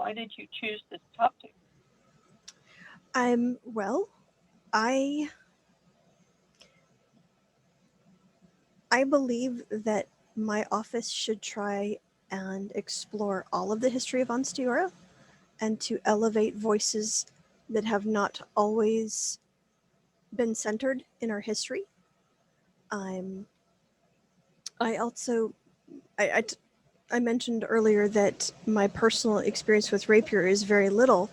Why did you choose this topic? Well, I believe that my office should try and explore all of the history of Ansteorra and to elevate voices that have not always been centered in our history. I also, I mentioned earlier that my personal experience with Rapier is very little,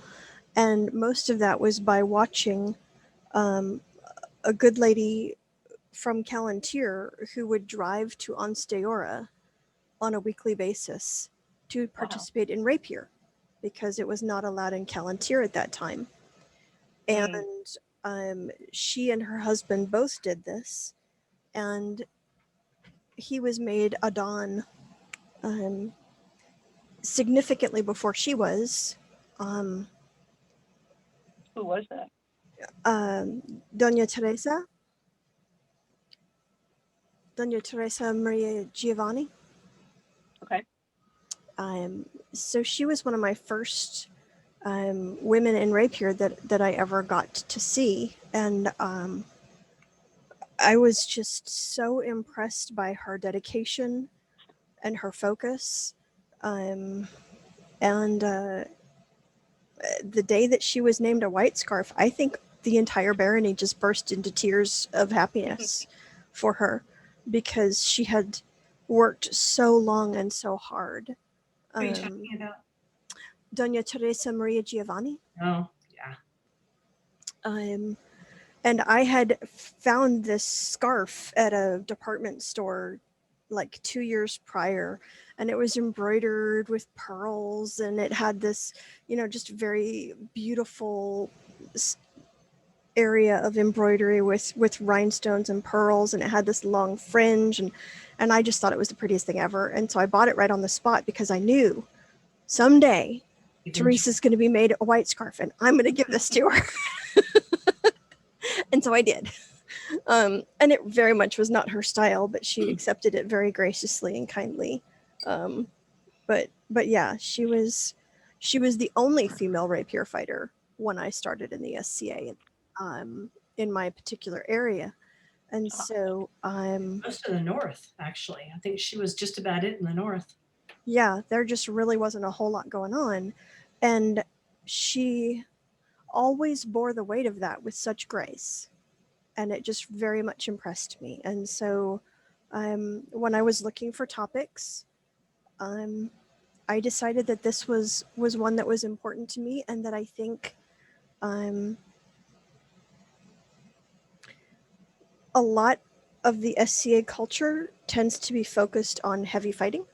and most of that was by watching a good lady from Callantyr who would drive to Ansteorra on a weekly basis to participate in Rapier because it was not allowed in Callantyr at that time. And she and her husband both did this, and he was made a Don significantly before she was. Who was that? Doña Teresa Maria Giovanni. Okay. So she was one of my first women in Rapier that I ever got to see, and I was just so impressed by her dedication and her focus. And the day that she was named a White Scarf, I think the entire barony just burst into tears of happiness for her because she had worked so long and so hard. Who are you talking about? Doña Teresa Maria Giovanni. Oh, yeah. And I had found this scarf at a department store like 2 years prior, and it was embroidered with pearls, and it had this, just very beautiful area of embroidery with rhinestones and pearls, and it had this long fringe, and I just thought it was the prettiest thing ever. And so I bought it right on the spot because I knew someday Teresa's going to be made a white scarf, and I'm going to give this to her. And so I did. And it very much was not her style, but she accepted it very graciously and kindly. But yeah, she was the only female rapier fighter when I started in the SCA in my particular area. And so most of the north, actually. I think she was just about it in the north. Yeah, there just really wasn't a whole lot going on. And she always bore the weight of that with such grace. And it just very much impressed me. And so when I was looking for topics, I decided that this was one that was important to me, and that I think a lot of the SCA culture tends to be focused on heavy fighting.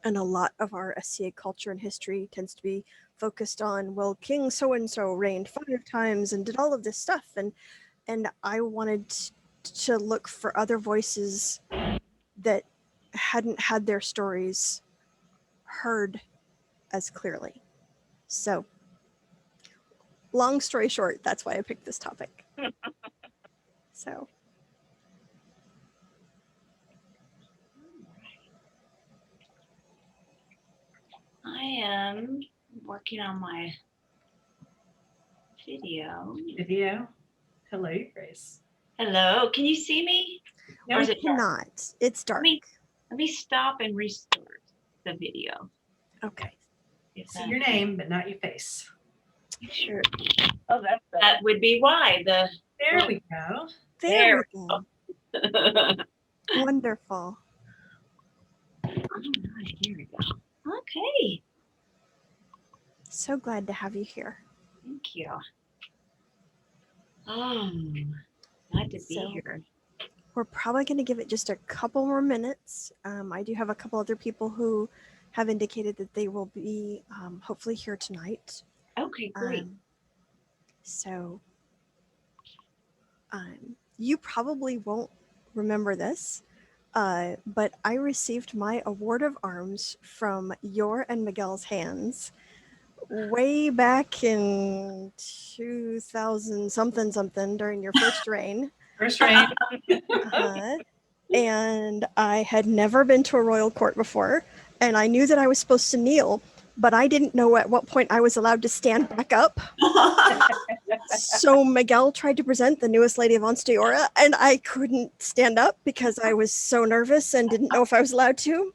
And a lot of our SCA culture and history tends to be focused on, well, King so-and-so reigned 5 times and did all of this stuff. And I wanted to look for other voices that hadn't had their stories heard as clearly. So, long story short, that's why I picked this topic. So. I am working on my video. Hello, Grace. Hello. Can you see me? No, it cannot. It's dark. Let me stop and restart the video. Okay. See your name, but not your face. Sure. Oh, that would be why. There we go. There we go. Wonderful. All right, here we go. Okay. So glad to have you here. Thank you. Oh, glad to be here. We're probably going to give it just a couple more minutes. I do have a couple other people who have indicated that they will be hopefully here tonight. Okay, great. So you probably won't remember this, but I received my award of arms from your and Miguel's hands way back in 2000 something during your first reign. And I had never been to a royal court before, and I knew that I was supposed to kneel, but I didn't know at what point I was allowed to stand back up. So Miguel tried to present the newest Lady of Ansteorra, and I couldn't stand up because I was so nervous and didn't know if I was allowed to.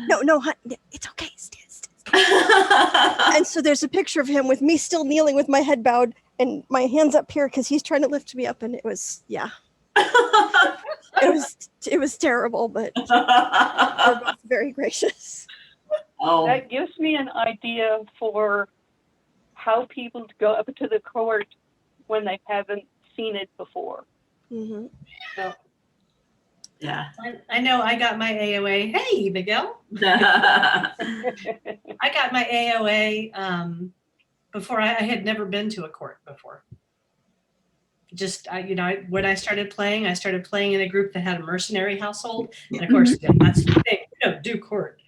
No, hun, it's okay. Stand. And so there's a picture of him with me still kneeling with my head bowed and my hands up here because he's trying to lift me up, and it was, yeah. It was terrible, but they're both very gracious. Oh, That gives me an idea for how people go up to the court when they haven't seen it before. Mm-hmm. So, yeah. I know I got my AOA. Hey, Miguel. I got my AOA before I had never been to a court before. Just, when I started playing in a group that had a mercenary household. And of course, that's the thing. We don't do court.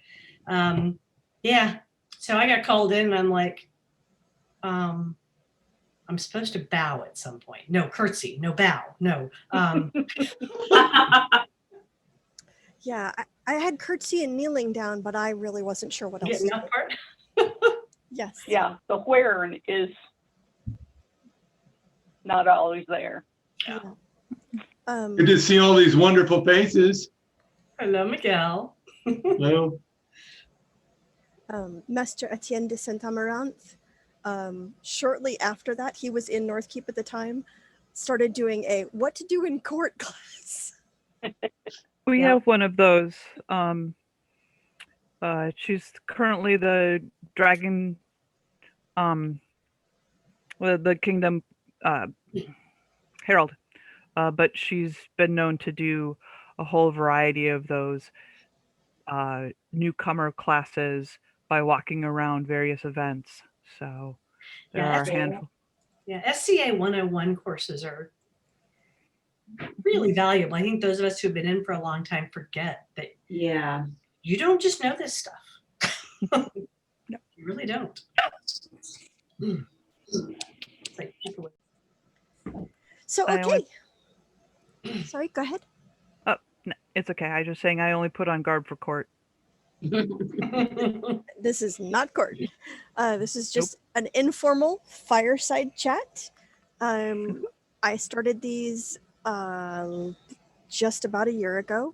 Yeah. So I got called in and I'm like, I'm supposed to bow at some point. No, curtsy, no bow, no. Yeah, I had curtsy and kneeling down, but I really wasn't sure what else. Getting to that do. part? Yes. Yeah, the where is not always there. Yeah. Good to see all these wonderful faces. Hello, Miguel. Well, Master Etienne de Saint-Amaranth, shortly after that, he was in North Keep at the time, started doing a what to do in court class. We Yeah. have one of those. She's currently the dragon, the kingdom herald, but she's been known to do a whole variety of those newcomer classes by walking around various events. So there Yeah, are a that's handful. Yeah, SCA 101 courses are really valuable. I think those of us who've been in for a long time forget that Yeah. you don't just know this stuff. No, you really don't. It's like people So, I okay. Sorry, go ahead. No, it's okay. I just saying I only put on garb for court. This is not court. This is just an informal fireside chat. I started these just about a year ago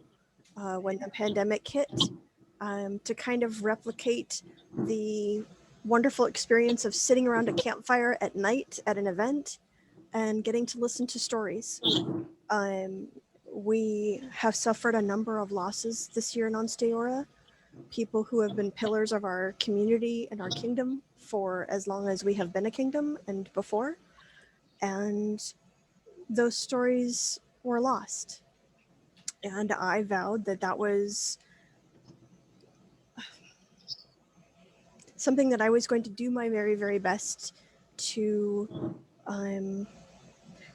when the pandemic hit to kind of replicate the wonderful experience of sitting around a campfire at night at an event and getting to listen to stories. We have suffered a number of losses this year in Ansteorra. People who have been pillars of our community and our kingdom for as long as we have been a kingdom and before. And those stories were lost. And I vowed that that was something that I was going to do my very, very best to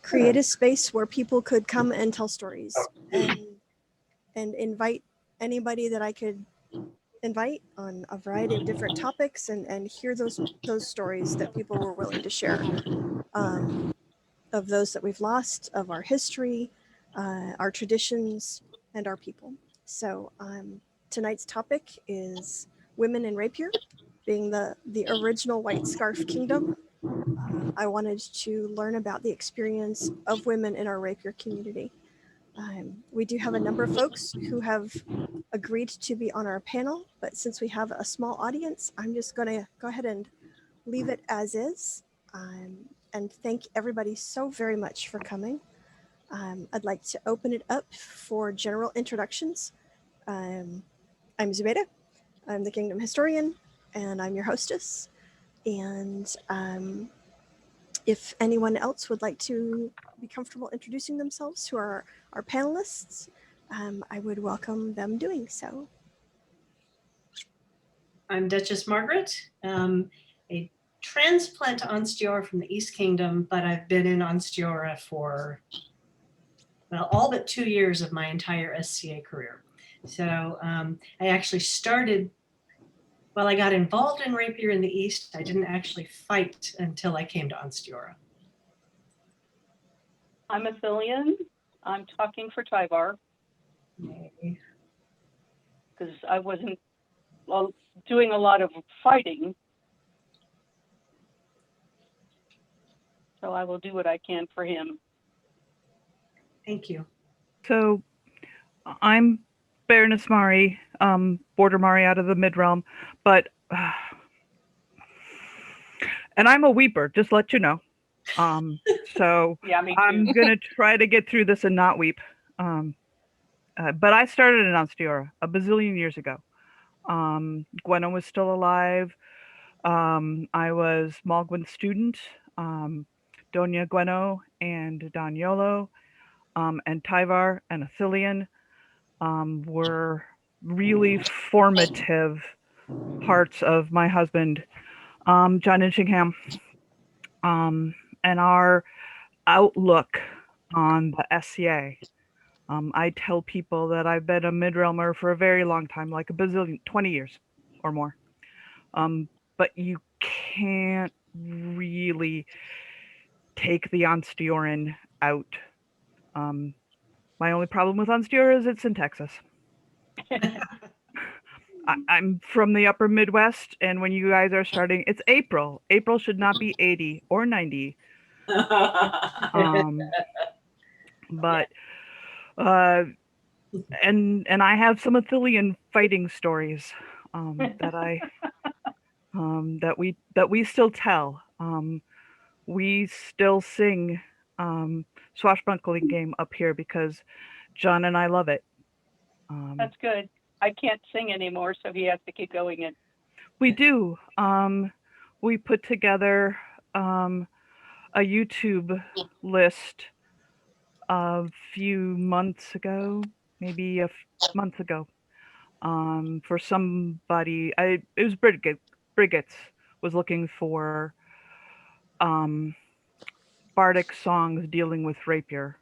create a space where people could come and tell stories and invite anybody that I could invite on a variety of different topics and hear those stories that people were willing to share of those that we've lost, of our history, our traditions, and our people. So tonight's topic is women in Rapier, being the original White Scarf Kingdom. I wanted to learn about the experience of women in our Rapier community. We do have a number of folks who have agreed to be on our panel, but since we have a small audience, I'm just going to go ahead and leave it as is. And thank everybody so very much for coming. I'd like to open it up for general introductions. I'm Zubaida. I'm the Kingdom Historian, and I'm your hostess. And if anyone else would like to be comfortable introducing themselves to our panelists, I would welcome them doing so. I'm Duchess Margaret, a transplant to Ansteorra from the East Kingdom, but I've been in Ansteorra for, well, all but 2 years of my entire SCA career. So I actually started, well, I got involved in Rapier in the East. I didn't actually fight until I came to Ansteorra. I'm Aethelyan. I'm talking for Tyvar Yay. because I wasn't, well, doing a lot of fighting. So I will do what I can for him. Thank you. So I'm Baroness Mari, Border Mari out of the Mid-Realm, but and I'm a weeper, just let you know. So Yeah, me I'm too. gonna try to get through this and not weep. But I started in Ansteorra a bazillion years ago. Gwenno was still alive. I was Malgwyn's student. Doña Gwenno and Daniolo, and Tyvar and Aethelyan were really formative parts of my husband, John Inchingham, and our outlook on the SCA. I tell people that I've been a mid-realmer for a very long time, like a bazillion, 20 years or more. But you can't really take the Ansteorran out. My only problem with Ansteorra is it's in Texas. I'm from the upper Midwest, and when you guys are starting, it's April. April should not be 80 or 90. But and I have some Aethelyan fighting stories that we still tell. We still sing swashbuckling game up here because John and I love it. That's good. I can't sing anymore, so he has to keep going in. We do. We put together a YouTube list a few months ago, maybe month ago, for somebody. It was Brigitte's was looking for bardic songs dealing with Rapier,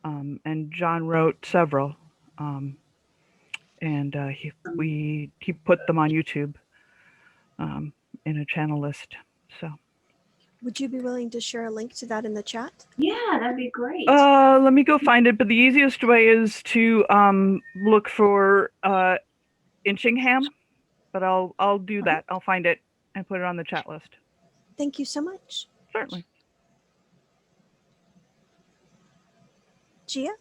and John wrote several, and he put them on YouTube in a channel list. So. Would you be willing to share a link to that in the chat? Yeah, that'd be great. Let me go find it. But the easiest way is to look for Inchingham. But I'll do that. I'll find it and put it on the chat list. Thank you so much. Certainly. Gia?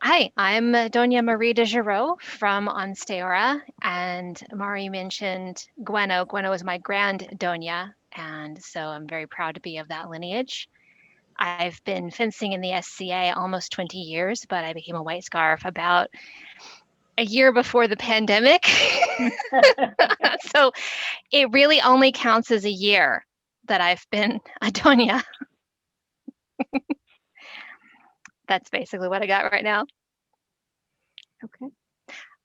Hi, I'm Doña Marie de Girau from Ansteorra, and Mari mentioned Gwenno. Gwenno is my grand Doña, and so I'm very proud to be of that lineage. I've been fencing in the SCA almost 20 years, but I became a white scarf about a year before the pandemic. So it really only counts as a year that I've been a Doña. That's basically what I got right now. Okay.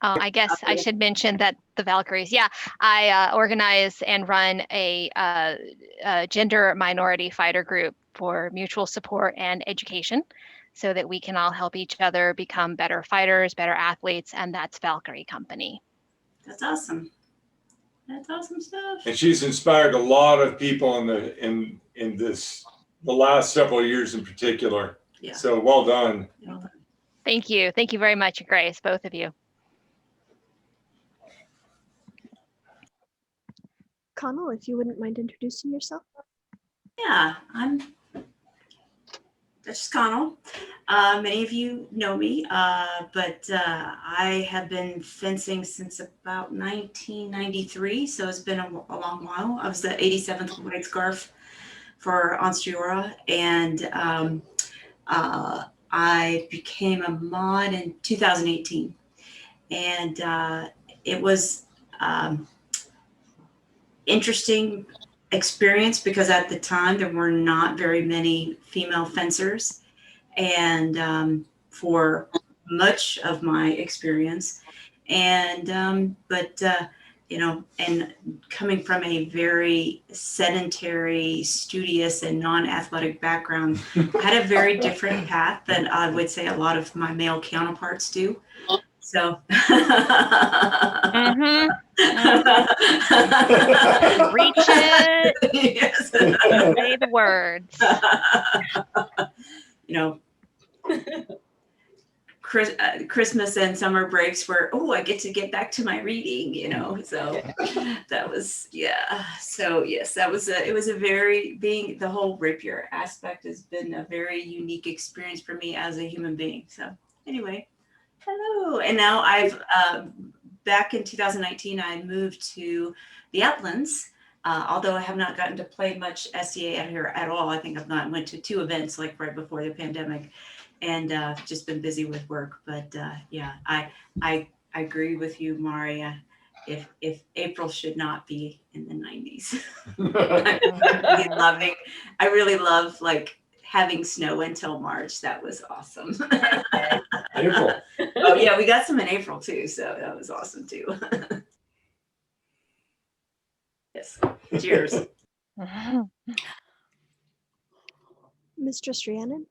I guess I should mention that the Valkyries, I organize and run a gender minority fighter group for mutual support and education so that we can all help each other become better fighters, better athletes, and that's Valkyrie Company. That's awesome. That's awesome stuff. And she's inspired a lot of people in the last several years in particular. Yeah. So well done. Thank you. Thank you very much, Grace, both of you. Conall, if you wouldn't mind introducing yourself. Yeah, I'm Duchess Conall. Many of you know me, but I have been fencing since about 1993, so it's been a long while. I was the 87th White Scarf for Ansteorra, and I became a mod in 2018, and it was interesting experience because at the time there were not very many female fencers, and for much of my experience, and but you know, and coming from a very sedentary, studious, and non-athletic background, I had a very different path than I would say a lot of my male counterparts do. So Reach it. Yes. Say the words. You know, Christmas and summer breaks where, oh, I get to get back to my reading, you know. So that was, yeah. So yes, it was a very, being the whole Rapier aspect has been a very unique experience for me as a human being. So anyway, hello. And now I've back in 2019, I moved to the Uplands. Although I have not gotten to play much SCA out here at all. I think I've not went to 2 events like right before the pandemic, and just been busy with work. But yeah, I agree with you, Maria. If April should not be in the 90s, I really love like having snow until March. That was awesome. April. Oh yeah, we got some in April too, so that was awesome too. Yes. Cheers. Mistress Rhiannon?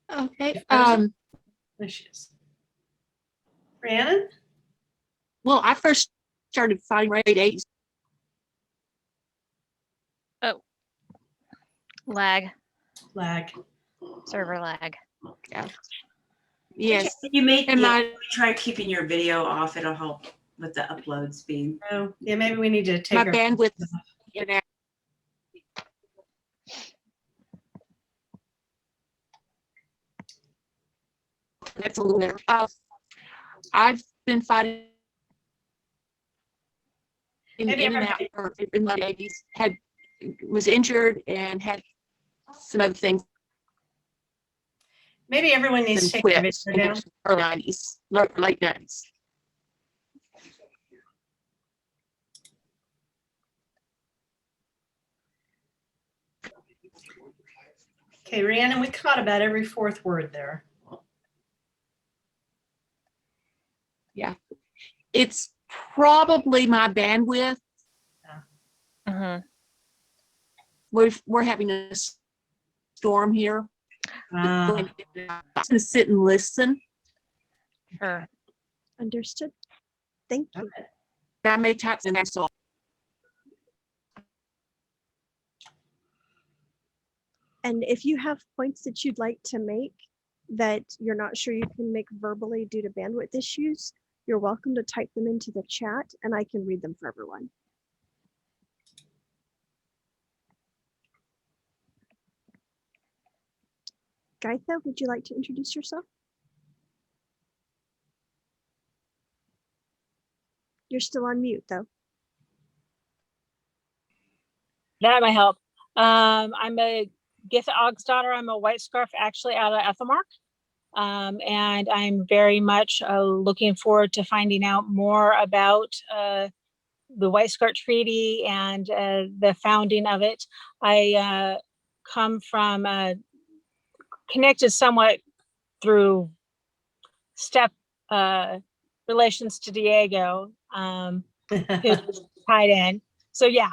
Okay. There she is. Rhiannon? Well, I first started fighting right 80s. Lag, Server lag. server lag. Yeah. Yes. You may And my try keeping your video off. It'll help with the upload speed. Oh, yeah, maybe we need to take my our bandwidth, you know, that's a little bit. I've been fighting in Maybe and out everybody- for in my 80s. Was injured and had some other things Maybe everyone needs and to take their quit video in down. the early 90s, late 90s. Okay, Rhiannon, we caught about every 4th word there. It's probably my bandwidth. Mhm. We're having a storm here. I'm gonna sit and listen. Sure. Understood. Thank you. Okay. I may type the next one. And if you have points that you'd like to make that you're not sure you can make verbally due to bandwidth issues, you're welcome to type them into the chat and I can read them for everyone. Gytha, would you like to introduce yourself? You're still on mute though. That might help. I'm a Gytha Oggsdottir. I'm a white scarf actually out of Ethelmark. And I'm very much looking forward to finding out more about the White Scarf Treaty and the founding of it. I come from connected somewhat through step relations to Diego, who's tied in. So yeah.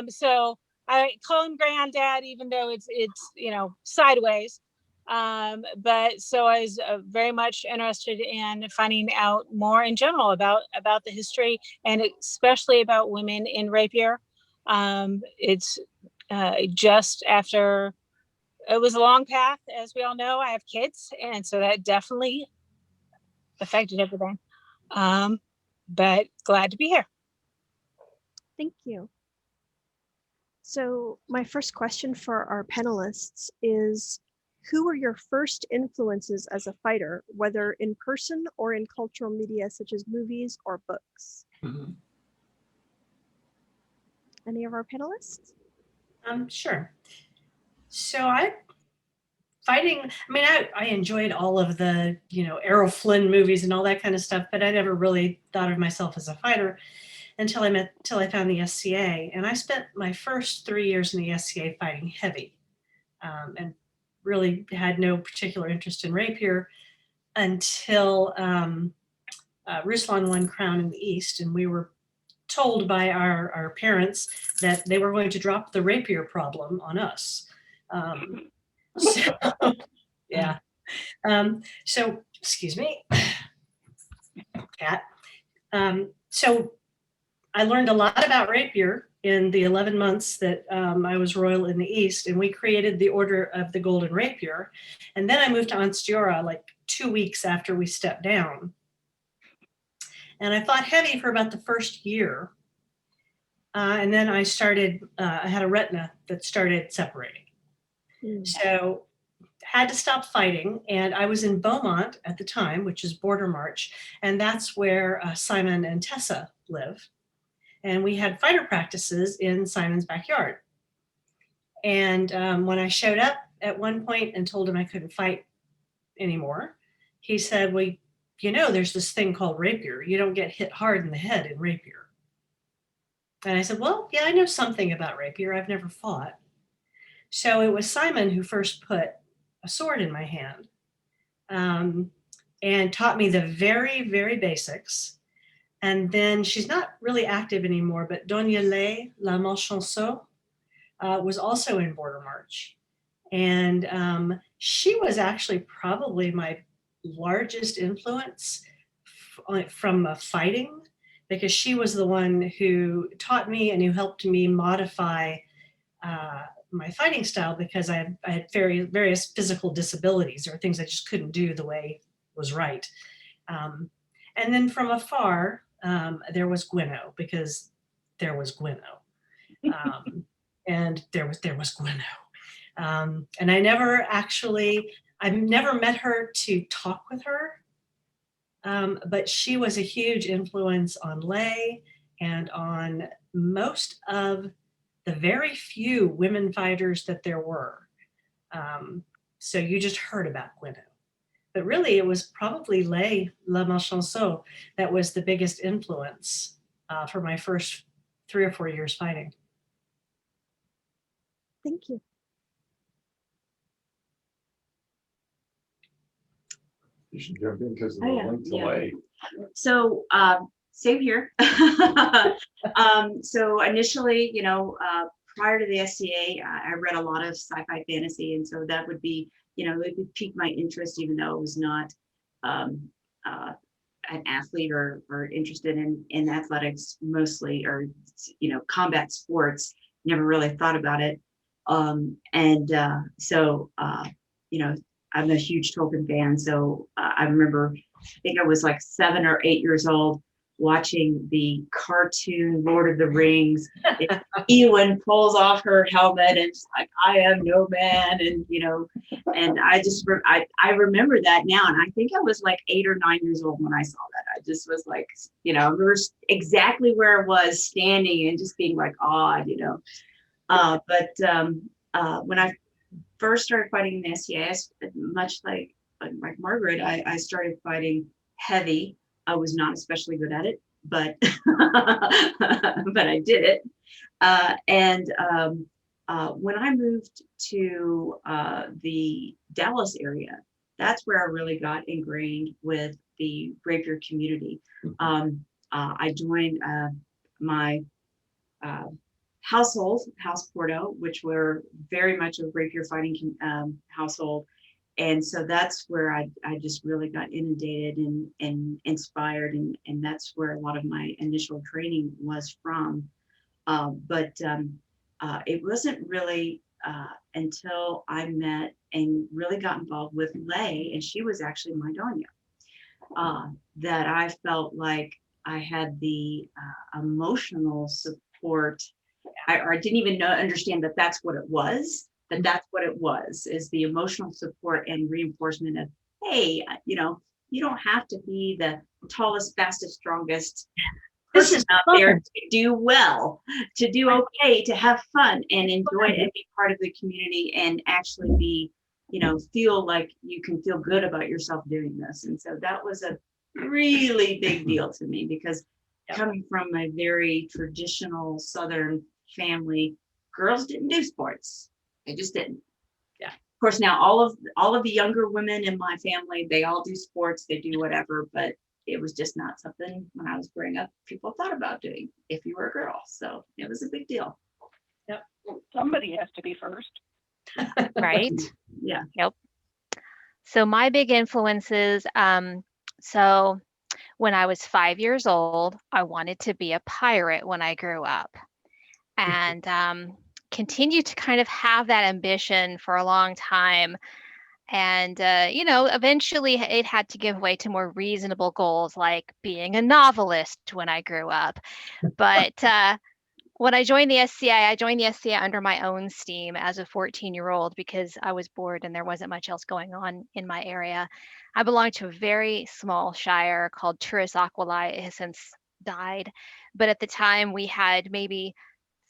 So I call him granddad, even though it's you know, sideways. But so I was very much interested in finding out more in general about the history and especially about women in Rapier. It's just after, it was a long path, as we all know. I have kids, and so that definitely affected everything. But glad to be here. Thank you. So my first question for our panelists is, who were your first influences as a fighter, whether in person or in cultural media such as movies or books? Mhm. Any of our panelists? Sure. So I enjoyed all of the, you know, Errol Flynn movies and all that kind of stuff, but I never really thought of myself as a fighter until I found the SCA. And I spent my first 3 years in the SCA fighting heavy, and really had no particular interest in Rapier until Ruslan won Crown in the East, and we were told by our parents that they were going to drop the Rapier problem on us. So, yeah. So, excuse me, cat. So I learned a lot about Rapier in the 11 months that I was royal in the East, and we created the Order of the Golden Rapier. And then I moved to Ansteorra like 2 weeks after we stepped down. And I fought heavy for about the first year. And then I had a retina that started separating. So had to stop fighting. And I was in Beaumont at the time, which is Border March. And that's where Simon and Tessa live. And we had fighter practices in Simon's backyard. And when I showed up at one point and told him I couldn't fight anymore, he said, well, you know, there's this thing called rapier. You don't get hit hard in the head in rapier. And I said, well, yeah, I know something about rapier. I've never fought. So it was Simon who first put a sword in my hand and taught me the very, very basics. And then she's not really active anymore, but Doña Ley, La Malchanceau, was also in Border March. And she was actually probably my largest influence from fighting, because she was the one who taught me and who helped me modify my fighting style, because I had various physical disabilities or things I just couldn't do the way was right. And then from afar, there was Gweno, because there was Gweno. And there was Gweno. And I've never met her to talk with her, but she was a huge influence on Ley and on most of the very few women fighters that there were. So you just heard about Gweno. But really, it was probably Ley, La Malchanceau, that was the biggest influence for my first 3 or 4 years fighting. Thank you. You should jump in because of the Oh, yeah. link to Yeah. Ley. So same here. So initially, prior to the SCA, I read a lot of sci-fi fantasy, and so that would be, it would pique my interest, even though it was not an athlete or interested in athletics mostly, or combat sports. Never really thought about it. So I'm a huge Tolkien fan. So I remember, I think I was like 7 or 8 years old, watching the cartoon Lord of the Rings. Eowyn pulls off her helmet and it's like, I am no man. And I just, I remember that now. And I think I was like 8 or 9 years old when I saw that. I just was like, I remember exactly where I was standing and just being like awed, But when I first started fighting in the SCA, much like Margaret, I started fighting heavy. I was not especially good at it, but but I did it. When I moved to the Dallas area, that's where I really got ingrained with the rapier community. I joined my House Porto, which were very much a rapier fighting household. And so that's where I just really got inundated and inspired. And that's where a lot of my initial training was from. But it wasn't really until I met and really got involved with Ley, and she was actually my Doña, that I felt like I had the emotional support. I didn't even understand that that's what it was, but that's what it was, is the emotional support and reinforcement of, hey, you don't have to be the tallest, fastest, strongest person out there to do well, to do okay, to have fun and enjoy it and be part of the community and actually be, feel like you can feel good about yourself doing this. And so that was a really big deal to me, because coming from a very traditional Southern family, girls didn't do sports. They just didn't. Yeah. Of course, now all of the younger women in my family, they all do sports, they do whatever, but it was just not something when I was growing up people thought about doing if you were a girl. So it was a big deal. Yep. Somebody has to be first. Right? Yeah. Yep. So my big influences, so when I was 5 years old, I wanted to be a pirate when I grew up. and continued to kind of have that ambition for a long time. And, eventually it had to give way to more reasonable goals like being a novelist when I grew up. But when I joined the SCA, I joined the SCA under my own steam as a 14-year-old because I was bored and there wasn't much else going on in my area. I belonged to a very small shire called Turris Aquilai. It has since died. But at the time, we had maybe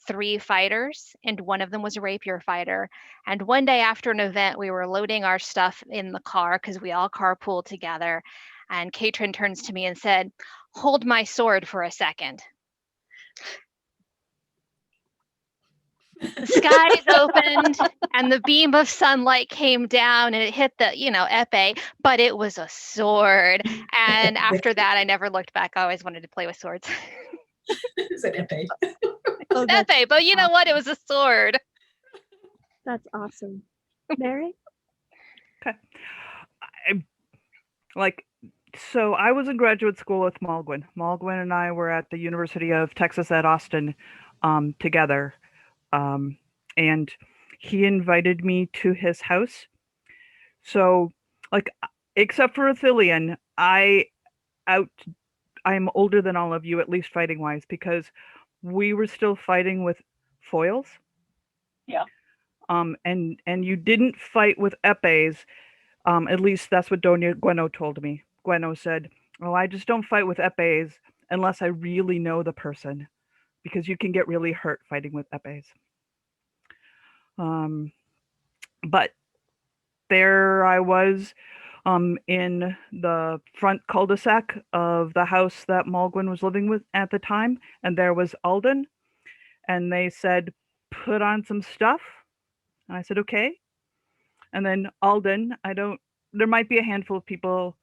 3 fighters, and one of them was a rapier fighter. And one day after an event, we were loading our stuff in the car because we all carpooled together. And Katrin turns to me and said, "Hold my sword for a second." The skies opened and the beam of sunlight came down and it hit the, epee, but it was a sword. And after that, I never looked back. I always wanted to play with swords. It's an epee. Oh, that's, Epee, but you know what? It was a sword. that's awesome. Mary? So I was in graduate school with Malgwyn. Malgwyn and I were at the University of Texas at Austin together. And he invited me to his house. So, except for Aethelyan, I'm older than all of you, at least fighting wise, because we were still fighting with foils. Yeah. And you didn't fight with epes. At least that's what Doña Gweno told me. Gweno said, "Oh, I just don't fight with epes unless I really know the person, because you can get really hurt fighting with epes." But there I was in the front cul-de-sac of the house that Malgwyn was living with at the time, and there was Alden, and they said, "Put on some stuff." And I said, "Okay." And then Alden, there might be a handful of people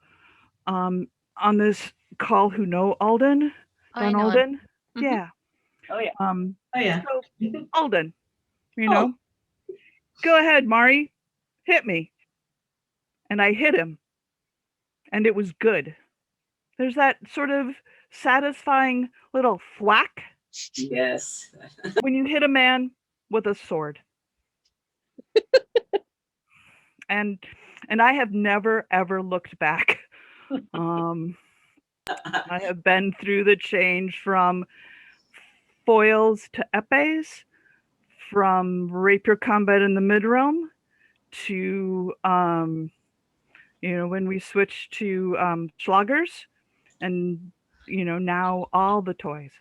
on this call who know Alden. I Don know him. Alden? Mhm. Yeah. Oh yeah. Oh yeah. So, Alden, go ahead, Mari, hit me. And I hit him. And it was good. There's that sort of satisfying little thwack Yes. when you hit a man with a sword. And I have never, ever looked back. I have been through the change from foils to epes, from rapier combat in the mid-realm to, when we switched to schlagers, and, now all the toys.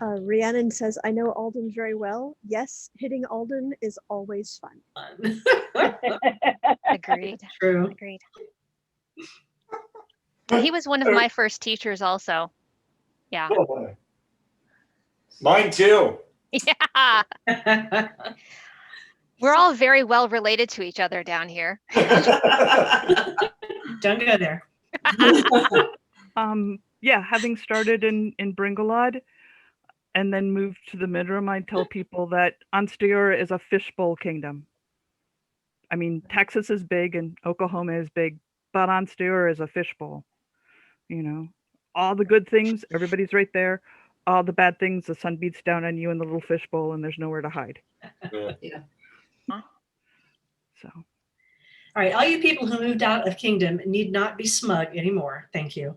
Rhiannon says, "I know Alden very well. Yes, hitting Alden is always fun." Agreed. True. Agreed. And he was one of my first teachers also. Yeah. Mine too. Yeah. We're all very well related to each other down here. Don't go there. Having started in Bringalod and then moved to the Midram, I tell people that Ansteorra is a fishbowl kingdom. I mean, Texas is big and Oklahoma is big, but Ansteorra is a fishbowl. All the good things, everybody's right there. All the bad things, the sun beats down on you in the little fishbowl and there's nowhere to hide. Yeah. So. All right, all you people who moved out of Kingdom need not be smug anymore. Thank you.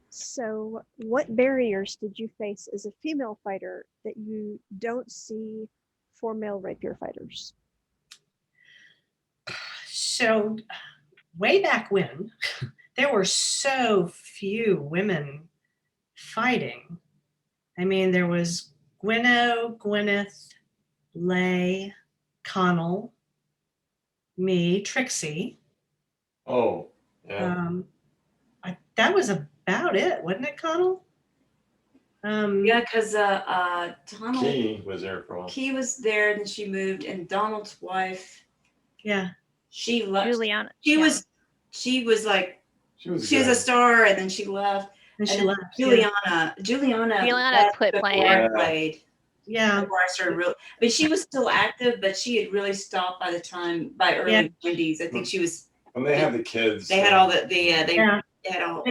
So, what barriers did you face as a female fighter that you don't see for male rapier fighters? So, way back when, there were so few women fighting. I mean, there was Gweno, Gwyneth, Lay, Conall, me, Trixie. Oh, yeah. That was about it, wasn't it, Conall? Yeah, because Donald Key was there for a while. Key was there, and she moved, and Donald's wife, Yeah. she left. Juliana. She was like She was she was good. a star, and then she left. And she And left. Juliana left quit before playing. I played. Yeah. Before I started really, but she was still active, but she had really stopped by early Yeah. 90s. I think she was When they had the kids. They had all they Yeah. had all.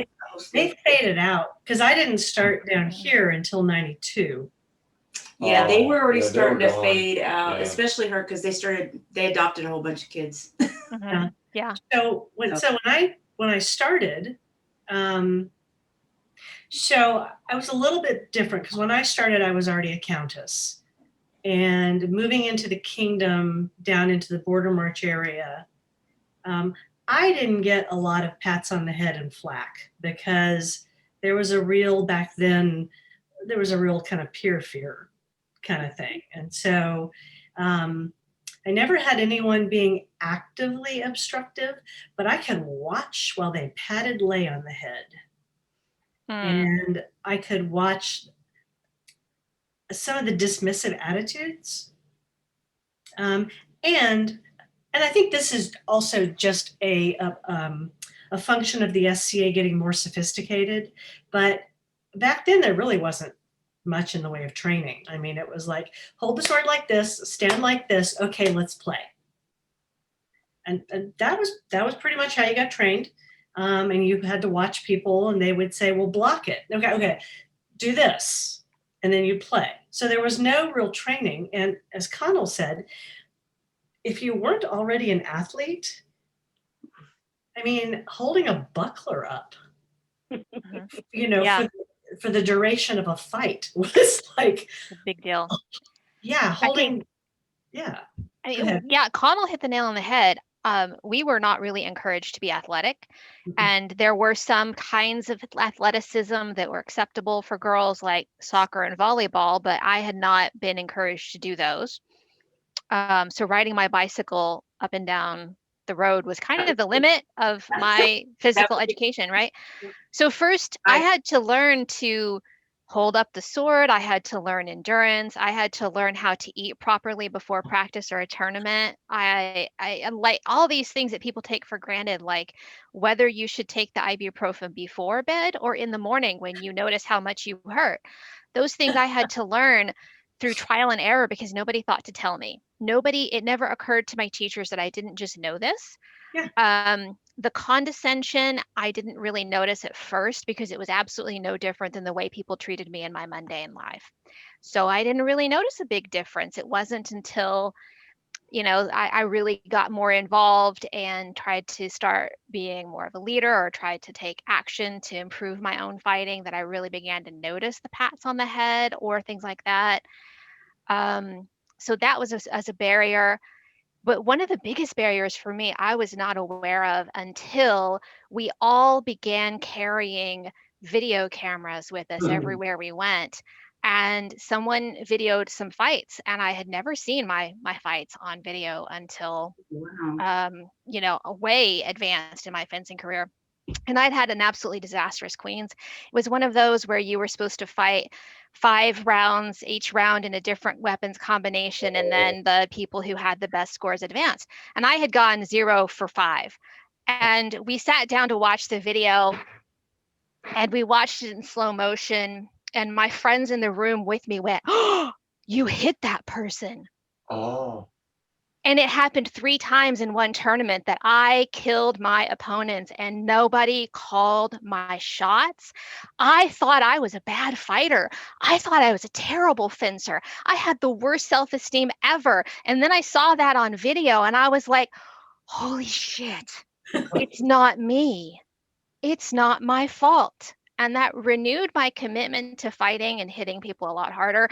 They faded out because I didn't start down here until 92. Yeah, they were already Yeah, they starting were to gone. fade out, Yeah. especially her because they adopted a whole bunch of kids. Mhm. Yeah. So when I started, so I was a little bit different because when I started, I was already a countess, and moving into the kingdom down into the border march area, I didn't get a lot of pats on the head and flack because there was a real back then. There was a real kind of peer fear kind of thing, and so. I never had anyone being actively obstructive, but I could watch while they patted Lay on the head. And I could watch some of the dismissive attitudes. And I think this is also just a function of the SCA getting more sophisticated. But back then, there really wasn't much in the way of training. I mean, it was like, hold the sword like this, stand like this, okay, let's play. And that was pretty much how you got trained. And you had to watch people and they would say, well, block it. Okay, do this. And then you play. So there was no real training. And as Conall said, if you weren't already an athlete, I mean, holding a buckler up, for the duration of a fight was like a big deal. Yeah, Conall hit the nail on the head. We were not really encouraged to be athletic, and there were some kinds of athleticism that were acceptable for girls, like soccer and volleyball, but I had not been encouraged to do those. So riding my bicycle up and down the road was kind of the limit of my physical education, right? So first, I had to learn to hold up the sword. I had to learn endurance. I had to learn how to eat properly before practice or a tournament. I like all these things that people take for granted, like whether you should take the ibuprofen before bed or in the morning when you notice how much you hurt. Those things I had to learn through trial and error because nobody thought to tell me. It never occurred to my teachers that I didn't just know this. Yeah. The condescension, I didn't really notice at first because it was absolutely no different than the way people treated me in my mundane life. So I didn't really notice a big difference. It wasn't until, I really got more involved and tried to start being more of a leader or tried to take action to improve my own fighting that I really began to notice the pats on the head or things like that. So that was as a barrier. But one of the biggest barriers for me, I was not aware of until we all began carrying video cameras with us everywhere we went. And someone videoed some fights, and I had never seen my fights on video until, way advanced in my fencing career. And I'd had an absolutely disastrous Queens. It was one of those where you were supposed to fight 5 rounds, each round in a different weapons combination, and then the people who had the best scores advanced. And I had gone 0 for 5. And we sat down to watch the video, and we watched it in slow motion. And my friends in the room with me went, "Oh, you hit that person." Oh. And it happened 3 times in one tournament that I killed my opponents and nobody called my shots. I thought I was a bad fighter. I thought I was a terrible fencer. I had the worst self-esteem ever. And then I saw that on video and I was like, holy shit, it's not me. It's not my fault. And that renewed my commitment to fighting and hitting people a lot harder.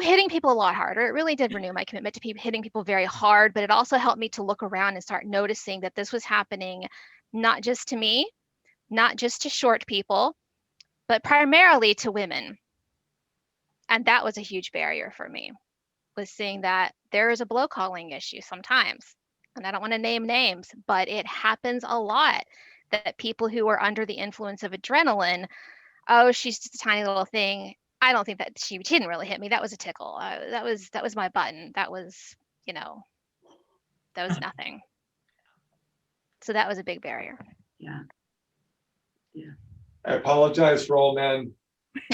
Hitting people a lot harder. It really did renew my commitment to hitting people very hard, but it also helped me to look around and start noticing that this was happening not just to me, not just to short people, but primarily to women. And that was a huge barrier for me, was seeing that there is a blow calling issue sometimes. And I don't want to name names, but it happens a lot that people who are under the influence of adrenaline, oh, she's just a tiny little thing. I don't think that she didn't really hit me. That was a tickle. That was my button. That was, that was nothing. So that was a big barrier. Yeah. I apologize for all men.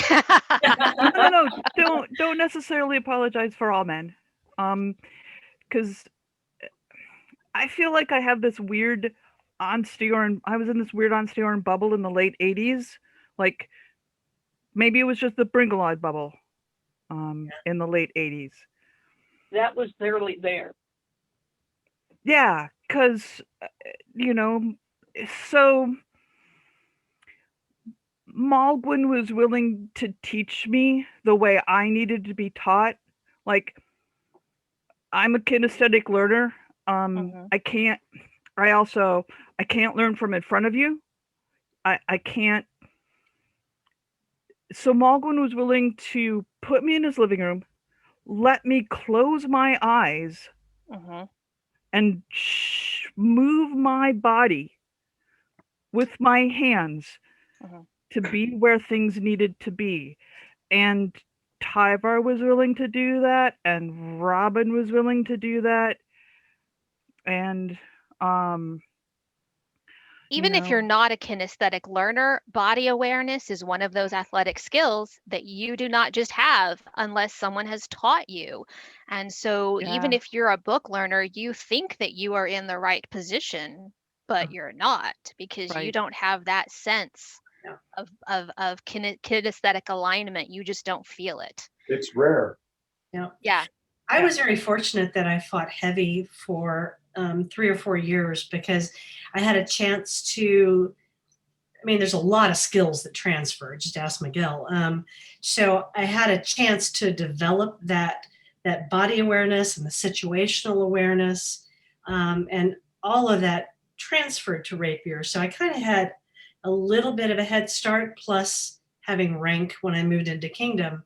No, don't necessarily apologize for all men, because I feel like I have this weird Ansteorran. I was in this weird Ansteorran bubble in the late 80s. Like maybe it was just the Bringelod bubble in the late 80s. That was barely there. Yeah, because, you know, so Malgwyn was willing to teach me the way I needed to be taught. Like, I'm a kinesthetic learner. I can't learn from in front of you. I can't. So Malgwyn was willing to put me in his living room, let me close my eyes and move my body with my hands to be where things needed to be. And Tyvar was willing to do that, and Robin was willing to do that. And even if you're not a kinesthetic learner, body awareness is one of those athletic skills that you do not just have unless someone has taught you. And so even if you're a book learner, you think that you are in the right position, but you're not, because you don't have that sense of kinesthetic alignment. You just don't feel it. It's rare. Yeah. I was very fortunate that I fought heavy for 3 or 4 years, because I had a chance to, I mean, there's a lot of skills that transfer, just ask Miguel. So I had a chance to develop that body awareness and the situational awareness, and all of that transferred to Rapier. So I kind of had a little bit of a head start, plus having rank when I moved into Kingdom,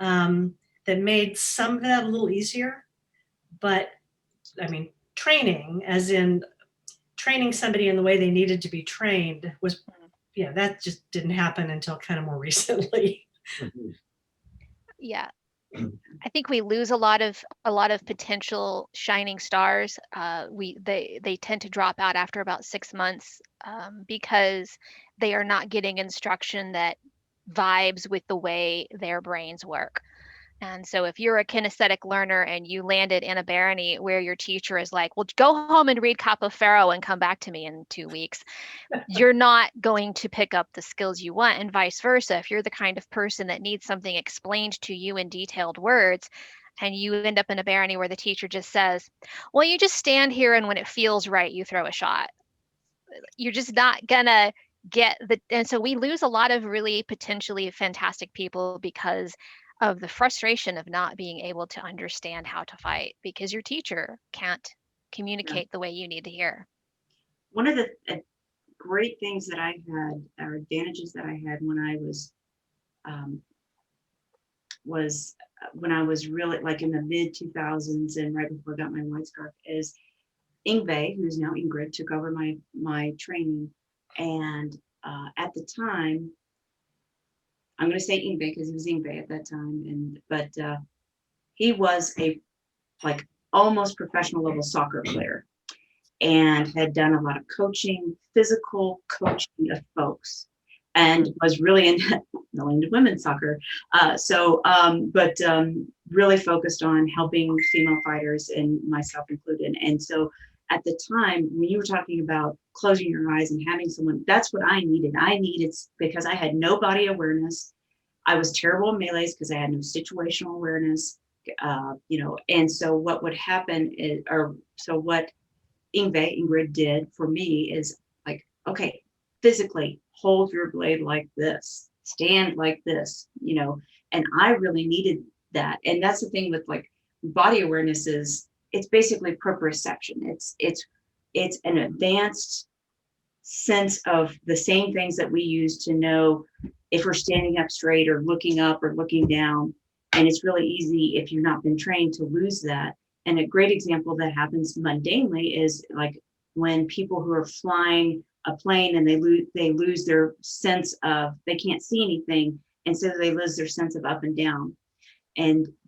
that made some of that a little easier. But I mean, training, as in training somebody in the way they needed to be trained, was, yeah, that just didn't happen until kind of more recently. Yeah. I think we lose a lot of potential shining stars. They tend to drop out after about 6 months, because they are not getting instruction that vibes with the way their brains work. And so if you're a kinesthetic learner and you landed in a barony where your teacher is like, well, go home and read Cup of Pharaoh and come back to me in 2 weeks, you're not going to pick up the skills you want, and vice versa. If you're the kind of person that needs something explained to you in detailed words, and you end up in a barony where the teacher just says, well, you just stand here and when it feels right, you throw a shot, you're just not gonna get the, and so we lose a lot of really potentially fantastic people because of the frustration of not being able to understand how to fight, because your teacher can't communicate the way you need to hear. One of the great things that I had, or advantages that I had when I was really like in the mid 2000s and right before I got my white scarf, is Yngve, who's now Ingrid, took over my training. And at the time, I'm going to say Yngve because he was Yngve at that time, but he was a like almost professional level soccer player and had done a lot of coaching, physical coaching of folks, and was really into women's soccer. But really focused on helping female fighters, and myself included. And so at the time, when you were talking about closing your eyes and having someone, that's what I needed. I needed, because I had no body awareness. I was terrible in melees because I had no situational awareness, and so what would happen is, what Ingrid did for me is like, okay, physically hold your blade like this, stand like this, and I really needed that. And that's the thing with like body awareness, is it's basically proprioception. It's an advanced sense of the same things that we use to know if we're standing up straight or looking up or looking down. And it's really easy, if you've not been trained, to lose that. And a great example that happens mundanely is like when people who are flying a plane and they lose their sense of, they can't see anything, and so they lose their sense of up and down.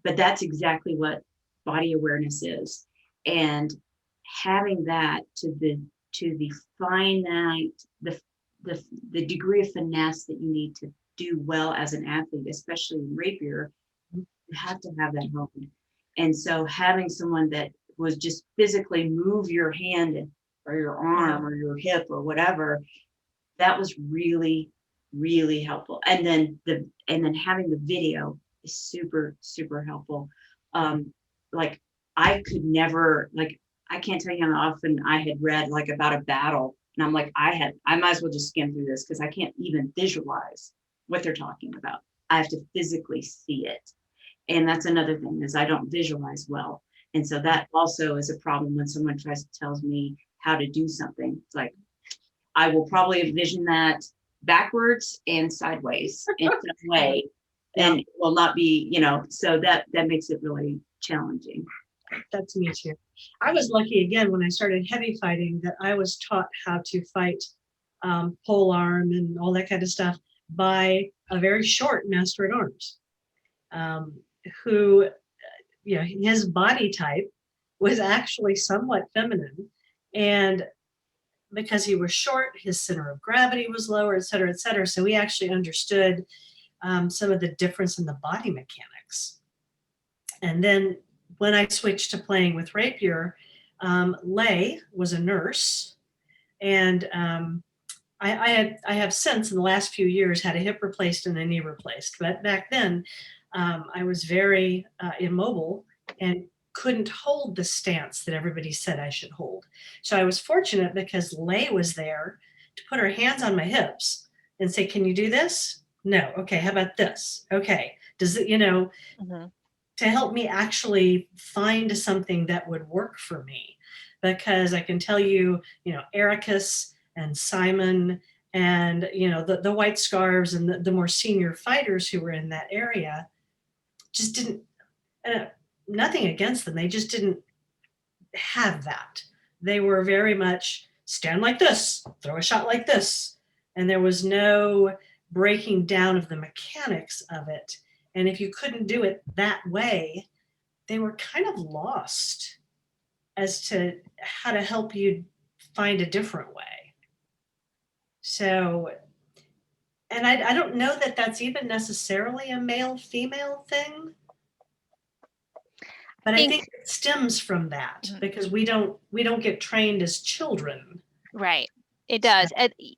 But that's exactly what body awareness is. And having that to the finite, the degree of finesse that you need to do well as an athlete, especially in Rapier, you have to have that honed. And so having someone that was just physically move your hand or your arm or your hip or whatever. That was really, really helpful. And then having the video is super, super helpful. Like I could never, like, I can't tell you how often I had read like about a battle, and I'm like, I might as well just skim through this because I can't even visualize what they're talking about. I have to physically see it. And that's another thing, is I don't visualize well. And so that also is a problem when someone tells me how to do something. It's like, I will probably envision that backwards and sideways in some way, and it will not be, so that makes it really challenging. That's me too. I was lucky again when I started heavy fighting that I was taught how to fight pole arm and all that kind of stuff by a very short master at arms, who, his body type was actually somewhat feminine, and because he was short, his center of gravity was lower, et cetera, et cetera. So we actually understood some of the difference in the body mechanics. And then when I switched to playing with Rapier, Lay was a nurse, and I have since in the last few years had a hip replaced and a knee replaced. But back then, I was very immobile and couldn't hold the stance that everybody said I should hold. So I was fortunate because Lay was there to put her hands on my hips and say, "Can you do this? No. Okay. How about this? Okay. Does it, to help me actually find something that would work for me." Because I can tell you, Ericus and Simon and, the white scarves and the more senior fighters who were in that area just didn't, nothing against them. They just didn't have that. They were very much stand like this, throw a shot like this. And there was no breaking down of the mechanics of it. And if you couldn't do it that way, they were kind of lost as to how to help you find a different way. So, and I don't know that that's even necessarily a male-female thing. But I think it stems from that because we don't get trained as children. Right. It does.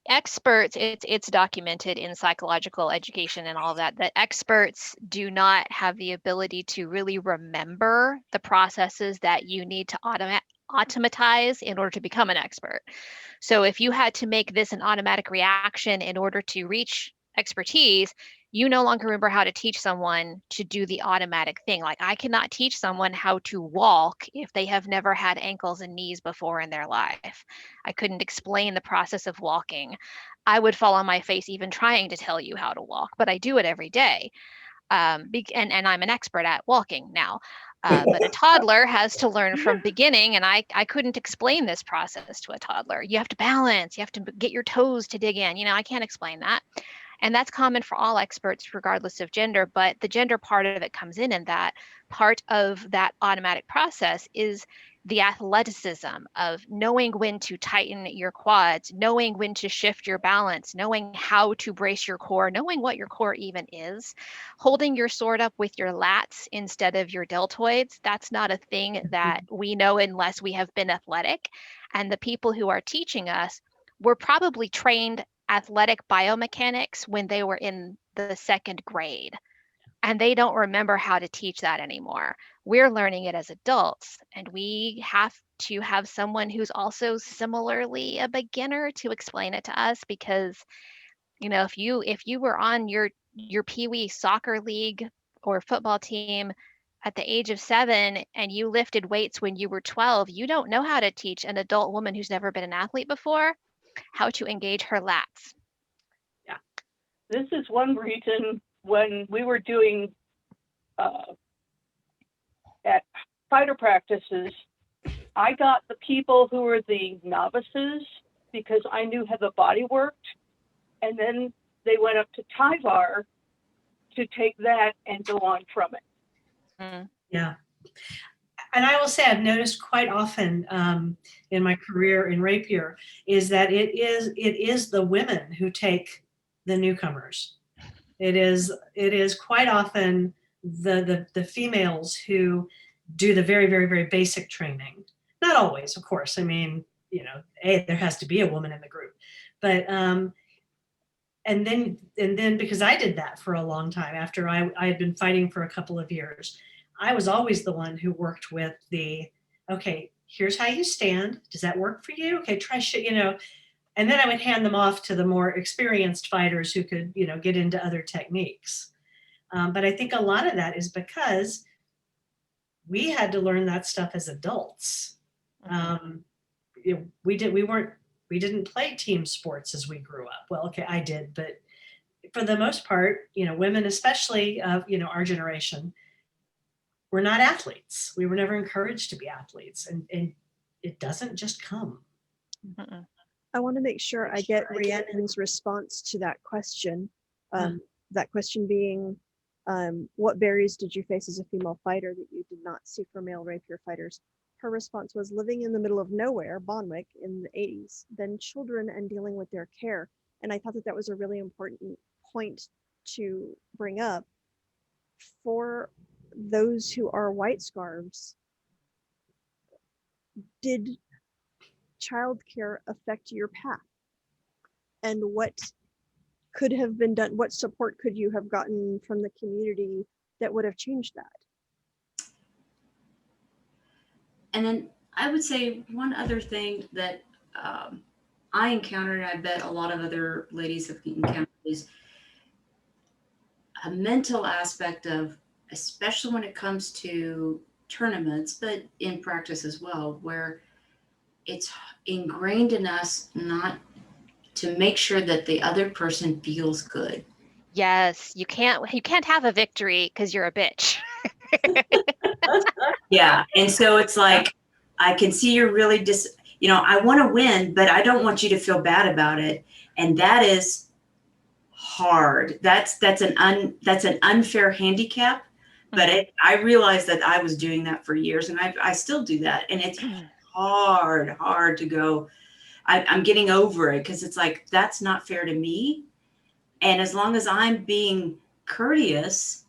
Experts, it's documented in psychological education and all of that experts do not have the ability to really remember the processes that you need to automatize in order to become an expert. So if you had to make this an automatic reaction in order to reach expertise, you no longer remember how to teach someone to do the automatic thing. Like I cannot teach someone how to walk if they have never had ankles and knees before in their life. I couldn't explain the process of walking. I would fall on my face even trying to tell you how to walk, but I do it every day. And I'm an expert at walking now. But a toddler has to learn from beginning, and I couldn't explain this process to a toddler. You have to balance, you have to get your toes to dig in. I can't explain that. And that's common for all experts, regardless of gender. But the gender part of it comes in, and that part of that automatic process is the athleticism of knowing when to tighten your quads, knowing when to shift your balance, knowing how to brace your core, knowing what your core even is, holding your sword up with your lats instead of your deltoids. That's not a thing that we know unless we have been athletic. And the people who are teaching us were probably trained athletic biomechanics when they were in the second grade, and they don't remember how to teach that anymore. We're learning it as adults, and we have to have someone who's also similarly a beginner to explain it to us, because if you were on your pee-wee soccer league or football team at the age of 7 and you lifted weights when you were 12, you don't know how to teach an adult woman who's never been an athlete before how to engage her lats. Yeah. This is one reason when we were doing at fighter practices, I got the people who were the novices because I knew how the body worked. And then they went up to Tyvar to take that and go on from it. Mm. Yeah. And I will say I've noticed quite often in my career in Rapier is that it is the women who take the newcomers. It is quite often the females who do the very, very, very basic training. Not always, of course. I mean, you know, there has to be a woman in the group, but and then because I did that for a long time after I had been fighting for a couple of years, I was always the one who worked with okay, here's how you stand. Does that work for you? Okay, try shit, you know. And then I would hand them off to the more experienced fighters who could, you know, get into other techniques. But I think a lot of that is because we had to learn that stuff as adults. You know, we didn't play team sports as we grew up. Well, okay, I did, but for the most part, you know, women, especially of, you know, our generation, we're not athletes. We were never encouraged to be athletes, and it doesn't just come. I want to make sure I get Rhiannon's response to that question. That question being, what barriers did you face as a female fighter that you did not see for male rapier fighters? Her response was living in the middle of nowhere, Bonwick, in the 80s, then children and dealing with their care. And I thought that was a really important point to bring up. For those who are white scarves, did childcare affect your path? And what could have been done? What support could you have gotten from the community that would have changed that? And then I would say one other thing that I encountered, and I bet a lot of other ladies have encountered, is a mental aspect of, especially when it comes to tournaments, but in practice as well, where it's ingrained in us not to make sure that the other person feels good. Yes, you can't have a victory because you're a bitch. Yeah, and so it's like, I can see you're really I want to win, but I don't want you to feel bad about it, and that is hard. That's an unfair handicap. But I realized that I was doing that for years, and I still do that, and it's hard to go. I'm getting over it because it's like, that's not fair to me. And as long as I'm being courteous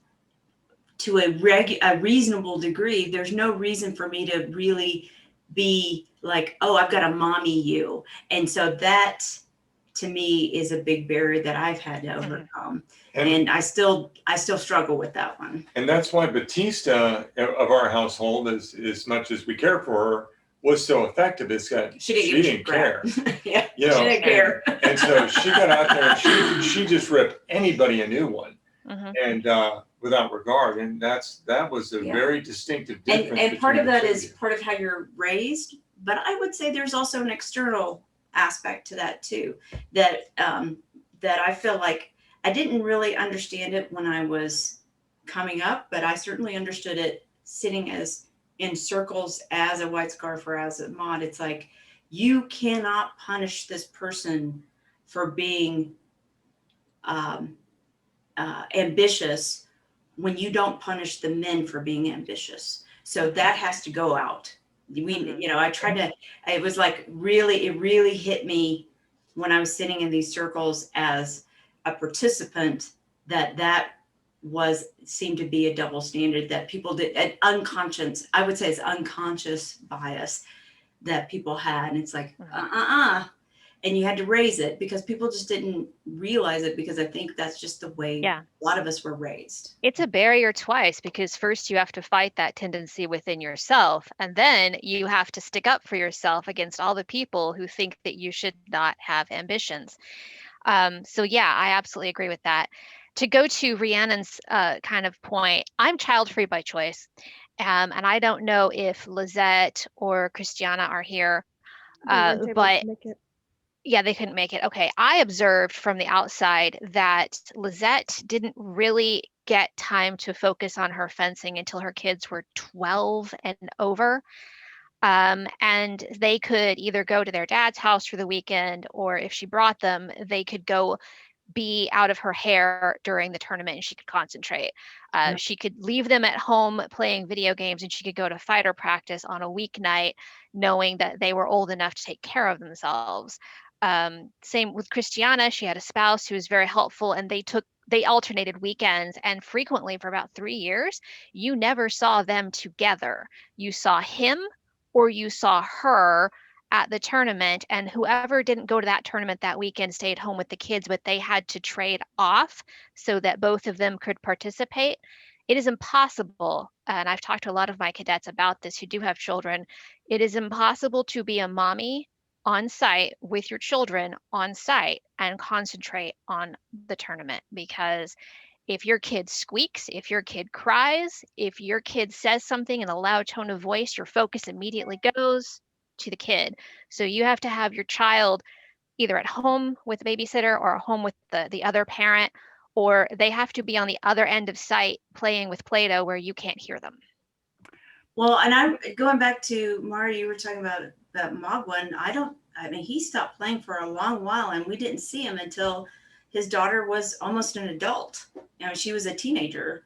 to a reasonable degree, there's no reason for me to really be like, oh, I've got to mommy you. And so that, to me, is a big barrier that I've had to overcome. And I still struggle with that one. And that's why Batista of our household, as much as we care for her, was so effective. It's that she didn't care. Yeah, you know, she didn't care. And so she got out there and she just ripped anybody a new one, and without regard. And that was a very distinctive difference. And part of that is part of how you're raised, but I would say there's also an external aspect to that too. That I feel like I didn't really understand it when I was coming up, but I certainly understood it sitting in circles as a white scarf or as a mod. It's like, you cannot punish this person for being ambitious when you don't punish the men for being ambitious. So that has to go out. I tried to, it was like, it really hit me when I was sitting in these circles as a participant, that seemed to be a double standard that people did, unconscious, I would say it's unconscious bias that people had. And it's like, and you had to raise it because people just didn't realize it, because I think that's just the way a lot of us were raised. It's a barrier twice, because first you have to fight that tendency within yourself, and then you have to stick up for yourself against all the people who think that you should not have ambitions. So yeah, I absolutely agree with that. To go to Rhiannon's kind of point, I'm child-free by choice. And I don't know if Lizette or Christiana are here, but yeah, they couldn't make it. Okay, I observed from the outside that Lizette didn't really get time to focus on her fencing until her kids were 12 and over. And they could either go to their dad's house for the weekend, or if she brought them, they could go be out of her hair during the tournament and she could concentrate. She could leave them at home playing video games, and she could go to fighter practice on a weeknight knowing that they were old enough to take care of themselves. Same with Christiana. She had a spouse who was very helpful, and they took they alternated weekends, and frequently for about 3 years, you never saw them together. You saw him or you saw her at the tournament, and whoever didn't go to that tournament that weekend stayed home with the kids, but they had to trade off so that both of them could participate. It is impossible, and I've talked to a lot of my cadets about this who do have children. It is impossible to be a mommy on site with your children on site and concentrate on the tournament, because if your kid squeaks, if your kid cries, if your kid says something in a loud tone of voice, your focus immediately goes to the kid. So you have to have your child either at home with a babysitter or at home with the other parent, or they have to be on the other end of site playing with Play-Doh where you can't hear them. Well, and I'm going back to Maire, you were talking about that Mog one. I mean, he stopped playing for a long while, and we didn't see him until his daughter was almost an adult. You know, she was a teenager,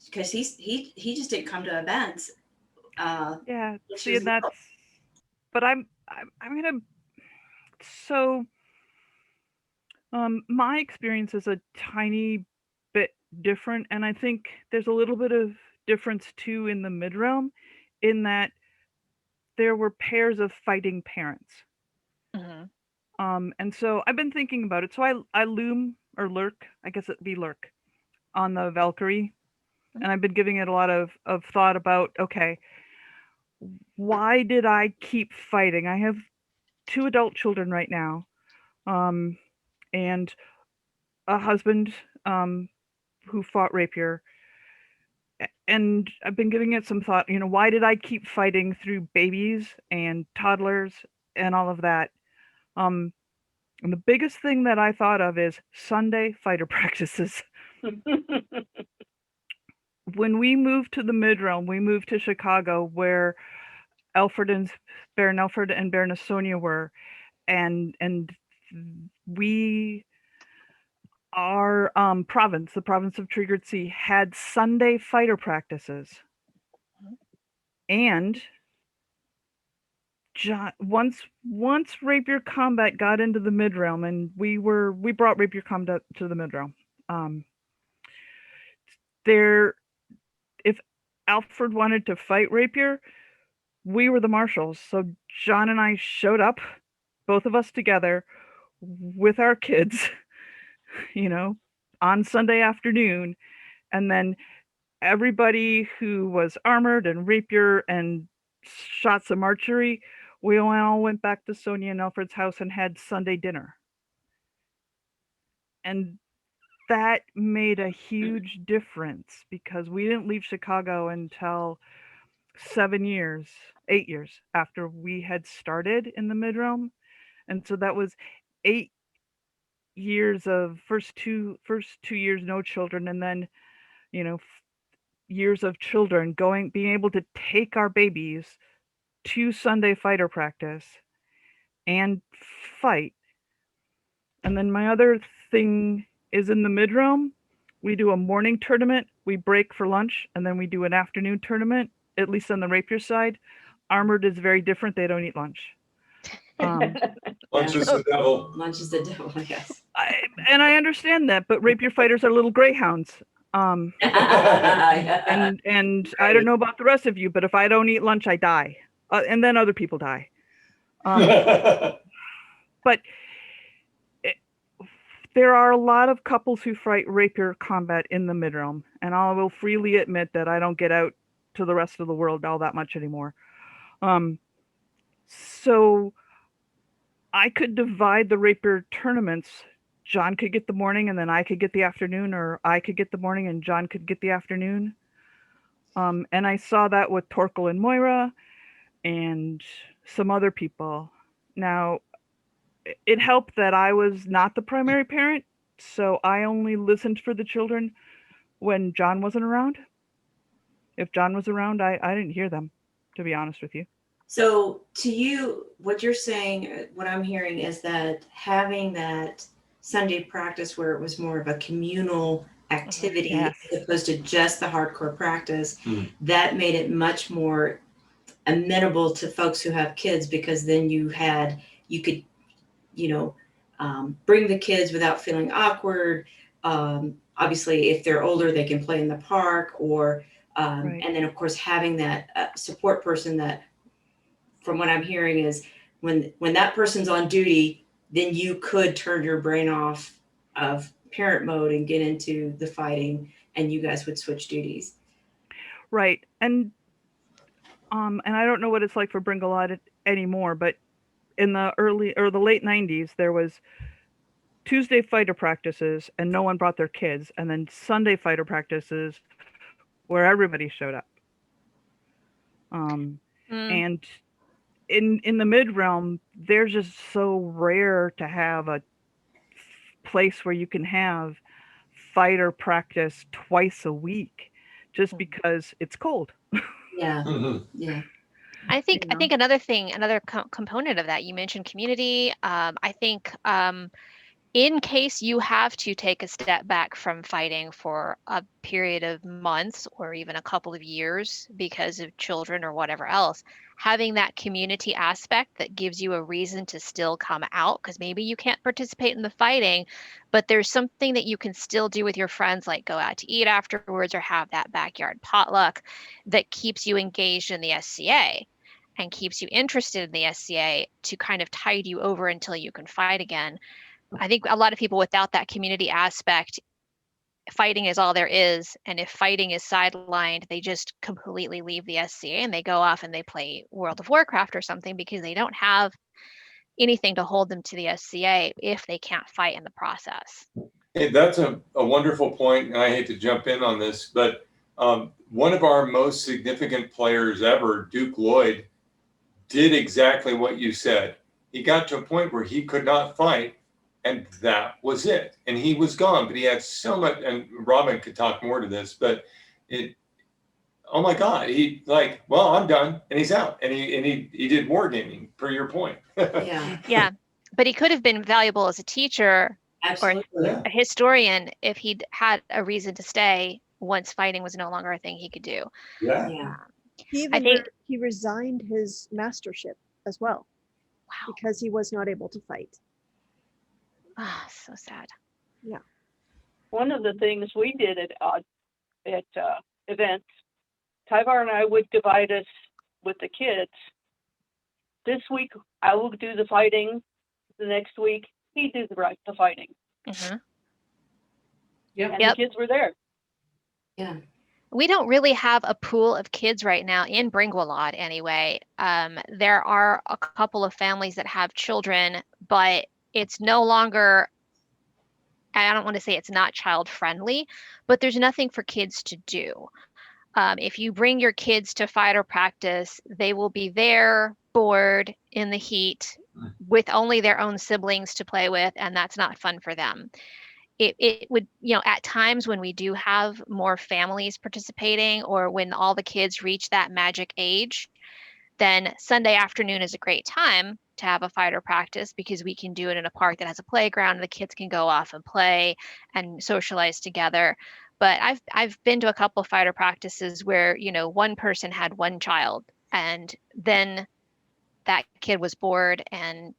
because he just didn't come to events. Yeah, see, and that's, but I'm gonna, so my experience is a tiny bit different, and I think there's a little bit of difference too in the mid-realm, in that there were pairs of fighting parents. And so I've been thinking about it. So I loom or lurk, I guess it'd be lurk, on the Valkyrie, and I've been giving it a lot of thought about, okay, why did I keep fighting? I have 2 adult children right now, and a husband who fought Rapier, and I've been giving it some thought, you know, why did I keep fighting through babies and toddlers and all of that? And the biggest thing that I thought of is Sunday fighter practices. When we moved to the mid-realm, we moved to Chicago, where Alfred and Baron Alfred and Baroness Sonia were, and we, our province, the province of Triggerdsea, had Sunday fighter practices. And once Rapier combat got into the mid-realm, and we brought Rapier combat to the mid-realm, if Alfred wanted to fight Rapier, we were the marshals. So John and I showed up, both of us together with our kids, you know, on Sunday afternoon. And then everybody who was armored and Rapier and shot some archery, we all went back to Sonia and Alfred's house and had Sunday dinner. And that made a huge difference, because we didn't leave Chicago until 8 years after we had started in the mid-realm. And so that was 8 years of first two years no children, and then, you know, years of children, being able to take our babies to Sunday fighter practice and fight. And then my other thing is, in the mid-realm, we do a morning tournament, we break for lunch, and then we do an afternoon tournament, at least on the Rapier side. Armored is very different. They don't eat lunch. Lunch is the devil. Lunch is the devil, yes. And I understand that, but Rapier fighters are little greyhounds. And I don't know about the rest of you, but if I don't eat lunch, I die. And then other people die. But there are a lot of couples who fight Rapier combat in the mid-realm, and I will freely admit that I don't get out to the rest of the world all that much anymore. So I could divide the Rapier tournaments. John could get the morning, and then I could get the afternoon, or I could get the morning and John could get the afternoon. And I saw that with Torkel and Moira and some other people. Now, it helped that I was not the primary parent, so I only listened for the children when John wasn't around. If John was around, I didn't hear them, to be honest with you. So to you, what you're saying, what I'm hearing is that having that Sunday practice where it was more of a communal activity, Yes. as opposed to just the hardcore practice, that made it much more amenable to folks who have kids, because then you could, you know, bring the kids without feeling awkward. obviously, if they're older, they can play in the park, or Right. and then of course having that support person that, from what I'm hearing, is when that person's on duty, then you could turn your brain off of parent mode and get into the fighting, and you guys would switch duties. Right. And I don't know what it's like for Bringalot anymore, but in the early or the late 90s, there was Tuesday fighter practices and no one brought their kids, and then Sunday fighter practices where everybody showed up. And in the mid realm, they're just so rare to have a place where you can have fighter practice twice a week, just because it's cold. Yeah. Mhm. Yeah. I think You know? another thing, another component of that, you mentioned community. I think in case you have to take a step back from fighting for a period of months or even a couple of years because of children or whatever else, having that community aspect that gives you a reason to still come out, because maybe you can't participate in the fighting, but there's something that you can still do with your friends, like go out to eat afterwards or have that backyard potluck that keeps you engaged in the SCA and keeps you interested in the SCA to kind of tide you over until you can fight again. I think a lot of people, without that community aspect, fighting is all there is. And if fighting is sidelined, they just completely leave the SCA and they go off and they play World of Warcraft or something, because they don't have anything to hold them to the SCA if they can't fight in the process. Hey, that's a wonderful point, and I hate to jump in on this, but one of our most significant players ever, Duke Lloyd, did exactly what you said. He got to a point where he could not fight, and that was it. And he was gone, but he had so much, and Robin could talk more to this, but oh my God, he like, well, I'm done, and he's out. And he did wargaming, per your point. Yeah. Yeah. But he could have been valuable as a teacher Absolutely. Yeah. a historian if he'd had a reason to stay once fighting was no longer a thing he could do. Yeah. Yeah. He I even think- he resigned his mastership as well Wow. because he was not able to fight. Ah, so sad. One of the things we did at events, Tyvar and I would divide us with the kids. This week I will do the fighting. The next week he do the fighting, Mhm. Yep. and Yep. the kids were there. Yeah. We don't really have a pool of kids right now in Bringwalad anyway. There are a couple of families that have children, but it's no longer, I don't want to say it's not child friendly, but there's nothing for kids to do. If you bring your kids to fighter practice, they will be there, bored in the heat with only their own siblings to play with, and that's not fun for them. It would, at times when we do have more families participating or when all the kids reach that magic age, then Sunday afternoon is a great time to have a fighter practice because we can do it in a park that has a playground and the kids can go off and play and socialize together. But I've been to a couple of fighter practices where, one person had one child and then that kid was bored and,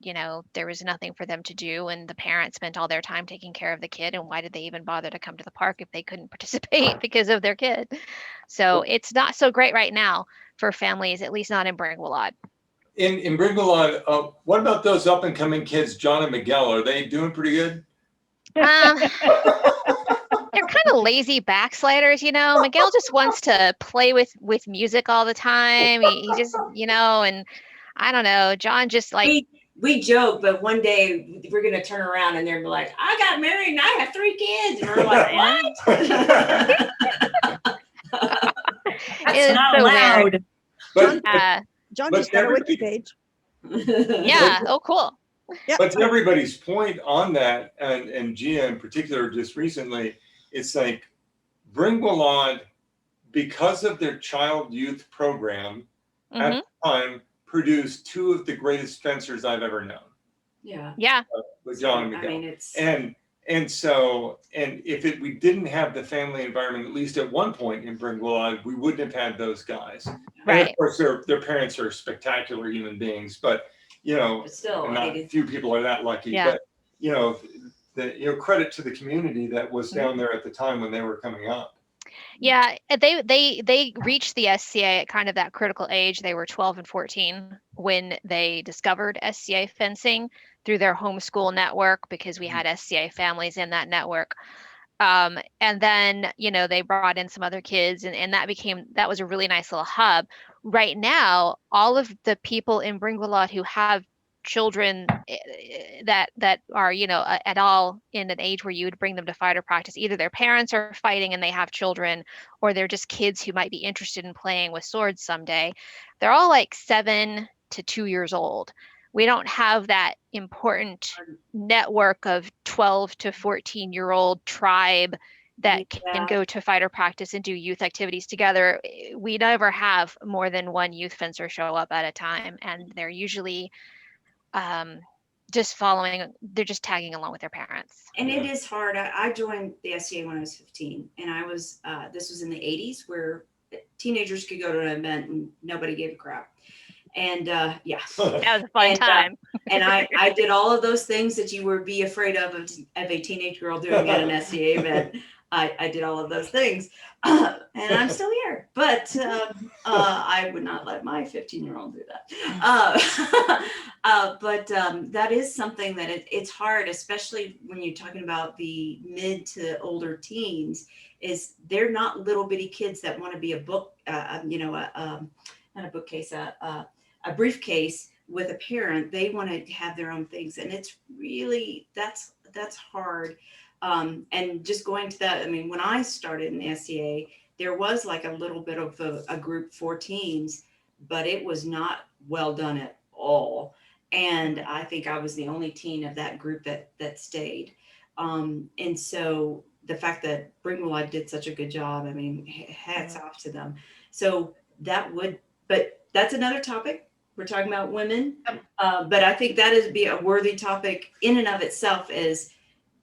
there was nothing for them to do. And the parents spent all their time taking care of the kid. And why did they even bother to come to the park if they couldn't participate because of their kid? So it's not so great right now for families, at least not in Bringwalad. In Bringwalad, what about those up and coming kids, John and Miguel? Are they doing pretty good? They're kind of lazy backsliders, Miguel just wants to play with music all the time. He just, and I don't know, John just like. We joke, but one day we're going to turn around and they're like, I got married and I have 3 kids. And we're like, what? That's not so allowed. weird. But, John but just got a wiki everybody- page. Yeah. Oh, cool. Yep. But to everybody's point on that, and Gia in particular just recently, it's like Bringwalad, because of their child youth program, at the time produced 2 of the greatest fencers I've ever known. Yeah. Yeah. With John and Miguel. I mean, it's And if we didn't have the family environment, at least at one point in Bringwalad, we wouldn't have had those guys. And Right. of course, their parents are spectacular human beings, but but still, and not it is, few people are that lucky. Yeah. But credit to the community that was down there at the time when they were coming up. Yeah, they reached the SCA at kind of that critical age. They were 12 and 14 when they discovered SCA fencing through their homeschool network, because we had SCA families in that network. And then, they brought in some other kids, and that was a really nice little hub. Right now, all of the people in Bringwellot who have children that are, at all in an age where you would bring them to fighter practice, either their parents are fighting and they have children, or they're just kids who might be interested in playing with swords someday. They're all like 7 to 2 years old. We don't have that important network of 12 to 14-year-old tribe that can go to fighter practice and do youth activities together. We never have more than one youth fencer show up at a time, and they're usually they're just tagging along with their parents. And it is hard. I joined the SCA when I was 15, and I was this was in the 80s, where teenagers could go to an event and nobody gave a crap. And that was a fun time. And I did all of those things that you would be afraid of a teenage girl doing at an SCA event. I did all of those things, and I'm still here. But I would not let my 15-year-old do that. But that is something that it's hard, especially when you're talking about the mid to older teens. Is they're not little bitty kids that want to be not a bookcase, a briefcase with a parent. They want to have their own things, and it's really that's hard. And just going to that, I mean, when I started in the SCA, there was like a little bit of a group for teens, but it was not well done at all. And I think I was the only teen of that group that stayed. And so the fact that Bringwellot did such a good job, I mean, hats off to them. So but that's another topic. We're talking about women, but I think that is be a worthy topic in and of itself, is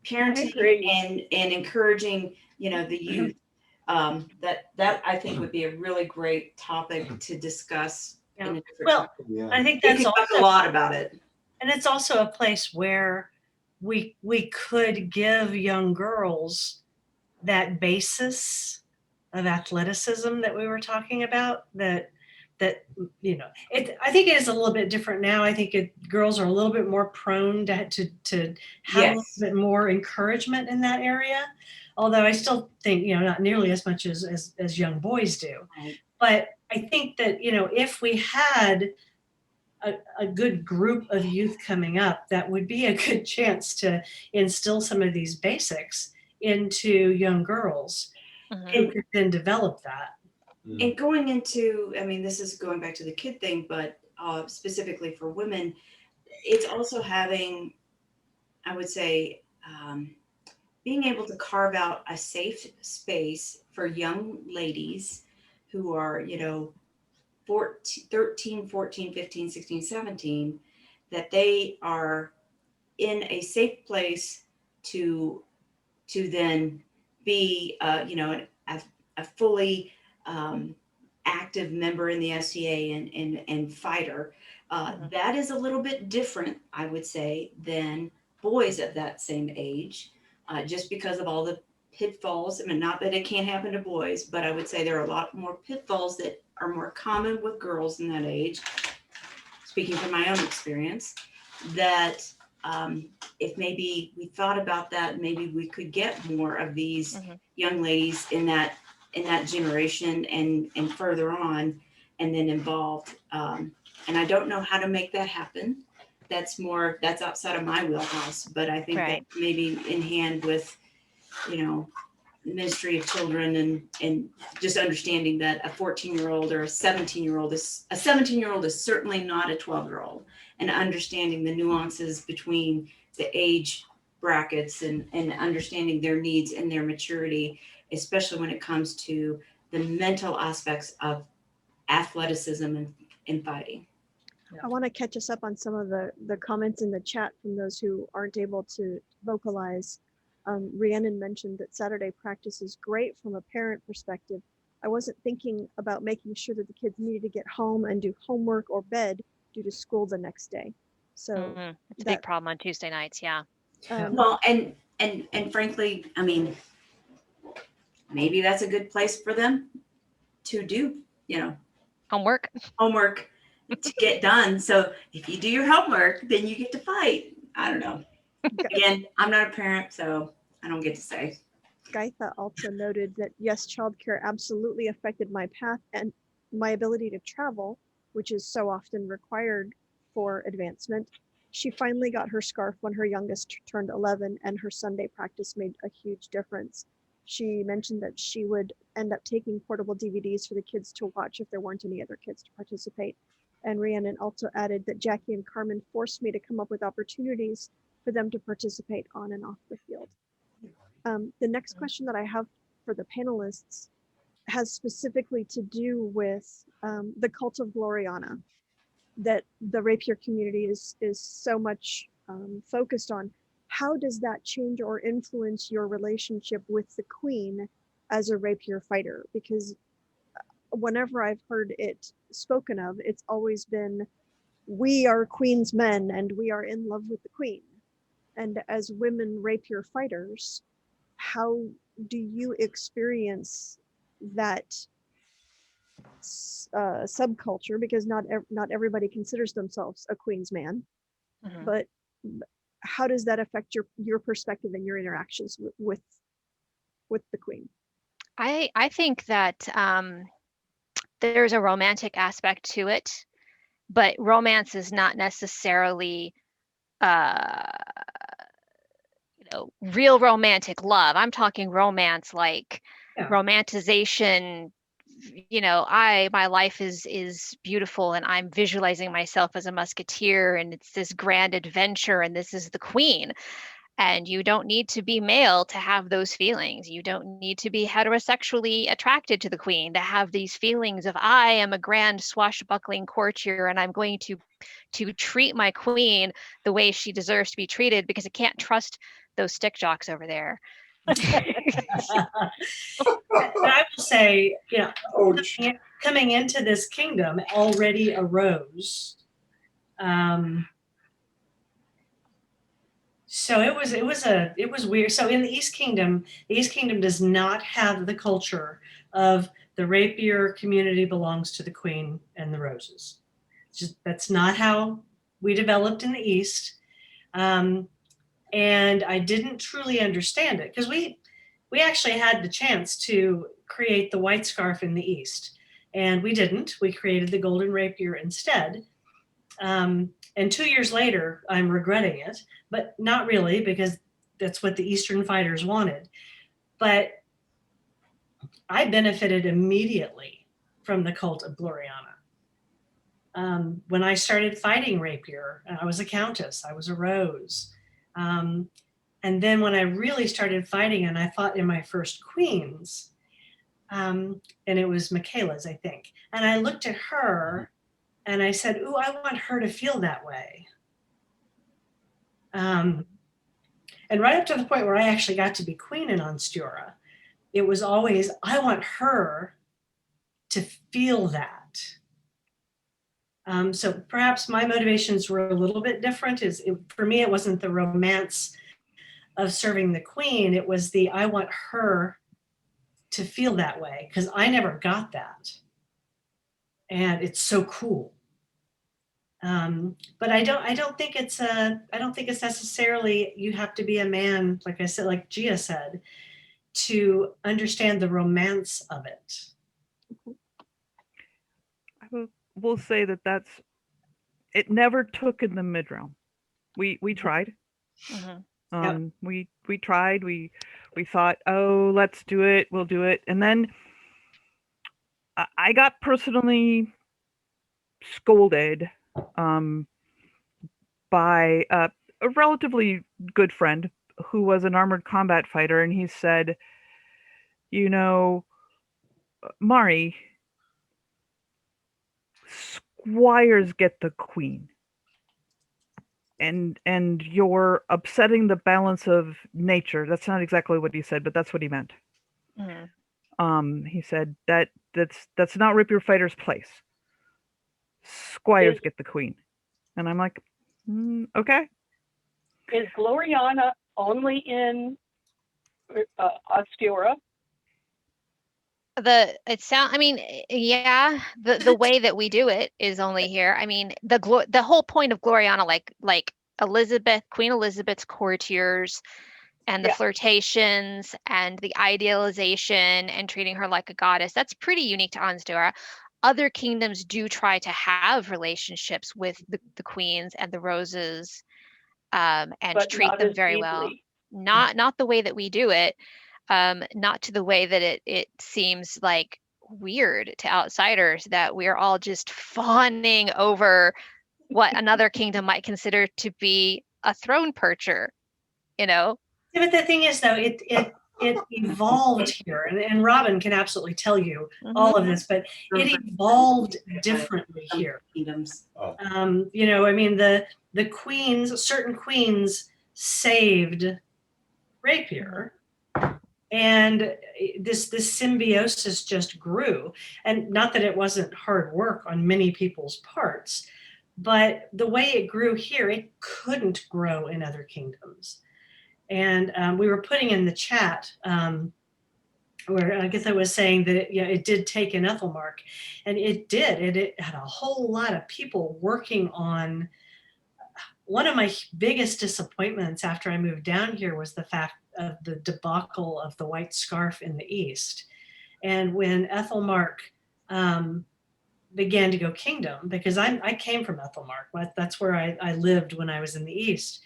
parenting and encouraging, the youth. That I think would be a really great topic to discuss. Yeah. In a different Well, topic. Yeah. I think We that's could talk also a lot about it. And it's also a place where we could give young girls that basis of athleticism that we were talking about. I think it is a little bit different now. I think girls are a little bit more prone to have a little bit more encouragement in that area. Although I still think, not nearly as much as young boys do. Right. But I think that, if we had a good group of youth coming up, that would be a good chance to instill some of these basics into young girls who could then develop that. And going into, I mean, this is going back to the kid thing, but specifically for women, it's also having, I would say, being able to carve out a safe space for young ladies who are, 13, 14, 15, 16, 17, that they are in a safe place to then be, a fully active member in the SCA and fighter. That is a little bit different, I would say, than boys of that same age, just because of all the pitfalls. I mean, not that it can't happen to boys, but I would say there are a lot more pitfalls that are more common with girls in that age, speaking from my own experience, that if maybe we thought about that, maybe we could get more of these young ladies in that generation and further on, and then involved. And I don't know how to make that happen. That's outside of my wheelhouse, but I think that maybe in hand with, Ministry of Children and just understanding that a 14-year-old or a 17-year-old is certainly not a 12-year-old, and understanding the nuances between the age brackets and understanding their needs and their maturity, especially when it comes to the mental aspects of athleticism and fighting. I want to catch us up on some of the comments in the chat from those who aren't able to vocalize. Rhiannon mentioned that Saturday practice is great from a parent perspective. I wasn't thinking about making sure that the kids needed to get home and do homework or bed due to school the next day. So it's a big problem on Tuesday nights. Yeah. Well, and frankly, I mean, maybe that's a good place for them to do, Homework. to get done. So if you do your homework, then you get to fight. I don't know. Again, I'm not a parent, so I don't get to say. Gytha also noted that yes, childcare absolutely affected my path and my ability to travel, which is so often required for advancement. She finally got her scarf when her youngest turned 11, and her Sunday practice made a huge difference. She mentioned that she would end up taking portable DVDs for the kids to watch if there weren't any other kids to participate. And Rhiannon also added that Jackie and Carmen forced me to come up with opportunities for them to participate on and off the field. The next question that I have for the panelists has specifically to do with the cult of Gloriana that the Rapier community is so much focused on. How does that change or influence your relationship with the Queen as a Rapier fighter? Because whenever I've heard it spoken of, it's always been, we are Queen's men and we are in love with the Queen. And as women Rapier fighters, how do you experience that subculture? Because not everybody considers themselves a Queen's man, but how does that affect your perspective and your interactions with the Queen? I think that there's a romantic aspect to it, but romance is not necessarily real romantic love. I'm talking romance like romanticization. My life is beautiful and I'm visualizing myself as a musketeer and it's this grand adventure and this is the Queen. And you don't need to be male to have those feelings. You don't need to be heterosexually attracted to the Queen to have these feelings of, I am a grand swashbuckling courtier and I'm going to treat my Queen the way she deserves to be treated because I can't trust those stick jocks over there. I will say, coming into this kingdom already arose. So it was weird. So in the East Kingdom does not have the culture of the Rapier community belongs to the Queen and the Roses. That's not how we developed in the East. And I didn't truly understand it because we actually had the chance to create the white scarf in the East, and we didn't. We created the golden rapier instead. And 2 years later, I'm regretting it, but not really because that's what the Eastern fighters wanted. But I benefited immediately from the cult of Gloriana. When I started fighting Rapier, I was a countess, I was a rose. And then when I really started fighting and I fought in my first Queens, and it was Michaela's, I think. And I looked at her and I said, ooh, I want her to feel that way. And right up to the point where I actually got to be queen in Ansteorra, it was always, I want her to feel that. So perhaps my motivations were a little bit different. For me, it wasn't the romance of serving the Queen. It was I want her to feel that way because I never got that. And it's so cool. But I don't think it's necessarily you have to be a man, like I said, like Gia said, to understand the romance of it. I will say that it never took in the mid realm. We tried. Yep. We tried. We thought, oh, let's do it. We'll do it. And then I got personally scolded by a relatively good friend who was an armored combat fighter, and he said, Mari, squires get the Queen, and you're upsetting the balance of nature. That's not exactly what he said, but that's what he meant. He said that's not Rapier fighter's place. Squires get the Queen. And I'm like, okay. Is Gloriana only in Ansteorra? I mean, yeah, the way that we do it is only here. I mean, the whole point of Gloriana, like Queen Elizabeth's courtiers and the flirtations and the idealization and treating her like a goddess, that's pretty unique to Ansteorra. Other kingdoms do try to have relationships with the queens and the roses, and But treat not them as very well. deeply. Not the way that we do it. Not to the way that it seems like weird to outsiders that we're all just fawning over what another kingdom might consider to be a throne percher, you know? Yeah, but the thing is, though, it evolved here, and Robin can absolutely tell you all of this, but it evolved differently here. Kingdoms. You know, I mean, the queens, certain queens saved Rapier, and this symbiosis just grew. And not that it wasn't hard work on many people's parts, but the way it grew here, it couldn't grow in other kingdoms. And we were putting in the chat where I guess I was saying that it did take an Ethelmark, and it did. It had a whole lot of people working on. One of my biggest disappointments after I moved down here was the fact of the debacle of the white scarf in the east. And when Ethelmark began to go kingdom, because I came from Ethelmark, that's where I lived when I was in the east.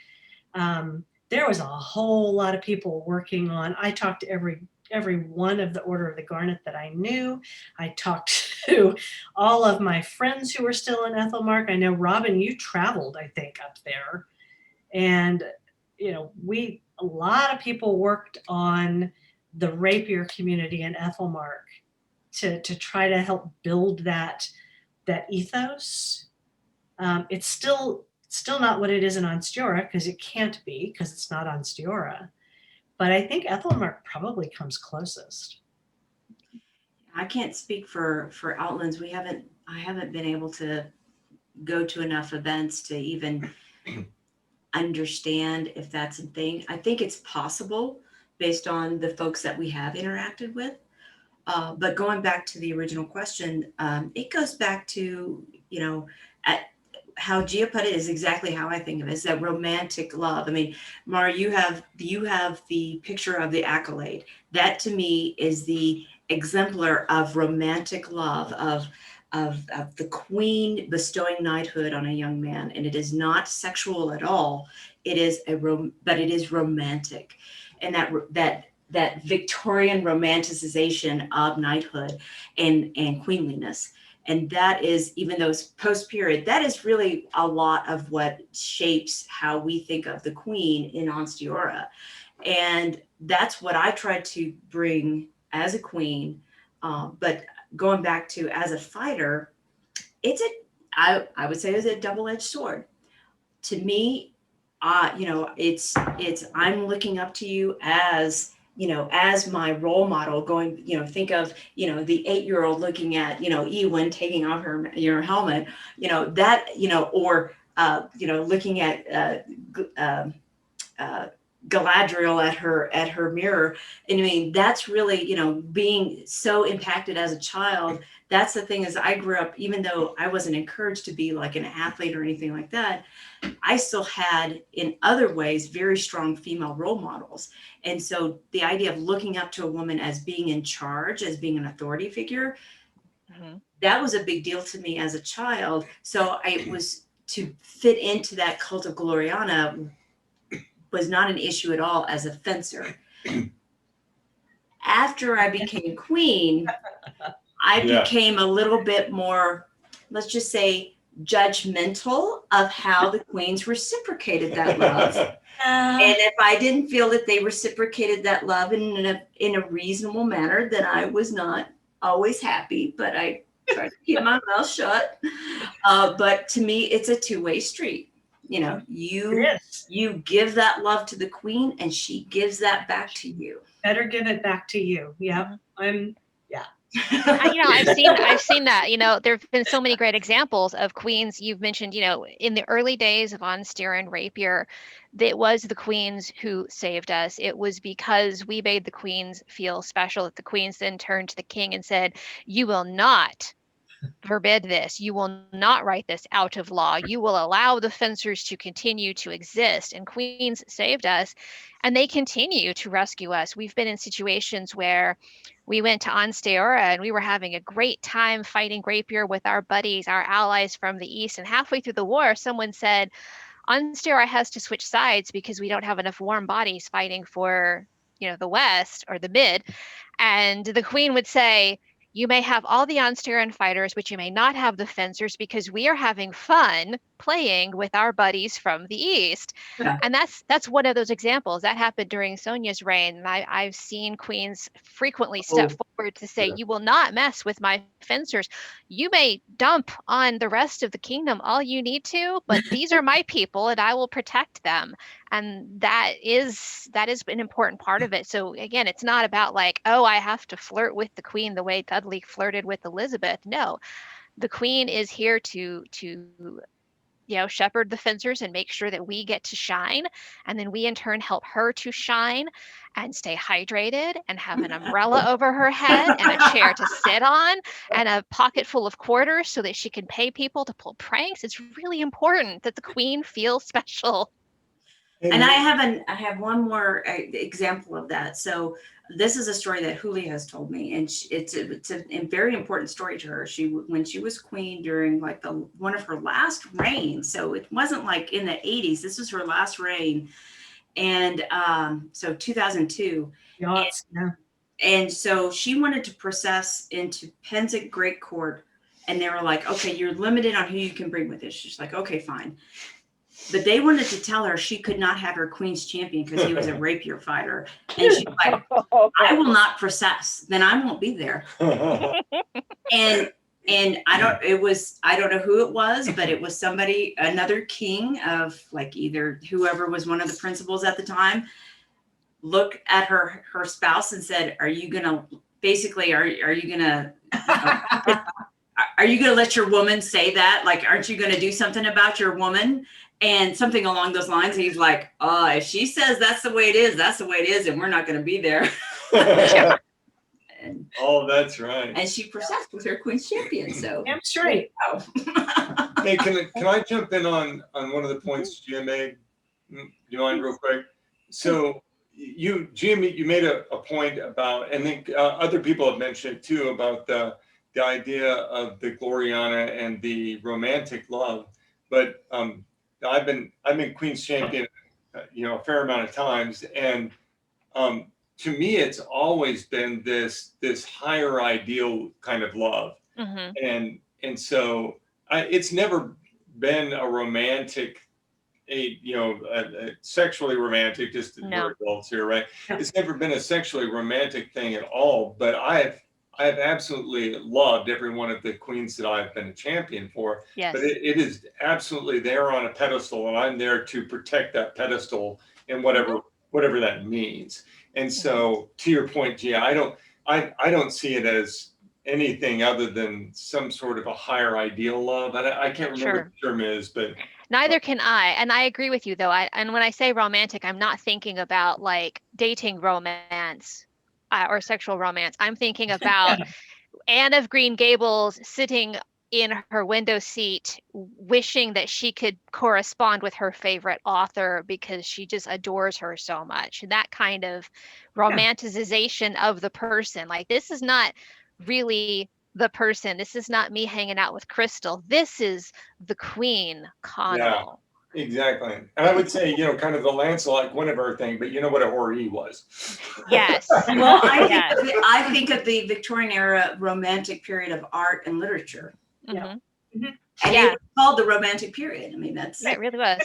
There was a whole lot of people working on. I talked to every one of the Order of the Garnet that I knew. I talked to all of my friends who were still in Ethelmark. I know, Robin, you traveled, I think, up there. And, you know, a lot of people worked on the Rapier community in Ethelmark to try to help build that ethos. It's still not what it is in Ansteorra, because it can't be, because it's not Ansteorra. But I think Ethelmark probably comes closest. I can't speak for Outlands. I haven't been able to go to enough events to even understand if that's a thing. I think it's possible based on the folks that we have interacted with. But going back to the original question, it goes back to, you know, how Gia put it is exactly how I think of it, is that romantic love. I mean, Maire, you have the picture of the accolade. That to me is the exemplar of romantic love, of the queen bestowing knighthood on a young man. And it is not sexual at all. It is but it is romantic. And that Victorian romanticization of knighthood and queenliness. And that is, even though it's post-period, that is really a lot of what shapes how we think of the queen in Ansteorra. And that's what I tried to bring as a queen. But going back to as a fighter, I would say it's a double-edged sword. To me, you know, it's I'm looking up to you as, you know, as my role model, going, you know, think of, you know, the 8-year-old looking at, you know, Eowyn taking off your helmet, you know, that, you know, or, you know, looking at Galadriel at her mirror. And I mean, that's really, you know, being so impacted as a child. That's the thing, is I grew up, even though I wasn't encouraged to be like an athlete or anything like that, I still had in other ways very strong female role models. And so the idea of looking up to a woman as being in charge, as being an authority figure, that was a big deal to me as a child. So it was, to fit into that cult of Gloriana was not an issue at all as a fencer. After I became queen, I became a little bit more, let's just say, judgmental of how the queens reciprocated that love. And if I didn't feel that they reciprocated that love in a reasonable manner, then I was not always happy, but I tried to keep my mouth shut. But to me, it's a two-way street. You know, you give that love to the queen, and she gives that back to you. Better give it back to you. Yeah. I've seen that. There have been so many great examples of queens. You've mentioned, in the early days of Ansteorra and Rapier, it was the queens who saved us. It was because we made the queens feel special that the queens then turned to the king and said, "You will not forbid this. You will not write this out of law. You will allow the fencers to continue to exist." And queens saved us, and they continue to rescue us. We've been in situations where we went to Ansteorra and we were having a great time fighting Rapier with our buddies, our allies from the east. And halfway through the war, someone said, Ansteorra has to switch sides because we don't have enough warm bodies fighting for, the west or the mid. And the queen would say, "You may have all the Ansteorran fighters, but you may not have the fencers because we are having fun playing with our buddies from the east." Yeah. And that's one of those examples that happened during Sonia's reign. And I've seen queens frequently step forward to say, "You will not mess with my fencers. You may dump on the rest of the kingdom all you need to, but these are my people and I will protect them." And that is an important part of it. So again, it's not about like, oh, I have to flirt with the queen the way Dudley flirted with Elizabeth. No, the queen is here to shepherd the fencers and make sure that we get to shine. And then we in turn help her to shine and stay hydrated and have an umbrella over her head and a chair to sit on and a pocket full of quarters so that she can pay people to pull pranks. It's really important that the queen feels special. And I have one more example of that. So this is a story that Julia has told me, and it's a very important story to her. When she was queen during like one of her last reigns, so it wasn't like in the 80s. This was her last reign, and so 2002. Yes, yeah. And so she wanted to process into Penzance Great Court, and they were like, "Okay, you're limited on who you can bring with this." She's like, "Okay, fine." But they wanted to tell her she could not have her queen's champion because he was a rapier fighter. And she's like, "I will not process, then I won't be there." and I don't know who it was, but it was another king of like either whoever was one of the principals at the time, looked at her spouse and said, "Are you gonna let your woman say that? Like, aren't you gonna do something about your woman?" And something along those lines. He's like, "If she says that's the way it is, that's the way it is, and we're not going to be there." That's right. And she processed with her queen's champion. So I'm straight. Hey, can I jump in on one of the points Gia made? Do you mind real quick? So Gia, you made a point about, and then other people have mentioned it too, about the idea of the Gloriana and the romantic love. But I've been Queen's champion, a fair amount of times, and to me, it's always been this higher ideal kind of love, and so it's never been a romantic, a sexually romantic. Just we're adults here, right? It's never been a sexually romantic thing at all. But I've absolutely loved every one of the queens that I've been a champion for. Yes. But it is absolutely there on a pedestal, and I'm there to protect that pedestal and whatever that means. And so, to your point, Gia, I don't see it as anything other than some sort of a higher ideal love. I can't remember what the term is, but neither can I. And I agree with you, though. And when I say romantic, I'm not thinking about like dating romance. Or sexual romance. I'm thinking about Anne of Green Gables sitting in her window seat, wishing that she could correspond with her favorite author because she just adores her so much. That kind of romanticization of the person. Like, this is not really the person. This is not me hanging out with Crystal. This is the queen, Conall. Yeah. Exactly. And I would say, kind of the Lancelot Guinevere thing, but you know what a whore he was. Yes. Well, I think of the Victorian era romantic period of art and literature. Yeah. And it was called the romantic period. I mean, it really was.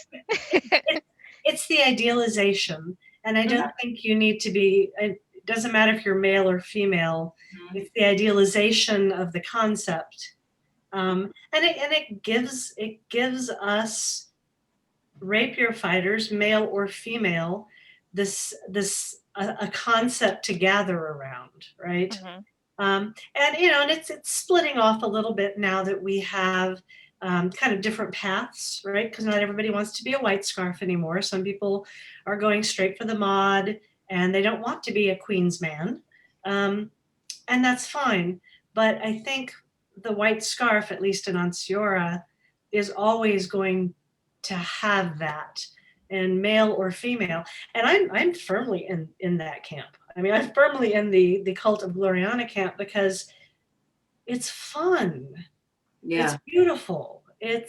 It's the idealization. And I don't think you need to be, it doesn't matter if you're male or female. It's the idealization of the concept. And it gives us rapier fighters, male or female, this a concept to gather around, right? And it's splitting off a little bit now that we have kind of different paths, right? Because not everybody wants to be a white scarf anymore. Some people are going straight for the mod, and they don't want to be a queen's man, and that's fine. But I think the white scarf, at least in Ansteorra, is always going to have that, and male or female. And I'm firmly in that camp. I mean, I'm firmly in the Cult of Gloriana camp because it's fun. Yeah. It's beautiful. I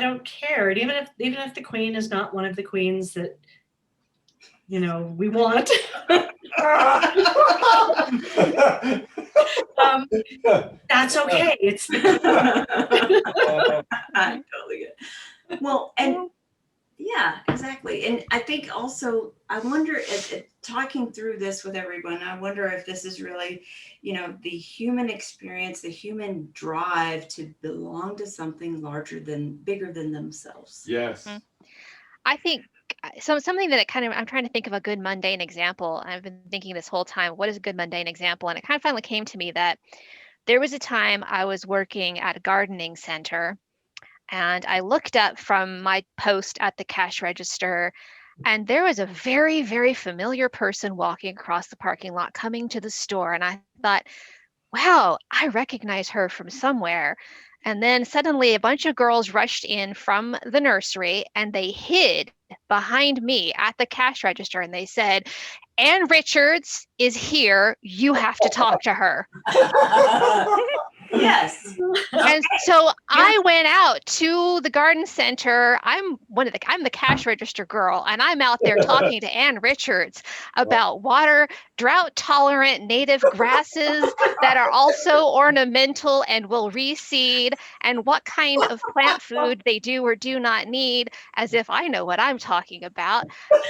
don't care. And even if the queen is not one of the queens that, we want, that's okay. It's I totally get it. Well, and yeah, exactly. And I think also, I wonder if talking through this with everyone, I wonder if this is really, the human experience, the human drive to belong to something bigger than themselves. Yes. I think something that I'm trying to think of a good mundane example. I've been thinking this whole time, what is a good mundane example? And it kind of finally came to me that there was a time I was working at a gardening center, and I looked up from my post at the cash register, and there was a very, very familiar person walking across the parking lot coming to the store. And I thought, wow, I recognize her from somewhere. And then suddenly a bunch of girls rushed in from the nursery, and they hid behind me at the cash register, and they said, Ann Richards is here. You have to talk to her. Yes. And so I went out to the garden center. I'm the cash register girl, and I'm out there talking to Ann Richards about drought tolerant native grasses that are also ornamental and will reseed, and what kind of plant food they do or do not need, as if I know what I'm talking about.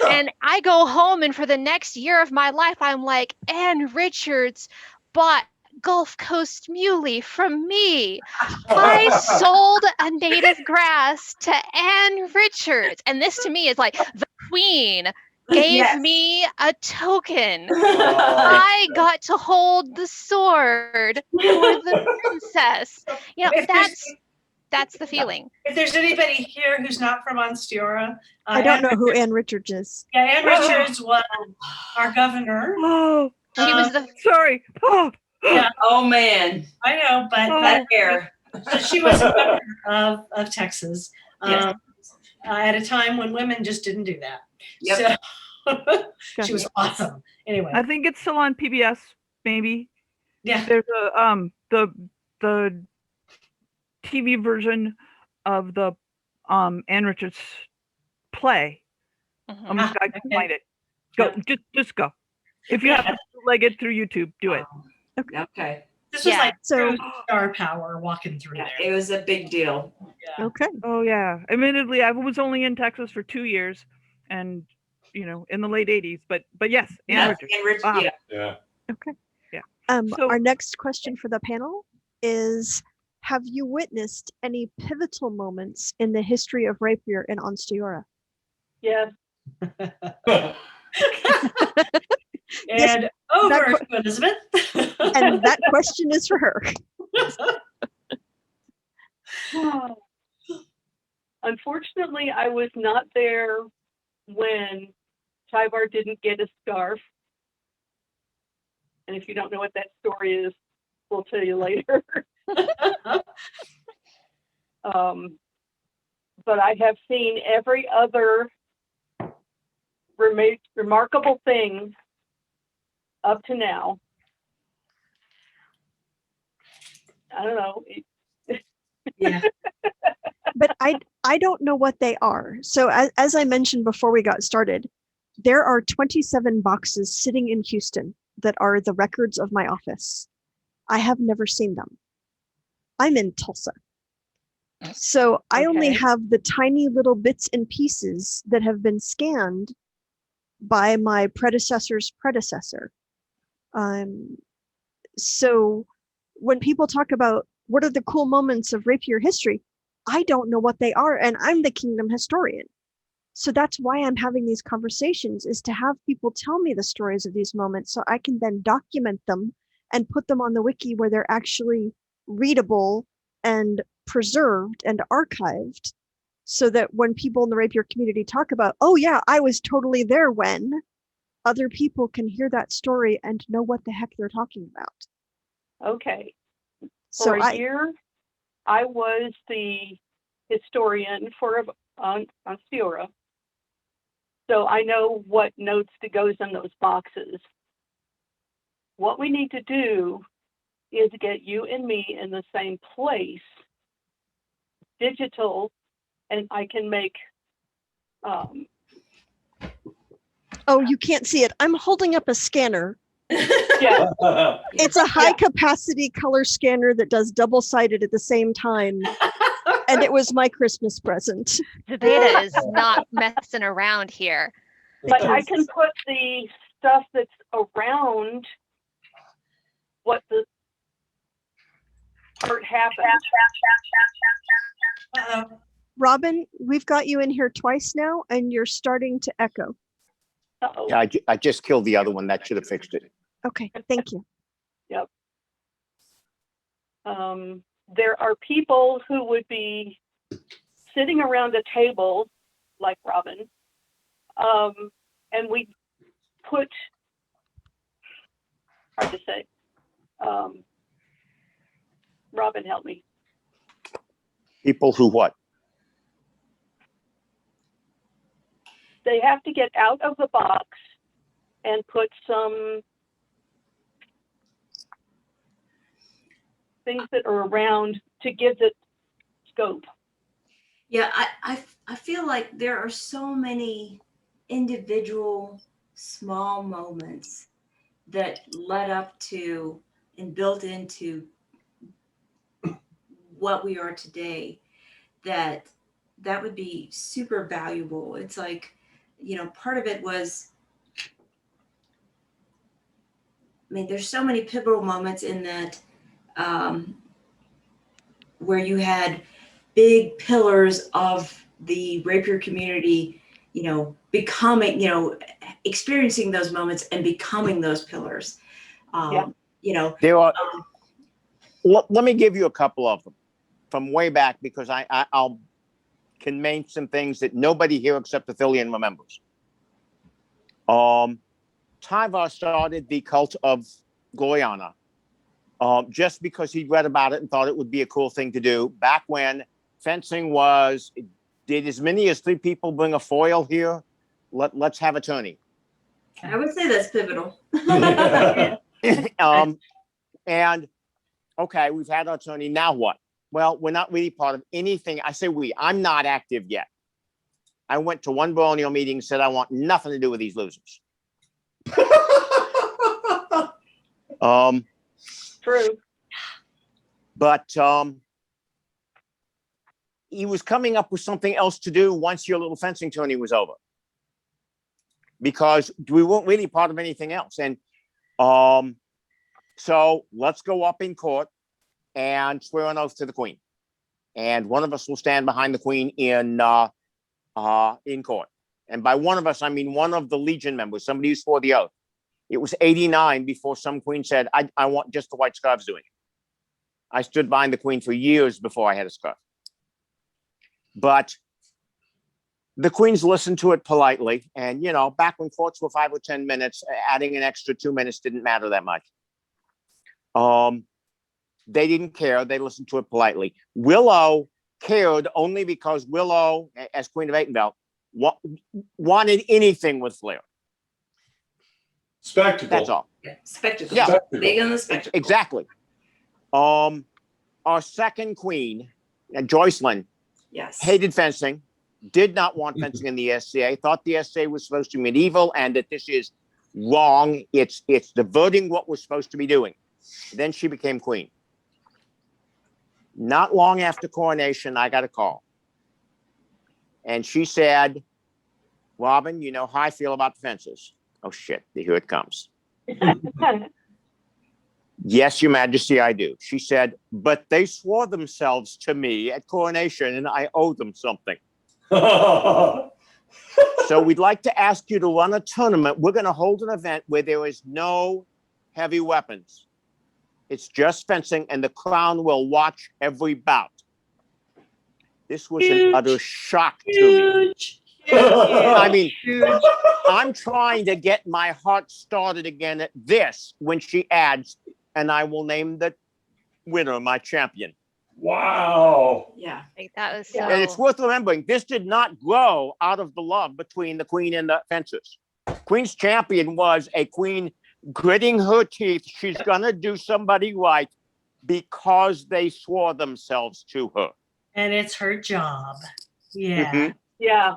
And I go home, and for the next year of my life, I'm like, Ann Richards bought Gulf Coast muley from me. I sold a native grass to Ann Richards. And this to me is like the queen gave me a token. I got to hold the sword for the princess. That's the feeling. If there's anybody here who's not from Ansteorra, I don't know who Ann Richards is. Yeah, Ann Richards was our governor. Oh, she was the sorry. Oh. Yeah. Oh man, I know, but that hair. So she was the governor of Texas at a time when women just didn't do that. Yep. So she was awesome. Anyway, I think it's still on PBS. Maybe. Yeah. There's a the TV version of the Ann Richards play. Mm-hmm. I can find it. Go, just go. If you have to leg it through YouTube, do it. Okay. This was like so star power walking through there. It was a big deal. Yeah. Okay. Oh yeah. Admittedly, I was only in Texas for 2 years, and in the late '80s. But yes, Ann Richards. Wow. Yeah. Okay. Yeah. So- Our next question for the panel is: have you witnessed any pivotal moments in the history of Rapier in Ansteorra? Yes. And over to Elizabeth. And that question is for her. Unfortunately, I was not there when Tyvar didn't get a scarf. And if you don't know what that story is, we'll tell you later. But I have seen every other remarkable thing up to now. I don't know. Yeah. But I don't know what they are. So as I mentioned before we got started, there are 27 boxes sitting in Houston that are the records of my office. I have never seen them. I'm in Tulsa. So I only have the tiny little bits and pieces that have been scanned by my predecessor's predecessor. So when people talk about what are the cool moments of Rapier history, I don't know what they are, and I'm the kingdom historian. So that's why I'm having these conversations, is to have people tell me the stories of these moments so I can then document them and put them on the wiki where they're actually readable and preserved and archived, so that when people in the Rapier community talk about, oh yeah, I was totally there when, other people can hear that story and know what the heck they're talking about. Okay. So For a year, I was the historian for Ansteorra. So I know what notes that goes in those boxes. What we need to do is get you and me in the same place, digital, and I can make. Oh, you can't see it. I'm holding up a scanner. Yeah. It's a high capacity color scanner that does double-sided at the same time. And it was my Christmas present. The beta is not messing around here. But I can put the stuff that's around what the part happened. Robin, we've got you in here twice now, and you're starting to echo. Uh-oh. Yeah, I just killed the other one. That should have fixed it. Okay, thank you. Yep. There are people who would be sitting around a table, like Robin, and we put, hard to say, Robin, help me. People who what? They have to get out of the box and put some things that are around to give it scope. Yeah, I feel like there are so many individual small moments that led up to and built into what we are today that would be super valuable. It's like, you know, part of it was, I mean, there's so many pivotal moments in that where you had big pillars of the Rapier community, you know, becoming, you know, experiencing those moments and becoming those pillars. You know, There are. Let me give you a couple of them from way back, because I'll can name some things that nobody here except Aethelyan remembers. Tyvar started the cult of Gloriana just because he'd read about it and thought it would be a cool thing to do. Back when fencing was, did as many as 3 people bring a foil here? Let's have a tourney. I would say that's pivotal. And okay, we've had our tourney. Now what? Well, we're not really part of anything. I say we. I'm not active yet. I went to one Borneo meeting and said I want nothing to do with these losers. True. But he was coming up with something else to do once your little fencing tourney was over, because we weren't really part of anything else. And so let's go up in court and swear an oath to the Queen. And one of us will stand behind the Queen in court. And by one of us, I mean one of the Legion members, somebody who swore the oath. It was 89 before some Queen said, I want just the white scarves doing it. I stood behind the Queen for years before I had a scarf. But the Queens listened to it politely. And, you know, back when courts were 5 or 10 minutes, adding an extra 2 minutes didn't matter that much. They didn't care. They listened to it politely. Willow cared only because Willow, as Queen of Aethelyan, wanted anything with flair. Spectacle. That's all. Yeah, spectacle. Yeah. Spectacle. Big on the spectacle. Exactly. Our second queen, Joycelyn, Yes. hated fencing, did not want fencing in the SCA, thought the SCA was supposed to be medieval and that this is wrong. It's diverting what we're supposed to be doing. Then she became queen. Not long after coronation, I got a call. And she said, Robin, you know how I feel about the fences. Oh, shit. Here it comes. Yes, Your Majesty, I do. She said, but they swore themselves to me at coronation and I owe them something. So we'd like to ask you to run a tournament. We're going to hold an event where there is no heavy weapons. It's just fencing, and the crown will watch every bout. This was an utter shock to me. Huge. I mean, Huge. I'm trying to get my heart started again at this when she adds, and I will name the winner my champion. Wow. Yeah. Like, that was so. And it's worth remembering, this did not grow out of the love between the queen and the fencers. Queen's champion was a queen gritting her teeth. She's going to do somebody right because they swore themselves to her. And it's her job. Yeah. Mhm. Yeah.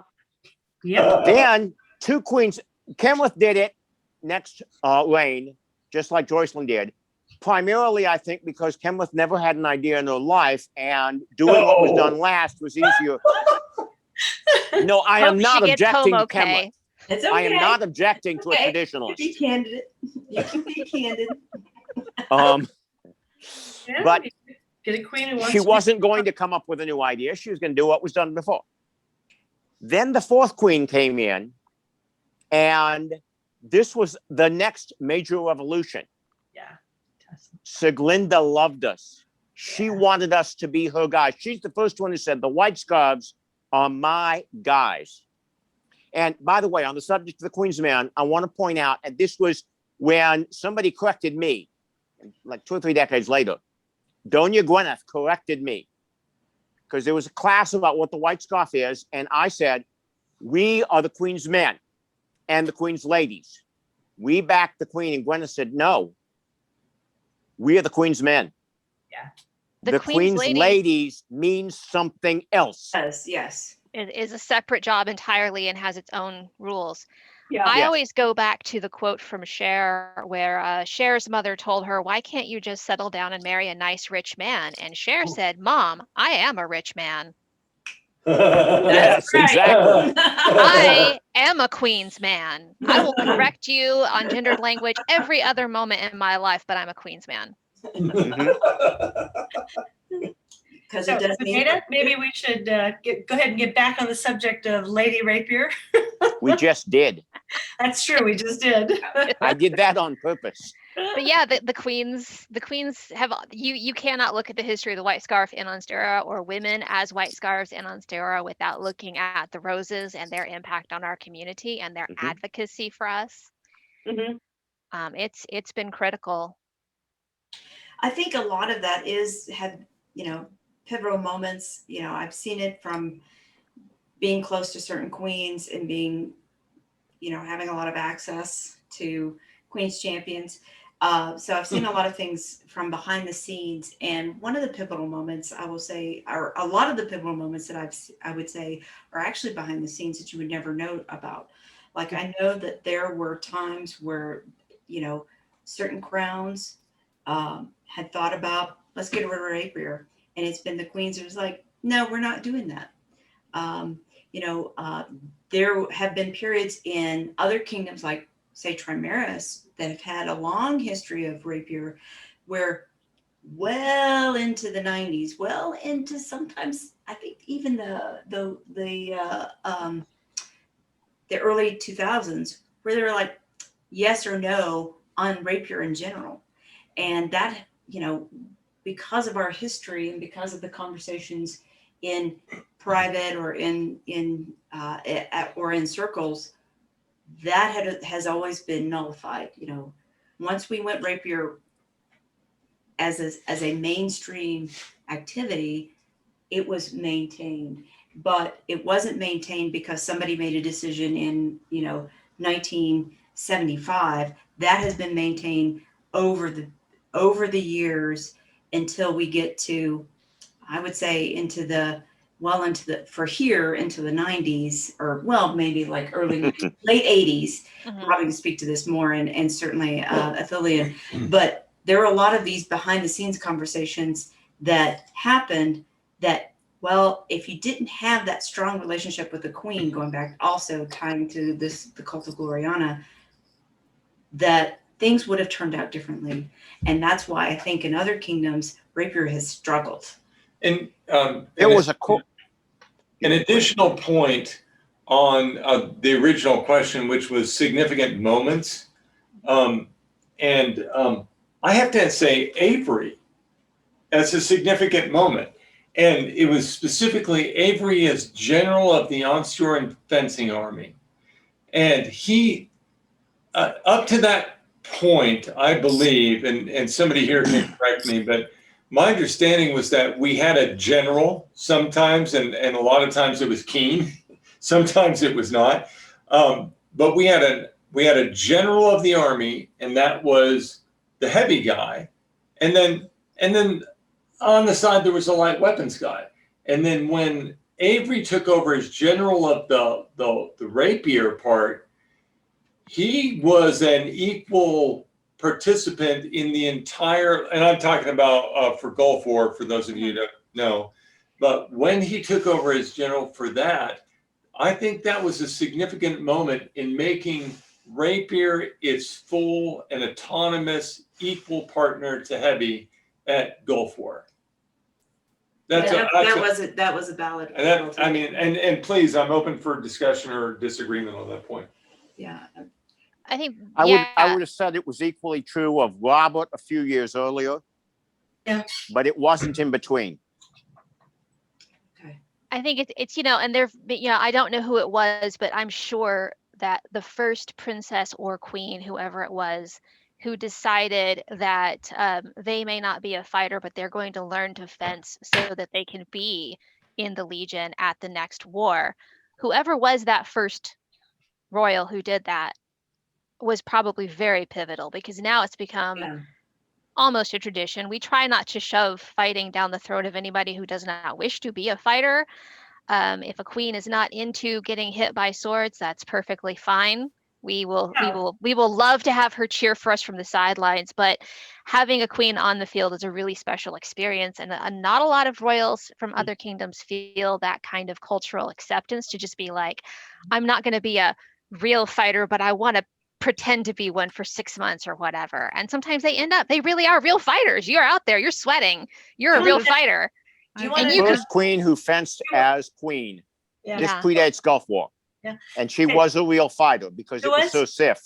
Yep. Then two queens, Kenwith did it next reign, just like Joycelyn did. Primarily, I think, because Kenwith never had an idea in her life, and doing what was done last was easier. No, I am Hope not she gets objecting home to okay. Kenwith. It's okay. I am not objecting to a Okay. traditionalist. Be candid. You can be candid. Yeah, But get a queen who wants she to be- wasn't going to come up with a new idea. She was going to do what was done before. Then the fourth queen came in, and this was the next major revolution. Yeah. Siglinda loved us. She wanted us to be her guys. She's the first one who said, the white scarves are my guys. And by the way, on the subject of the Queen's Man, I want to point out, and this was when somebody corrected me, like 2 or 3 decades later, Doña Gwyneth corrected me because there was a class about what the white scarf is. And I said, we are the Queen's men and the Queen's ladies. We back the Queen. And Gwyneth said, no, we are the Queen's men. Yeah. The Queen's ladies means something else. Yes, yes. It is a separate job entirely and has its own rules. Yeah. I Yes. always go back to the quote from Cher where Cher's mother told her, why can't you just settle down and marry a nice rich man? And Cher said, Mom, I am a rich man. Yes, right. exactly. I am a queen's man. I will correct you on gendered language every other moment in my life, but I'm a queen's man. Mhm. Because So, it does mean Dana, maybe we should go ahead and get back on the subject of Lady Rapier. We just did. That's true. We just did. I did that on purpose. But yeah, the queens have you cannot look at the history of the white scarf in Ansteorra or women as white scarves in Ansteorra without looking at the roses and their impact on our community and their Mhm. advocacy for us. Mhm. It's been critical. I think a lot of that had pivotal moments. I've seen it from being close to certain queens and being, having a lot of access to queens champions. So I've seen a lot of things from behind the scenes. And one of the pivotal moments, I will say, or a lot of the pivotal moments that I would say are actually behind the scenes that you would never know about. Like, I know that there were times where, certain crowns had thought about, let's get rid of Rapier. And it's been the queens who was like, no, we're not doing that. There have been periods in other kingdoms, like say Trimaris, that have had a long history of Rapier, where well into the 90s, well into sometimes I think even the early 2000s, where they were like yes or no on Rapier in general. And that, because of our history and because of the conversations in private or in circles, that has always been nullified. Once we went Rapier as a mainstream activity, it was maintained, but it wasn't maintained because somebody made a decision in 1975. That has been maintained over the years until we get to, I would say, into the 90s, or maybe like late 80s. Mhm. Probably can speak to this more, and certainly Aethelyan. But there were a lot of these behind the scenes conversations that happened that, well, if you didn't have that strong relationship with the queen, going back also tying to the cult of Gloriana, that things would have turned out differently. And that's why I think in other kingdoms, Rapier has struggled. And There was an additional point on the original question, which was significant moments. I have to say Avery as a significant moment. And it was specifically Avery as general of the Ansteorran fencing army. And he, up to that point, I believe, and somebody here can correct me, but my understanding was that we had a general sometimes, and a lot of times it was Keen, sometimes it was not. But we had a general of the army, and that was the heavy guy. And then on the side, there was a light weapons guy. And then when Avery took over as general of the rapier part, he was an equal participant in the entire, and I'm talking about for Gulf War, for those of you that know, but when he took over as general for that, I think that was a significant moment in making Rapier its full and autonomous equal partner to heavy at Gulf War. That was a valid. And please, I'm open for discussion or disagreement on that point. Yeah. I think I would have said it was equally true of Robert a few years earlier. Yeah. But it wasn't in between. Okay. I think it's and there, I don't know who it was, but I'm sure that the first princess or queen, whoever it was, who decided that they may not be a fighter, but they're going to learn to fence so that they can be in the Legion at the next war. Whoever was that first royal who did that was probably very pivotal, because now it's become almost a tradition. We try not to shove fighting down the throat of anybody who does not wish to be a fighter. If a queen is not into getting hit by swords, that's perfectly fine. We will love to have her cheer for us from the sidelines, but having a queen on the field is a really special experience, and not a lot of royals from other kingdoms feel that kind of cultural acceptance to just be like, I'm not going to be a real fighter, but I want to pretend to be one for 6 months or whatever. And sometimes they really are real fighters. You're out there, you're sweating, you're a real fighter. The first queen who fenced as queen. Yeah. This predates Gulf War. Yeah. And she was a real fighter because it was Sir Sif.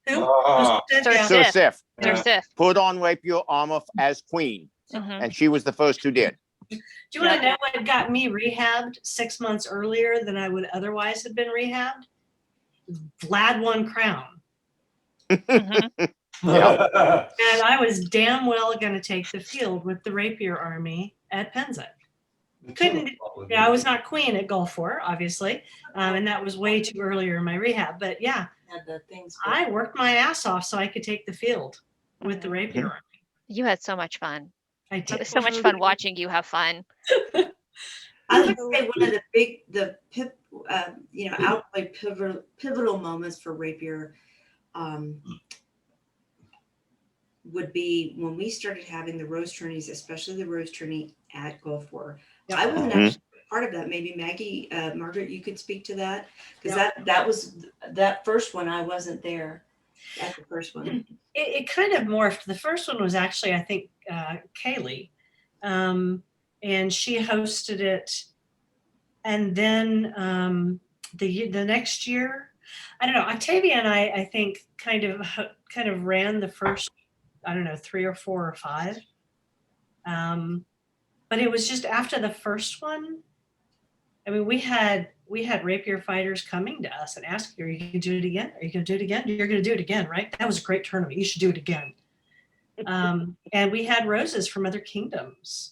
Who? Sir Sif. Sir Sif. Put on rapier armor as queen. And she was the first who did. Do you want to know what got me rehabbed 6 months earlier than I would otherwise have been rehabbed? Vlad won crown. Mm-hmm. And I was damn well going to take the field with the Rapier army at Penzance. I was not queen at Gulf War, obviously, and that was way too earlier in my rehab. But I worked my ass off so I could take the field with the Rapier army. You had so much fun. I did. It was so much fun watching you have fun. I would say one of the outplay pivotal moments for Rapier would be when we started having the rose tourneys, especially the rose tourney at Gulf War. Yep. I wasn't actually part of that. Maybe Maggie, Margaret, you could speak to that, because that was that first one. I wasn't there at the first one. It kind of morphed. The first one was actually, I think, Kaylee, and she hosted it. And then the next year, I don't know. Octavia and I think kind of ran the first, I don't know, 3 or 4 or 5. But it was just after the first one. I mean, we had Rapier fighters coming to us and asking, "Are you going to do it again? Are you going to do it again? You're going to do it again, right? That was a great tournament. You should do it again." And we had roses from other kingdoms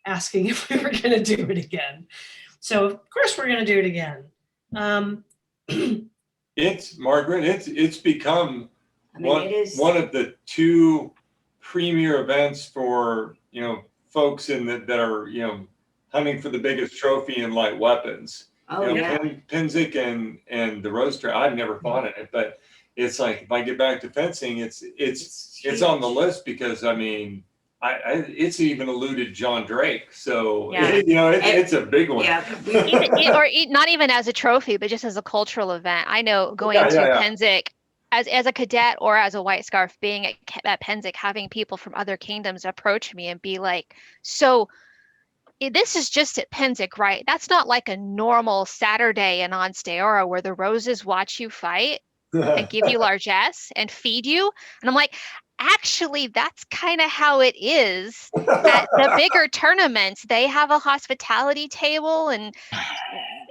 asking if we were going to do it again. So of course we're going to do it again. It's Margaret. It's become one of the 2 premier events for folks that are hunting for the biggest trophy in light weapons. Penzance and the Rose Trail. I've never fought in it, but it's like if I get back to fencing, it's on the list because I mean. It's even eluded John Drake, so it's a big one. Yeah, or not even as a trophy, but just as a cultural event. I know going to Penzance as a cadet or as a white scarf, being at Penzance, having people from other kingdoms approach me and be like, "So this is just at Penzance, right? That's not like a normal Saturday in Ansteorra where the roses watch you fight." and give you largesse and feed you. And I'm like, actually, that's kind of how it is at the bigger tournaments. They have a hospitality table and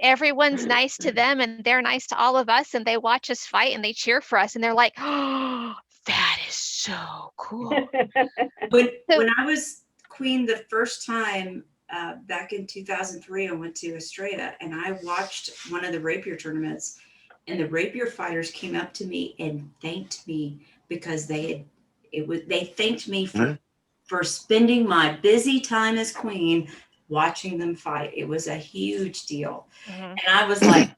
everyone's nice to them and they're nice to all of us and they watch us fight and they cheer for us and they're like, oh, that is so cool. When I was queen the first time back in 2003, I went to Australia and I watched one of the Rapier tournaments, and the Rapier fighters came up to me and thanked me because they thanked me for spending my busy time as queen watching them fight. It was a huge deal. And I was like,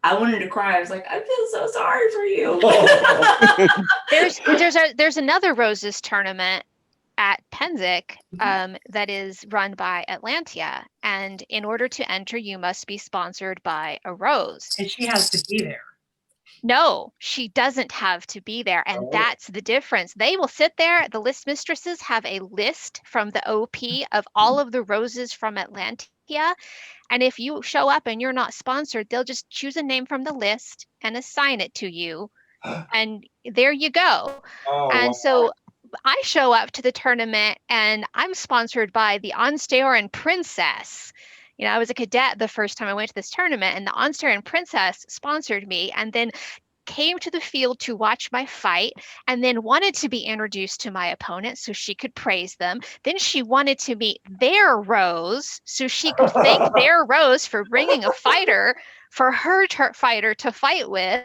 I wanted to cry. I was like, I feel so sorry for you. There's another Roses tournament at Penzic that is run by Atlantia, and in order to enter, you must be sponsored by a Rose. And she has to be there. No, she doesn't have to be there, and that's the difference. They will sit there. The list mistresses have a list from the OP of all of the Roses from Atlantia, and if you show up and you're not sponsored, they'll just choose a name from the list and assign it to you, and there you go. So I show up to the tournament and I'm sponsored by the Ansteorran Princess. You know, I was a cadet the first time I went to this tournament, and the Ansteorran Princess sponsored me and then came to the field to watch my fight and then wanted to be introduced to my opponent so she could praise them. Then she wanted to meet their Rose so she could thank their Rose for bringing a fighter for her fighter to fight with.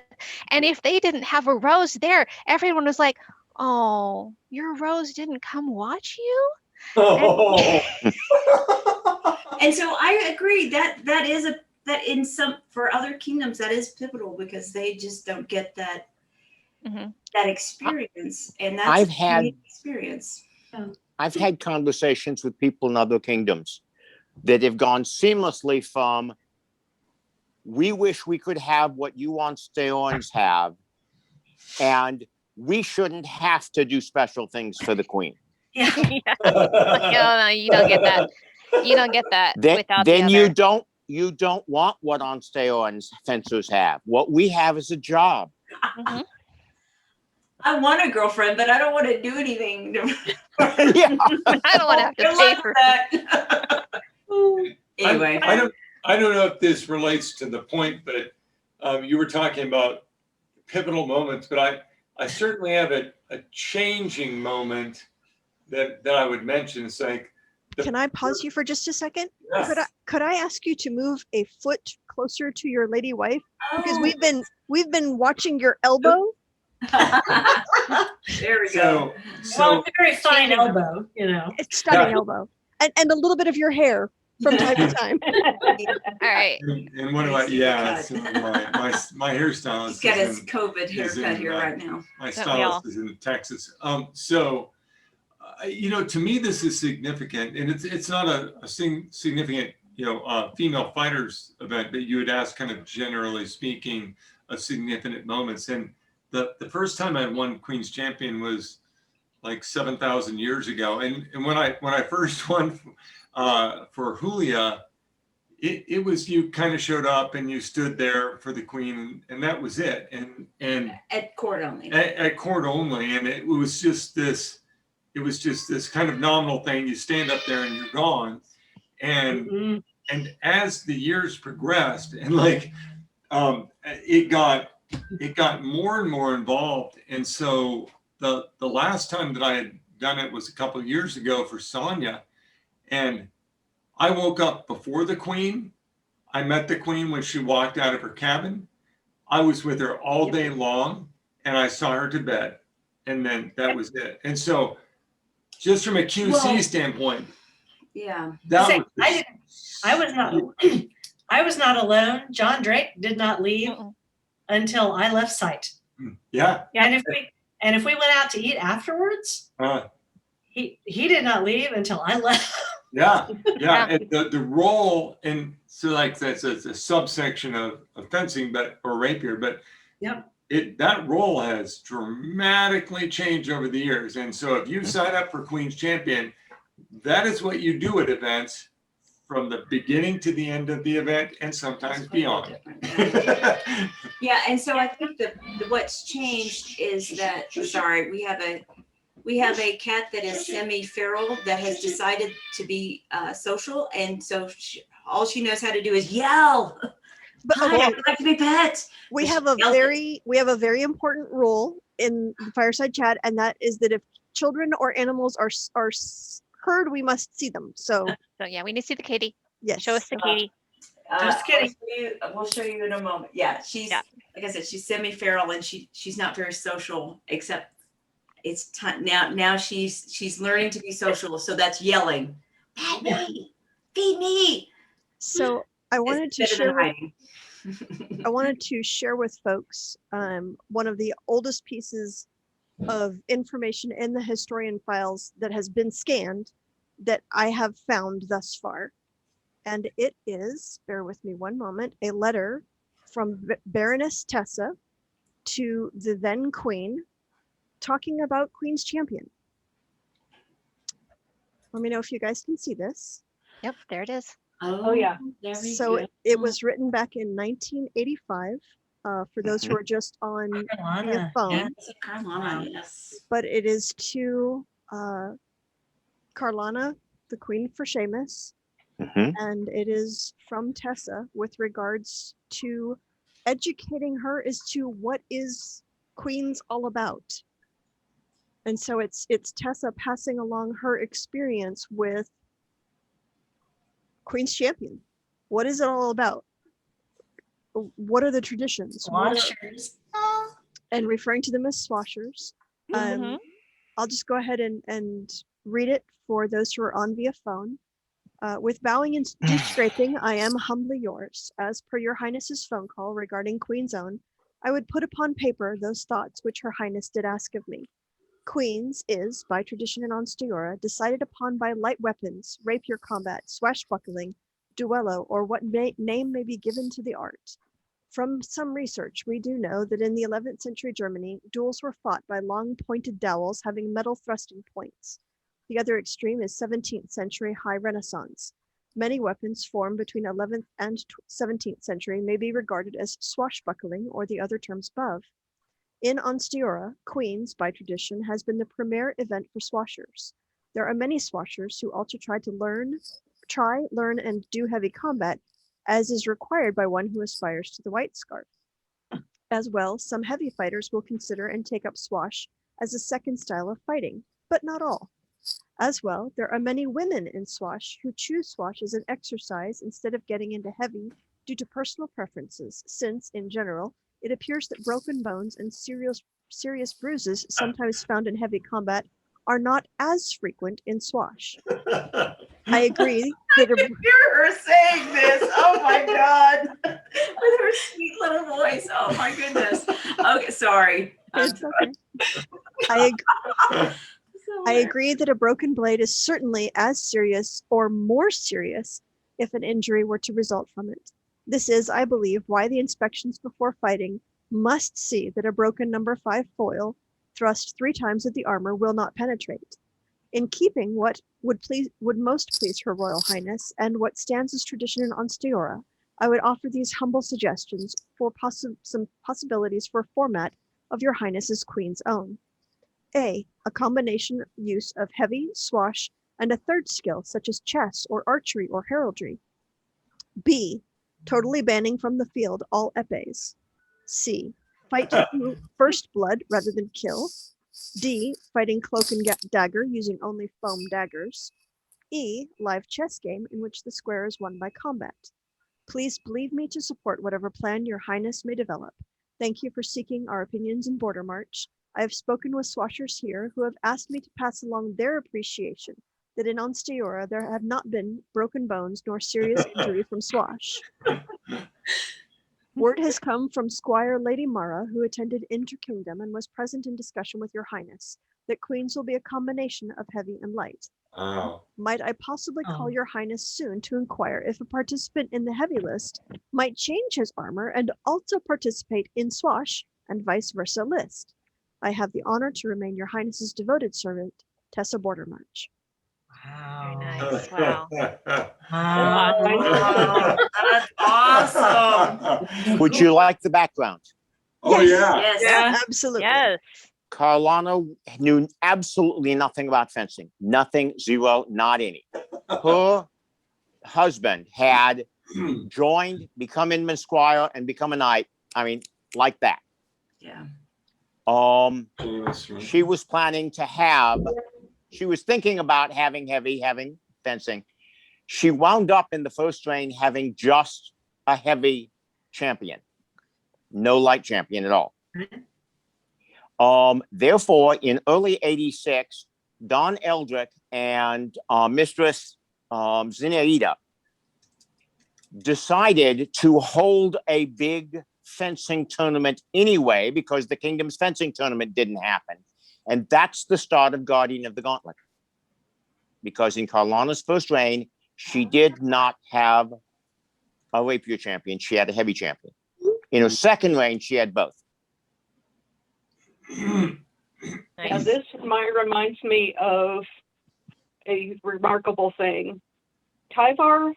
And if they didn't have a Rose there, everyone was like, oh, your Rose didn't come watch you? And so I agree that in some, for other kingdoms, that is pivotal because they just don't get that that experience, and that's I've had experience. I've had conversations with people in other kingdoms that have gone seamlessly from, we wish we could have what you Ansteorrans have, and we shouldn't have to do special things for the queen. Yeah. No, you don't get that. You don't get that without then the other. you don't want what Ansteorrans fencers have. What we have is a job. I want a girlfriend, but I don't want to do anything. Yeah. I don't want to have to pay for that. Anyway, I don't know if this relates to the point, but you were talking about pivotal moments, but I certainly have a changing moment that I would mention. It's like, can I pause you for just a second? Yes. Could I ask you to move a foot closer to your lady wife, because we've been watching your elbow. There we go. Well, it's a very fine elbow, you know. It's stunning elbow, and a little bit of your hair from time to time. All right. And what about so my hairstylist? He's got his COVID haircut here right now. My stylist is in Texas. So, to me, this is significant, and it's not a significant, female fighters event, but you had asked, kind of generally speaking, of significant moments. And the first time I won Queen's Champion was like 7,000 years ago. And when I first won for Julia, it was, you kind of showed up and you stood there for the queen, and that was it. And at court only. At court only, and it was just this kind of nominal thing. You stand up there and you're gone. And as the years progressed, and it got more and more involved. And so the last time that I had done it was a couple of years ago for Sonia, and I woke up before the queen. I met the queen when she walked out of her cabin. I was with her all day long, and I saw her to bed, and then that was it. And so, just from a QC standpoint, I was not alone. John Drake did not leave until I left sight. Yeah. And if we went out to eat afterwards, he did not leave until I left. Yeah. And the role, and so that's a subsection of fencing, or rapier, but that role has dramatically changed over the years. And so if you sign up for Queen's Champion, that is what you do at events from the beginning to the end of the event and sometimes beyond. Yeah, and so I think what's changed is that, sorry, we have a cat that is semi-feral that has decided to be social, and so all she knows how to do is yell. But Hi, okay, I'd like to be pet. we And have she a yells it. very important rule in the Fireside chat, and that is that if children or animals are heard, we must see them. So So yeah, we need to see the kitty. yes, Show us the kitty. Just kidding. We'll show you in a moment. Yeah, she's Yeah. like I said, she's semi-feral and she's not very social, except it's time now she's learning to be social. So that's yelling. Pet me, feed me. so I wanted to It's better share than with, hiding. I wanted to share with folks one of the oldest pieces of information in the historian files that has been scanned that I have found thus far. And it is, bear with me one moment, a letter from Baroness Tessa to the then Queen talking about Queen's Champion. Let me know if you guys can see this. Yep, there it is. Oh, yeah. Very So good. it was written back in 1985 for those who are just on via Carolina. phone. Yeah. Carolina, yes. But it is to Carlana, the Queen for Seamus, and it is from Tessa with regards to educating her as to what is Queen's all about. And so it's Tessa passing along her experience with Queen's Champion. What is it all about? What are the traditions? Washers. And referring to them as swashers. I'll just go ahead and read it for those who are on via phone. With bowing and deep scraping, I am humbly yours. As per your Highness's phone call regarding Queen's Own, I would put upon paper those thoughts which her Highness did ask of me. Queen's is, by tradition in Ansteorra, decided upon by light weapons, rapier combat, swashbuckling, duello, or what name may be given to the art. From some research, we do know that in the 11th century Germany, duels were fought by long pointed dowels having metal thrusting points. The other extreme is 17th century High Renaissance. Many weapons formed between 11th and 17th century may be regarded as swashbuckling or the other terms above. In Ansteorra, Queen's, by tradition, has been the premier event for swashers. There are many swashers who also try, learn, and do heavy combat, as is required by one who aspires to the white scarf. As well, some heavy fighters will consider and take up swash as a second style of fighting, but not all. As well, there are many women in swash who choose swash as an exercise instead of getting into heavy due to personal preferences, since, in general, it appears that broken bones and serious bruises sometimes found in heavy combat are not as frequent in swash. I agree I that can hear her saying this. Oh my God. With her sweet little voice. Oh my goodness. Okay, sorry. it's okay. I agree that a broken blade is certainly as serious or more serious if an injury were to result from it. This is, I believe, why the inspections before fighting must see that a broken number 5 foil thrust 3 times at the armor will not penetrate. In keeping what would most please Her Royal Highness and what stands as tradition in Ansteorra, I would offer these humble suggestions for some possibilities for format of Your Highness's Queen's Own. A combination use of heavy, swash, and a third skill such as chess or archery or heraldry. B, totally banning from the field all epées. C, fight through first blood rather than kill. D, fighting cloak and dagger using only foam daggers. E, live chess game in which the square is won by combat. Please believe me to support whatever plan Your Highness may develop. Thank you for seeking our opinions in Border March. I have spoken with swashers here who have asked me to pass along their appreciation that in Ansteorra there have not been broken bones nor serious injury from swash. Word has come from Squire Lady Mara, who attended Inter-Kingdom and was present in discussion with Your Highness, that Queen's will be a combination of heavy and light. Oh. Might I possibly call Your Highness soon to inquire if a participant in the heavy list might change his armor and also participate in swash and vice versa list? I have the honor to remain Your Highness's devoted servant, Tessa Bordermarch. Wow. Nice. Wow. Wow. That's awesome. Would you like the background? Oh, yeah. Yes. Yeah. Absolutely. Yes. Carlana knew absolutely nothing about fencing. Nothing, zero, not any. Her husband had joined, become Inman Squire, and become a knight. I mean, like that. Yeah. She was planning to have, she was thinking about having fencing. She wound up in the first reign having just a heavy champion, no light champion at all. Therefore, in early 86, Don Eldrick and Mistress Zenaida decided to hold a big fencing tournament anyway, because the Kingdom's fencing tournament didn't happen. And that's the start of Guardian of the Gauntlet. Because in Carlana's first reign, she did not have a rapier champion. She had a heavy champion. In her second reign, she had both. Now, Nice. this reminds me of a remarkable thing. Tyvar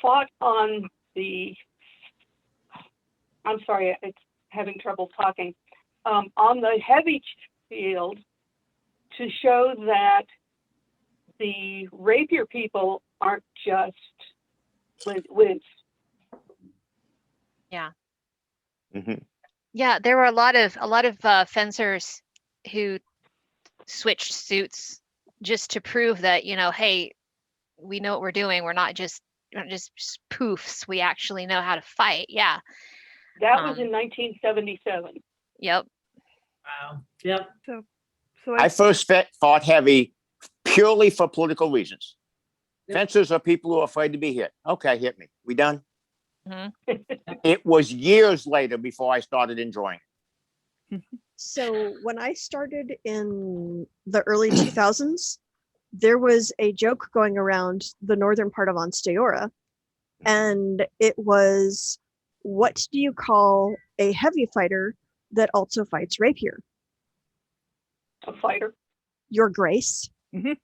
fought on the, I'm sorry, it's having trouble talking, on the heavy field to show that the rapier people aren't just wimps. Yeah. Mhm. Yeah, there were a lot of fencers who switched suits just to prove that, hey, we know what we're doing. We're not just poofs. We actually know how to fight. Yeah. That was in 1977. Yep. Wow. Yep. So I first fought heavy purely for political reasons. Fencers are people who are afraid to be hit. Okay, hit me. We done? Mhm. It was years later before I started enjoying it. So when I started in the early 2000s, there was a joke going around the northern part of Ansteorra, and it was, what do you call a heavy fighter that also fights rapier? A fighter. Your Grace. Yeah.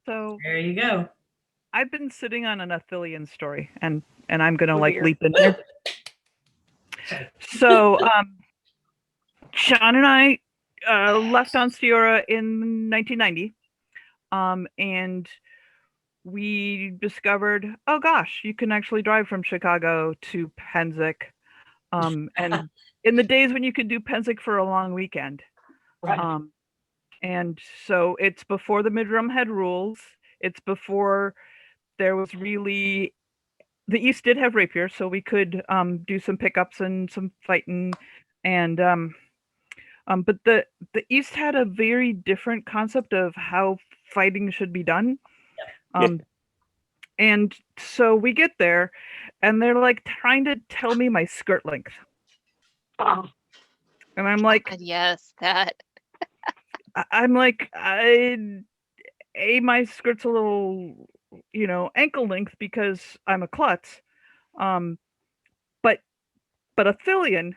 So There you go. I've been sitting on an Aethelyan story, and I'm gonna Oh, dear. leap in there. So Cian and I left Ansteorra in 1990, and we discovered, oh gosh, you can actually drive from Chicago to Pennsic, and in the days when you could do Pennsic for a long weekend. Right. And so it's before the Midrum had rules. It's before there was really, the East did have rapier, so we could do some pickups and some fighting, and but the East had a very different concept of how fighting should be done. And so we get there, and they're like trying to tell me my skirt length, Oh, and I'm like, And yes, that. I'm like, my skirt's a little, ankle length because I'm a klutz. But Aethelyan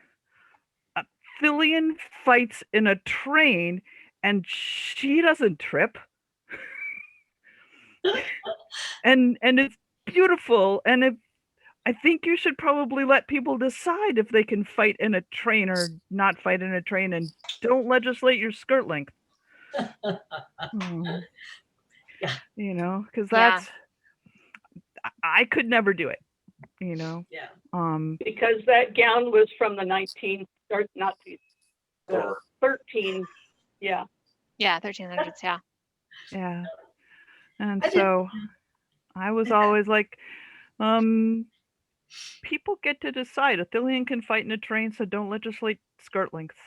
fights in a train, and she doesn't trip. and it's beautiful. And I think you should probably let people decide if they can fight in a train or not fight in a train, and don't legislate your skirt length. Yeah. Because Yeah. I could never do it. Yeah. because that gown was from the 13. Yeah. Yeah, 1300s. Yeah. Yeah. And I did- so I was always like, people get to decide. Aethelyan can fight in a train, so don't legislate skirt lengths.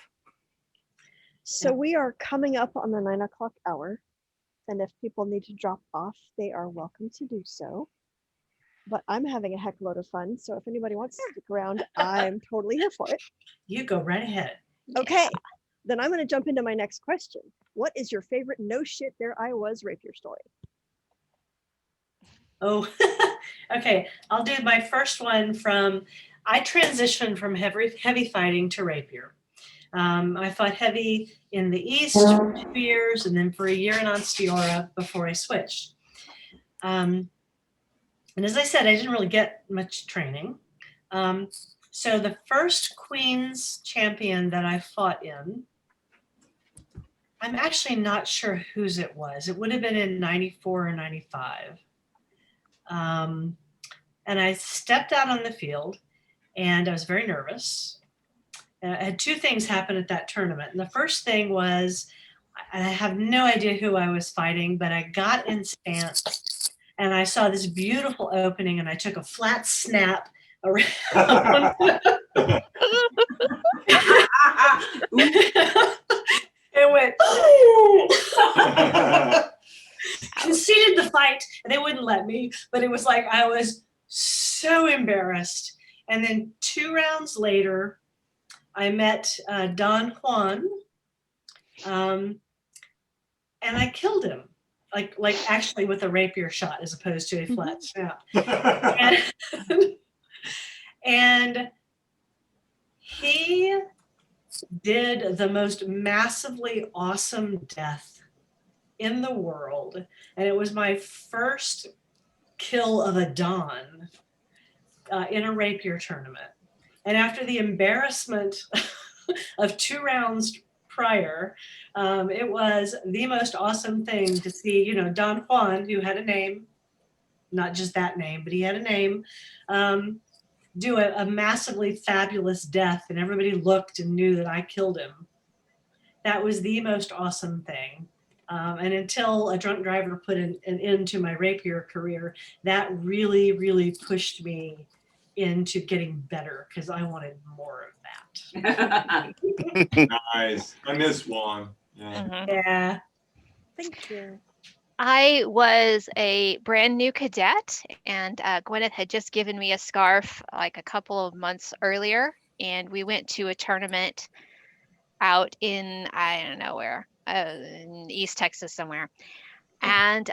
So Yeah. we are coming up on the 9 o'clock hour, and if people need to drop off, they are welcome to do so. But I'm having a heck load of fun, so if anybody wants to stick around, I'm totally here for it. You go right ahead. Okay, then I'm going to jump into my next question. What is your favorite no shit there I was rapier story? Oh, okay. I'll do my first one from I transitioned from heavy fighting to rapier. I fought heavy in the East for 2 years and then for a year in Ansteorra before I switched. And as I said, I didn't really get much training. So the first Queen's champion that I fought in, I'm actually not sure whose it was. It would have been in 94 or 95. And I stepped out on the field and I was very nervous. I had 2 things happen at that tournament. And the first thing was, I have no idea who I was fighting, but I got in stance and I saw this beautiful opening and I took a flat snap around. It went, conceded the fight and they wouldn't let me, but it was like, I was so embarrassed. And then 2 rounds later, I met Don Juan, and I killed him, like actually with a rapier shot as opposed to a flat snap. And he did the most massively awesome death in the world, and it was my first kill of a Don in a rapier tournament. And after the embarrassment of 2 rounds prior, it was the most awesome thing to see, you know, Don Juan, who had a name, not just that name, but he had a name, do a massively fabulous death, and everybody looked and knew that I killed him. That was the most awesome thing. And until a drunk driver put an end to my rapier career, that really, really pushed me into getting better because I wanted more of that. Nice. I miss Juan. Mhm. Yeah. Thank you. I was a brand new cadet, and Gwyneth had just given me a scarf like a couple of months earlier, and we went to a tournament out in, I don't know where, in East Texas somewhere. And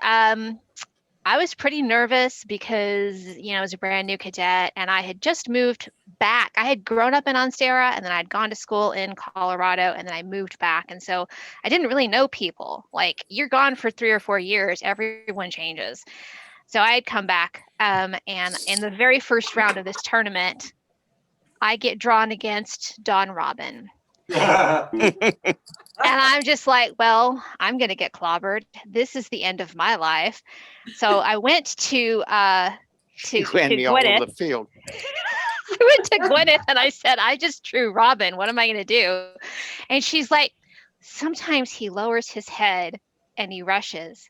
I was pretty nervous because, you know, I was a brand new cadet and I had just moved back. I had grown up in Ansteorra and then I'd gone to school in Colorado and then I moved back. And so I didn't really know people. Like, you're gone for 3 or 4 years, everyone changes. So I had come back, and in the very first round of this tournament, I get drawn against Don Robin. And I'm just like, well, I'm going to get clobbered. This is the end of my life. So I went to Ran me all over Gwyneth. the field. I went to Gwyneth and I said, I just drew Robin. What am I going to do? And she's like, sometimes he lowers his head and he rushes.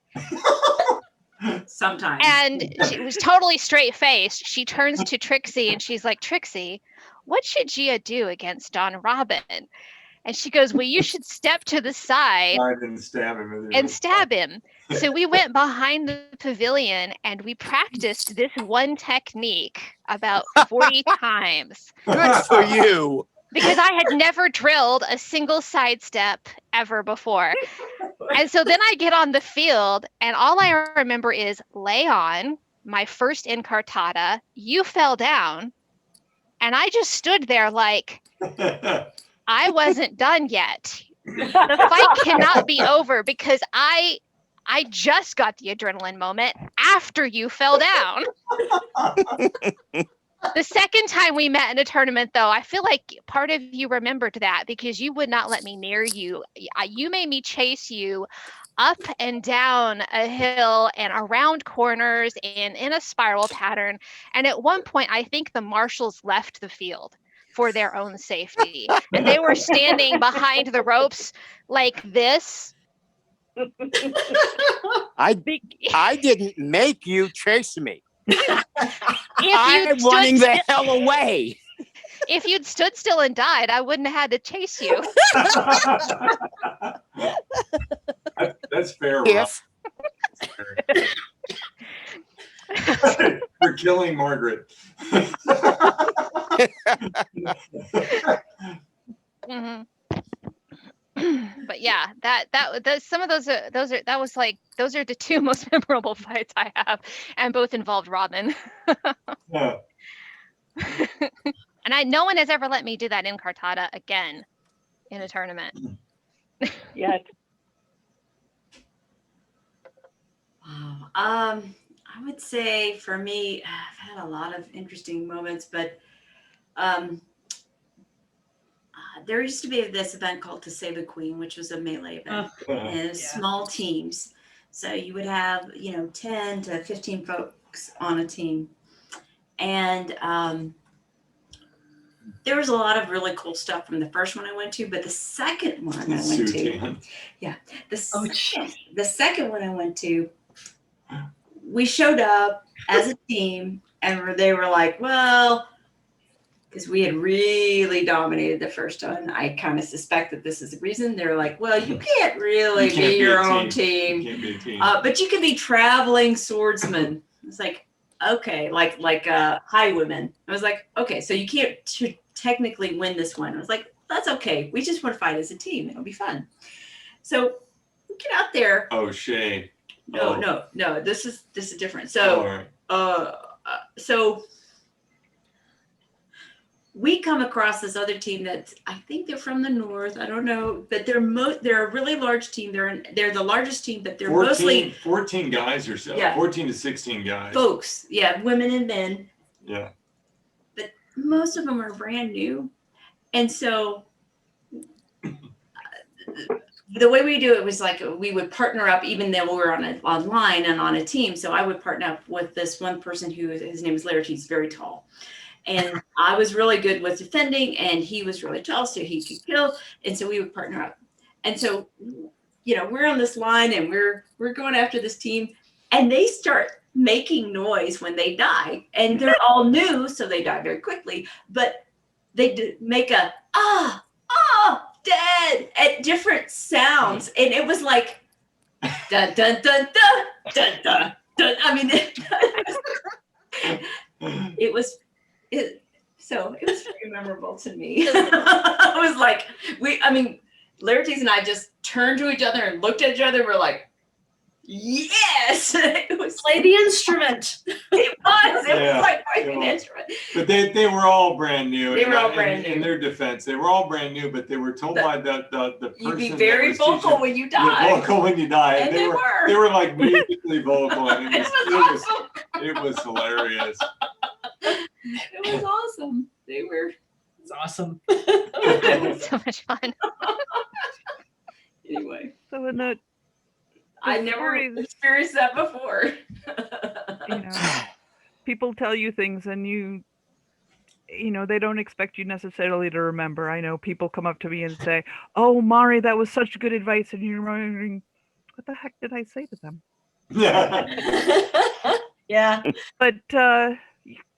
Sometimes. And she was totally straight faced. She turns to Trixie and she's like, Trixie, what should Gia do against Don Robin? And she goes, well, you should step to the side I didn't stab him. and stab him. So we went behind the pavilion and we practiced this one technique about 40 times. Good for you. Because I had never drilled a single sidestep ever before. And so then I get on the field and all I remember is lay on, my first incartata, you fell down. And I just stood there like, I wasn't done yet. The fight cannot be over because I just got the adrenaline moment after you fell down. The second time we met in a tournament, though, I feel like part of you remembered that because you would not let me near you. You made me chase you up and down a hill and around corners and in a spiral pattern. And at one point, I think the marshals left the field for their own safety. And they were standing behind the ropes like this. I didn't make you chase me. I'm stood running the hell away. If you'd stood still and died, I wouldn't have had to chase you. That's fair, Rob. Yes. For killing Margaret. Mm-hmm. But yeah, some of those are the 2 most memorable fights I have, and both involved Robin. Yeah. And no one has ever let me do that in Cartada again in a tournament. Yet. Wow. I would say for me, I've had a lot of interesting moments, but there used to be this event called To Save a Queen, which was a melee event, and it was small teams. So you would have, 10 to 15 folks on a team. And there was a lot of really cool stuff from the first one I went to, but the second one I went to, the second one I went to, we showed up as a team, and they were like, well, because we had really dominated the first one. I kind of suspect that this is the reason. They're like, well, you can't really be your own team. You can't be a team. But you can be traveling swordsmen. It's like, okay, like highwaymen. I was like, okay, so you can't technically win this one. I was like, that's okay. We just want to fight as a team. It'll be fun. So we get out there. Oh, Shay. No. This is different. So, so we come across this other team that I think they're from the north. I don't know, but they're a really large team. They're the largest team, but they're 14 guys or so. Yeah. 14 to 16 guys. Folks, women and men. Yeah. But most of them are brand new, and so the way we do it was like we would partner up, even though we were online and on a team. So I would partner up with this one person his name is Larry. He's very tall. And I was really good with defending, and he was really tall, so he could kill. And so we would partner up. And so, we're on this line, and we're going after this team, and they start making noise when they die. And they're all new, so they die very quickly. But they make a dead at different sounds, and it was like dun dun dun dun dun dun dun. I mean, it was very memorable to me. I was like, Laertes and I just turned to each other and looked at each other. We're like, yes, it was Play the instrument. It was like playing the instrument. But they were all brand new. They were all brand new. In their defense, they were all brand new, but they were told by the person. You'd be very vocal when you die. Vocal when you die, and they were like musically vocal, and it was hilarious. It was awesome. It's awesome. So much fun. Anyway, So in the I never experienced that before. People tell you things, and they don't expect you necessarily to remember. I know people come up to me and say, "Oh, Maire, that was such good advice," and you're wondering, what the heck did I say to them? Yeah. But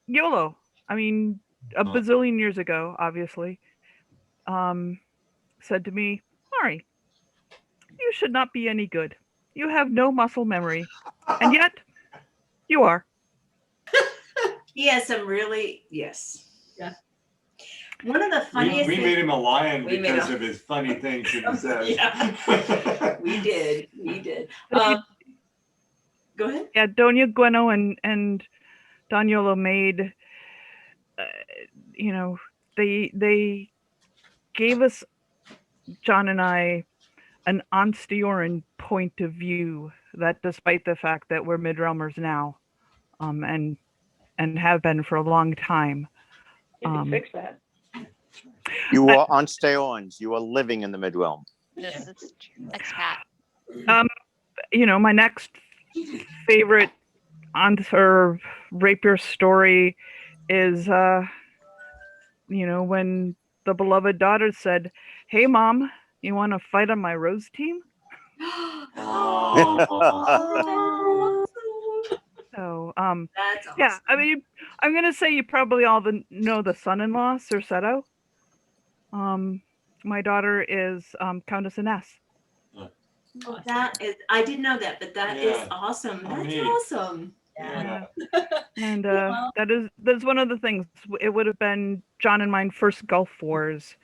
YOLO. I mean, a bazillion years ago, obviously, said to me, "Maire, you should not be any good. You have no muscle memory, and yet you are." Yes, yes. Yeah. One of the funniest we made him a lion We made because him- of his funny things that he says. Yeah. We did. Go ahead. Yeah, Doña Gweno and Daniolo made, they gave us, John and I, an Ansteorran point of view that, despite the fact that we're mid-realmers now, and have been for a long time. You can fix that. You are Ansteorrans. You are living in the Midrealm. This is true. Expat. My next favorite Rapier story is, when the beloved daughter said, "Hey, Mom, you want to fight on my rose team?" So, That's awesome. yeah, I mean, I'm going to say you probably all know the son-in-law, Cerceto. My daughter is Countess Ines. Oh, I didn't know that, but that is awesome. That's awesome. Yeah. And that's one of the things. It would have been John and mine first Gulf Wars,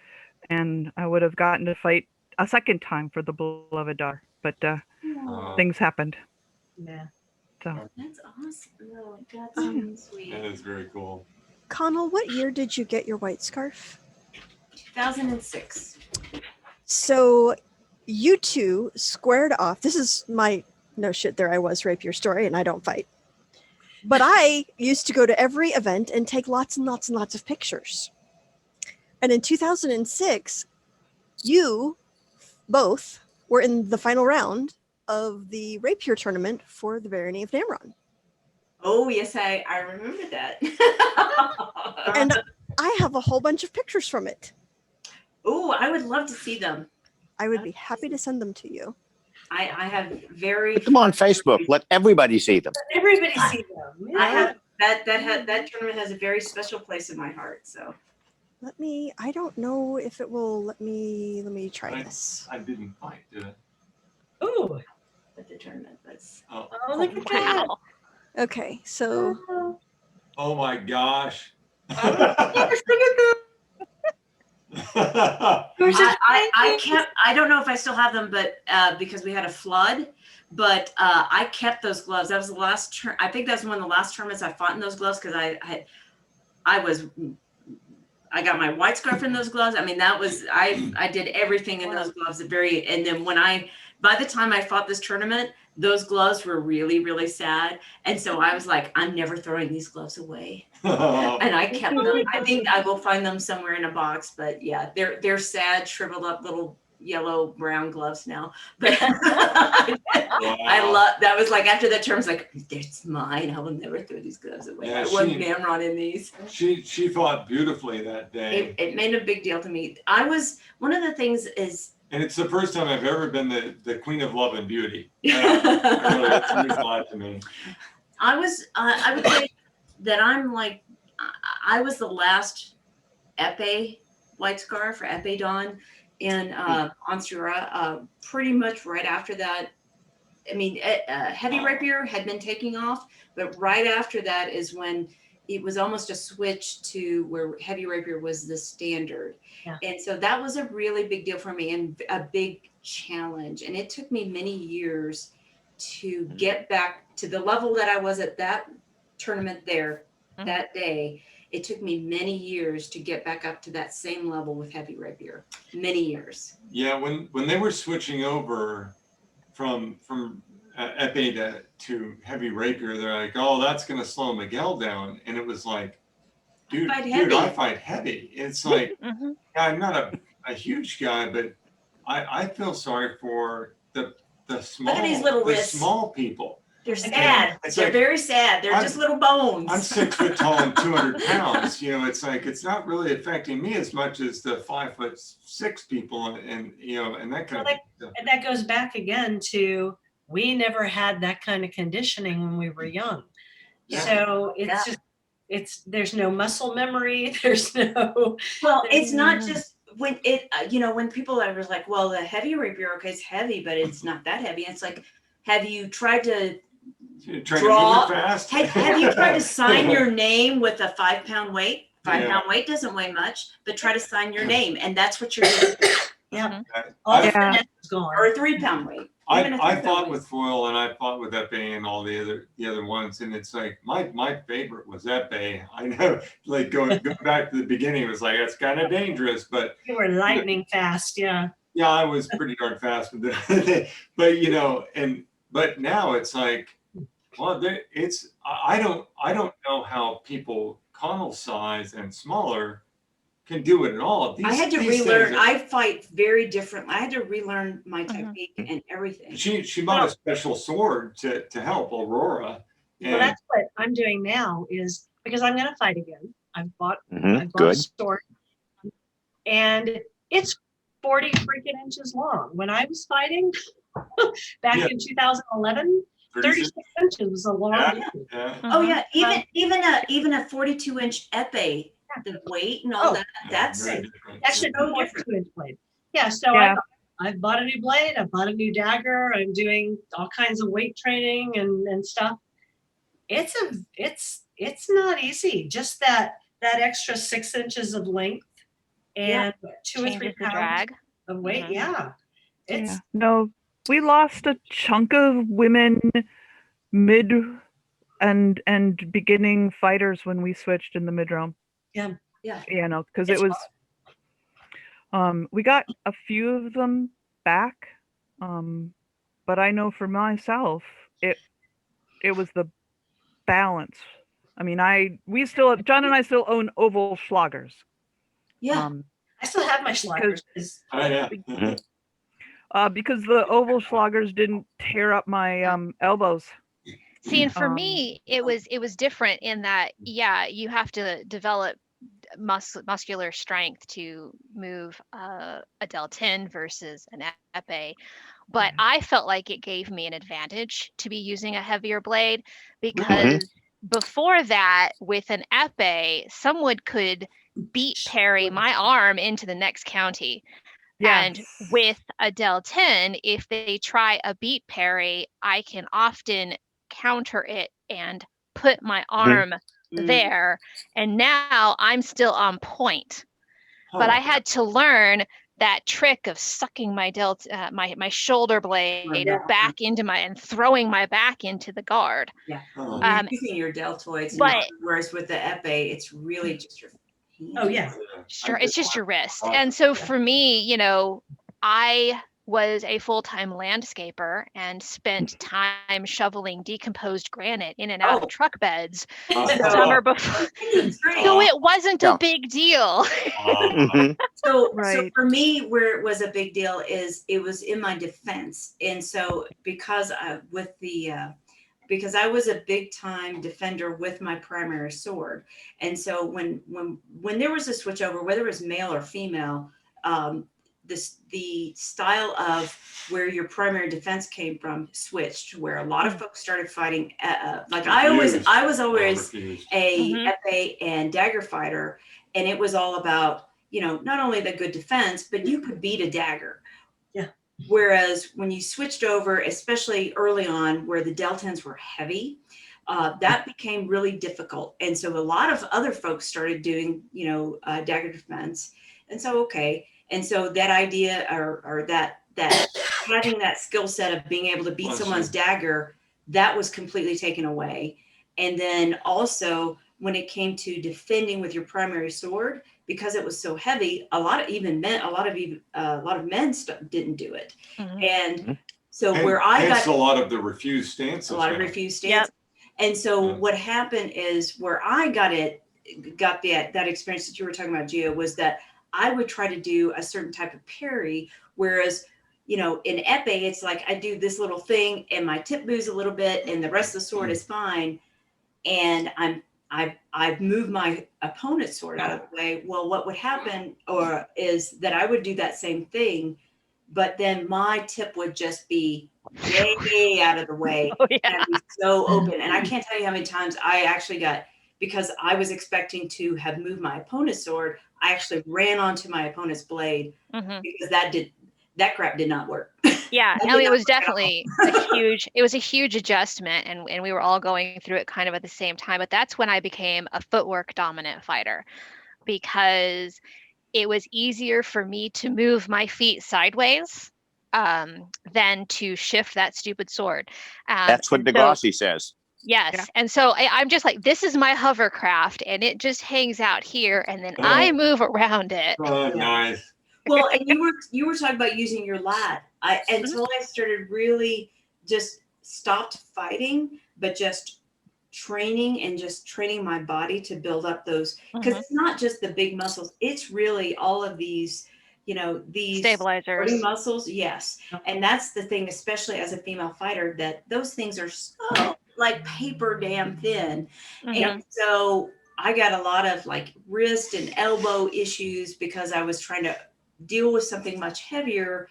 and I would have gotten to fight a second time for the beloved daughter, but things happened. Yeah. So That's awesome. Oh, that's so sweet. That is very cool. Conall, what year did you get your white scarf? 2006. So you two squared off. This is my no shit, there I was Rapier story, and I don't fight. But I used to go to every event and take lots and lots and lots of pictures. And in 2006, you both were in the final round of the Rapier tournament for the Barony of Namron. Oh, yes, I remember that. And I have a whole bunch of pictures from it. Oh, I would love to see them. I would be happy to send them to you. I have very. Put them on Facebook. Let everybody see them. Let everybody see them. I have that tournament has a very special place in my heart. So I don't know if it will let me try this. I didn't fight, did I? Ooh. At the tournament, that's. Oh, look at that. Wow. Okay, so Oh my gosh. I don't know if I still have them, but because we had a flood, but I kept those gloves. That was the last I think that's one of the last tournaments I fought in those gloves because I got my white scarf in those gloves. I mean, that was I did everything in those gloves and then by the time I fought this tournament, those gloves were really, really sad. And so I was like, I'm never throwing these gloves away. And I kept them. I think I will find them somewhere in a box, but yeah, they're sad, shriveled up little yellow brown gloves now. But I love that was like after that term, it's like, it's mine. I will never throw these gloves away. Yeah, I want Namron in these. She fought beautifully that day. It made a big deal to me. One of the things is. And it's the first time I've ever been the queen of love and beauty. It means a lot to me. I would say that I was the last épée white scarf or épée dawn in Ansteorra. Pretty much right after that, I mean, heavy rapier had been taking off, but right after that is when it was almost a switch to where heavy rapier was the standard. Yeah. And so that was a really big deal for me and a big challenge. And it took me many years to get back to the level that I was at that tournament there that day. It took me many years to get back up to that same level with heavy rapier. Many years. Yeah, when they were switching over from épée to heavy rapier, they're like, oh, that's going to slow Miguel down. And it was like, dude, I fight heavy. It's like, yeah, I'm not a huge guy, but I feel sorry for the small, look at these little wrists. Small people. They're sad. They're very sad. They're just little bones. I'm 6 foot tall and 200 pounds. You know, it's like, it's not really affecting me as much as the 5'6" people and that kind of stuff. And that goes back again to, we never had that kind of conditioning when we were young. Yeah. So it's there's no muscle memory. There's no. Well, it's not just when when people are like, well, the heavy rapier, okay, it's heavy, but it's not that heavy. It's like, have you tried to draw? Fast? Have you tried to sign your name with a 5 pound weight? 5 pound weight doesn't weigh much, but try to sign your name, and that's what you're doing. Yeah. Or a 3 pound weight. I fought with foil and I fought with épée and all the other ones, and it's like my favorite was épée. I know, like going back to the beginning, it was like it's kind of dangerous, but you were lightning fast, yeah. Yeah, I was pretty darn fast with it, but now it's like, well, I don't know how people Conall size and smaller can do it at all. I had to relearn. I fight very differently. I had to relearn my technique and everything. She bought a special sword to help Aurora. Well, that's what I'm doing now is because I'm going to fight again. I've bought a sword, and it's 40 freaking inches long. When I was fighting back in 2011, 36 inches was a long. Yeah. Oh yeah, even a 42-inch épée. The weight and all that's should no different 2-inch blade. Yeah, so I've bought a new blade, I've bought a new dagger, I'm doing all kinds of weight training and stuff. It's not easy. Just that extra 6 inches of length and 2 or 3 pounds of weight. Yeah. No, we lost a chunk of women mid and beginning fighters when we switched in the mid-realm. Yeah. You know, because it was we got a few of them back, but I know for myself it was the balance. I mean, John and I still own oval schloggers. Yeah. I still have my schloggers. Because the oval schloggers didn't tear up my elbows. See, and for me, it was different in that, yeah, you have to develop muscular strength to move a Del 10 versus an epee, but I felt like it gave me an advantage to be using a heavier blade, because before that, with an epee, someone could beat parry my arm into the next county. And with a Del 10, if they try a beat parry, I can often counter it and put my arm there. And now I'm still on point. But I had to learn that trick of sucking my my shoulder blade back into and throwing my back into the guard. Yeah. You're using your deltoids, whereas with the epee, it's really just your hand. Oh yeah. Sure, it's just your wrist. And so for me, you know, I was a full-time landscaper and spent time shoveling decomposed granite in and out of truck beds the summer before. So it wasn't a big deal. So for me, where it was a big deal is it was in my defense. And so because I was a big time defender with my primary sword. And so when there was a switch over, whether it was male or female, the style of where your primary defense came from switched, where a lot of folks started fighting. Like I was always a epee and dagger fighter, and it was all about, you know, not only the good defense, but you could beat a dagger. Yeah. Whereas when you switched over, especially early on, where the Del 10s were heavy, that became really difficult. And so a lot of other folks started doing, you know, dagger defense. And so, and so that idea or that having that skill set of being able to beat someone's dagger, that was completely taken away. And then also when it came to defending with your primary sword, because it was so heavy, a lot of men didn't do it. And so where I got a lot of the refused stances. Yep. And so what happened is where I got that experience that you were talking about, Gio, was that I would try to do a certain type of parry, whereas, you know, in epee, it's like I do this little thing and my tip moves a little bit and the rest of the sword is fine. And I've moved my opponent's sword out of the way. Well, what would happen is that I would do that same thing, but then my tip would just be way out of the way and be so open. And I can't tell you how many times I actually got, because I was expecting to have moved my opponent's sword, I actually ran onto my opponent's blade because that crap did not work. Yeah, no, it was definitely a huge adjustment, and we were all going through it kind of at the same time. But that's when I became a footwork dominant fighter, because it was easier for me to move my feet sideways than to shift that stupid sword. That's what Degrassi says. Yes. Yeah. And so I'm just like, this is my hovercraft and it just hangs out here and then Oh. I move around it. Oh, nice. Well, and you were talking about using your lat. Until I started really just stopped fighting, but just training my body to build up those, because it's not just the big muscles, it's really all of these, you know, these stabilizers muscles. Yes. And that's the thing, especially as a female fighter, that those things are so like paper damn thin. And so I got a lot of like wrist and elbow issues because I was trying to deal with something much heavier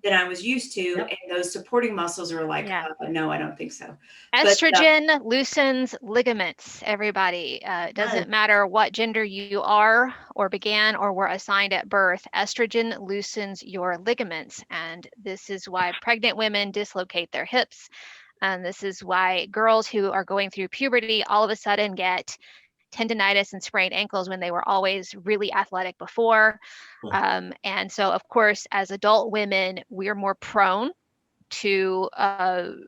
than I was used to. And those supporting muscles are like, no, I don't think so. Estrogen loosens ligaments, everybody. It doesn't matter what gender you are or began or were assigned at birth. Estrogen loosens your ligaments. And this is why pregnant women dislocate their hips. And this is why girls who are going through puberty all of a sudden get tendonitis and sprained ankles when they were always really athletic before. And so, of course, as adult women, we're more prone to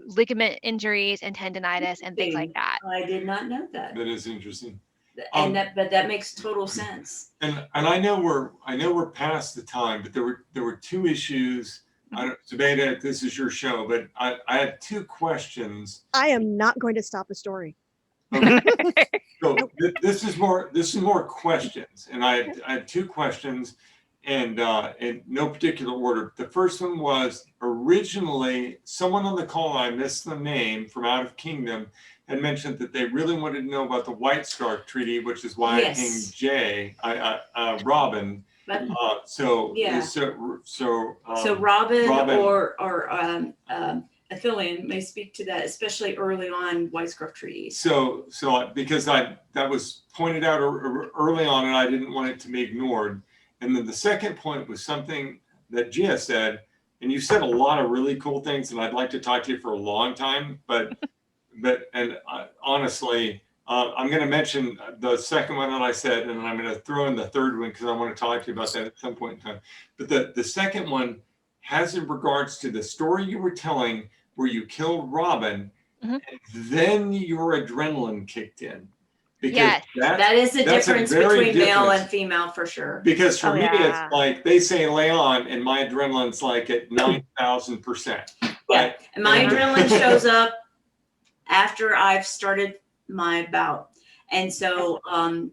ligament injuries and tendinitis and things like that. I did not know that. That is interesting. And but that makes total sense. And I know we're past the time, but there were two issues. Zubeda, this is your show, but I had two questions. I am not going to stop a story. Okay. So this is more questions, and I had two questions, and in no particular order. The first one was, originally someone on the call, I missed the name, from out of Kingdom, had mentioned that they really wanted to know about the White Scarf Treaty, which is why I pinged Robin. But, so Robin or Aethelyan may speak to that, especially early on White Scarf treaties. So because that was pointed out early on, and I didn't want it to be ignored. And then the second point was something that Gia said, and you said a lot of really cool things, and I'd like to talk to you for a long time, but honestly, I'm going to mention the second one that I said, and I'm going to throw in the third one because I want to talk to you about that at some point in time. But the second one has in regards to the story you were telling where you killed Robin, and then your adrenaline kicked in. Because that is the difference between male and female for sure. Because for me, it's like they say lay on, and my adrenaline's like at 9,000%. Yeah, and my adrenaline shows up after I've started my bout. And so let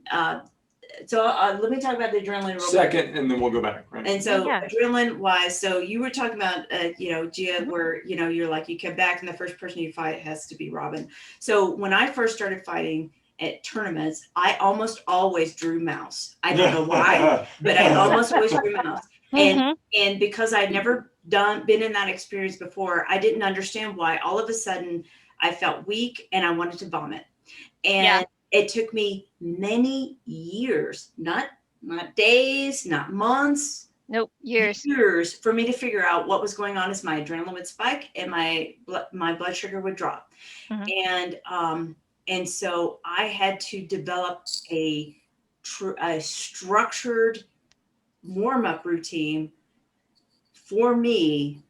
me talk about the adrenaline real second, and then we'll go back. Right? And so adrenaline wise, so you were talking about, Gia, where, you're like, you come back and the first person you fight has to be Robin. So when I first started fighting at tournaments, I almost always drew mouse. I don't know why, but I almost always drew mouse. And because I'd never been in that experience before, I didn't understand why all of a sudden I felt weak and I wanted to vomit. And it took me many years, not days, not months. Nope, years for me to figure out what was going on as my adrenaline would spike and my blood sugar would drop. And so I had to develop a structured warm-up routine for me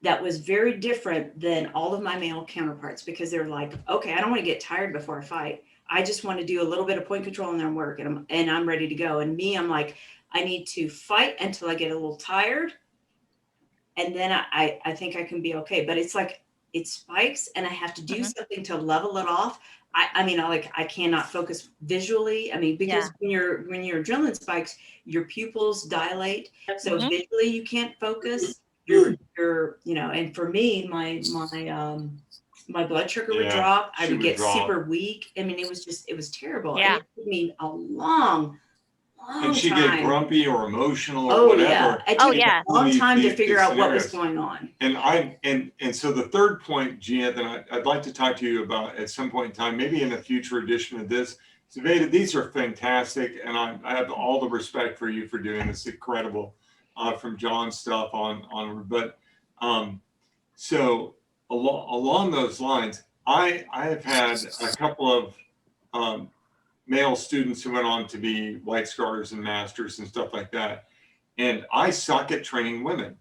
that was very different than all of my male counterparts, because they're like, okay, I don't want to get tired before I fight. I just want to do a little bit of point control and then work, and I'm ready to go. And me, I'm like, I need to fight until I get a little tired, and then I think I can be okay. But it's like it spikes, and I have to do something to level it off. I cannot focus visually. Because when your adrenaline spikes, your pupils dilate, so visually you can't focus. You're and for me, my blood sugar would drop. I would get super weak. It was terrible. Yeah. And it took me a long and she'd time. get grumpy or emotional or whatever. It took a long time to figure out what was going on. And so the third point, Gia, that I'd like to talk to you about at some point in time, maybe in a future edition of this. Zubeda, these are fantastic, and I have all the respect for you for doing this incredible from John's stuff on. But so along those lines, I have had a couple of male students who went on to be White Scars and Masters and stuff like that. And I suck at training women.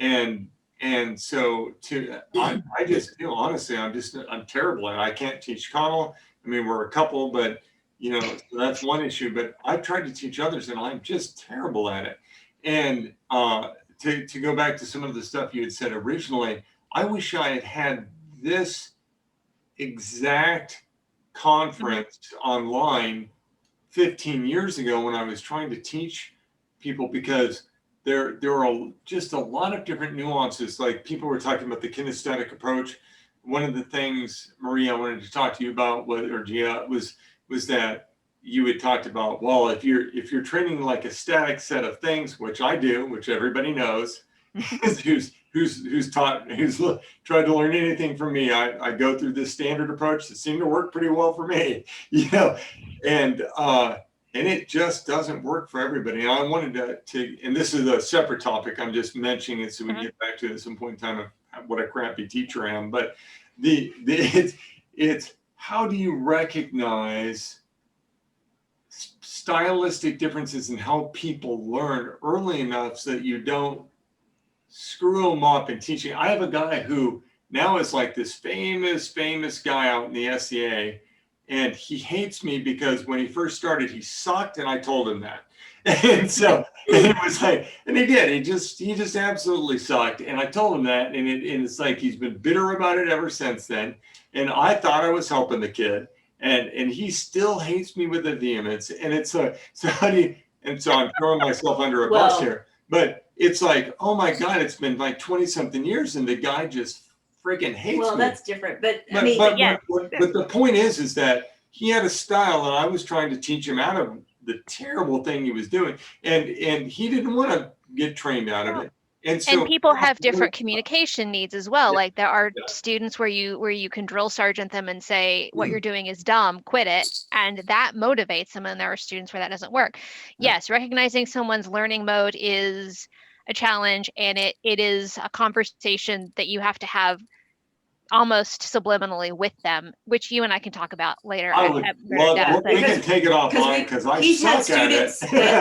And so I just feel, honestly, I'm terrible at it. I can't teach Conall. We're a couple, but that's one issue, but I've tried to teach others and I'm just terrible at it. And to go back to some of the stuff you had said originally, I wish I had had this exact conference online 15 years ago when I was trying to teach people, because there are just a lot of different nuances. Like people were talking about the kinesthetic approach. One of the things, Marie, I wanted to talk to you about, or Gia, was that you had talked about, well, if you're training like a static set of things, which I do, which everybody knows, who's tried to learn anything from me, I go through this standard approach that seemed to work pretty well for me, and it just doesn't work for everybody. And I wanted to, and this is a separate topic, I'm just mentioning it so we can get back to it at some point in time of what a crappy teacher I am. But it's how do you recognize stylistic differences in how people learn early enough so that you don't screw them up and teaching. I have a guy who now is like this famous guy out in the SCA, and he hates me because when he first started, he sucked, and I told him that. And so and it was like, and he did. He just absolutely sucked, and I told him that, and it's like he's been bitter about it ever since then. And I thought I was helping the kid, and he still hates me with a vehemence. And it's so how do you? And so I'm throwing myself under a bus here, but it's like, oh my God, it's been like 20-something years, and the guy just freaking hates me. Well, that's different, but I But, mean, but the point is that he had a style, and I was trying to teach him out of the terrible thing he was doing, and he didn't want to get trained out of it. And so And people have different communication needs as well. Like there are students where you can drill sergeant them and say, what you're doing is dumb, quit it. And that motivates them. And there are students where that doesn't work. Yes, recognizing someone's learning mode is a challenge, and it is a conversation that you have to have almost subliminally with them, which you and I can talk about later. I would love, we can take it offline because I suck at it.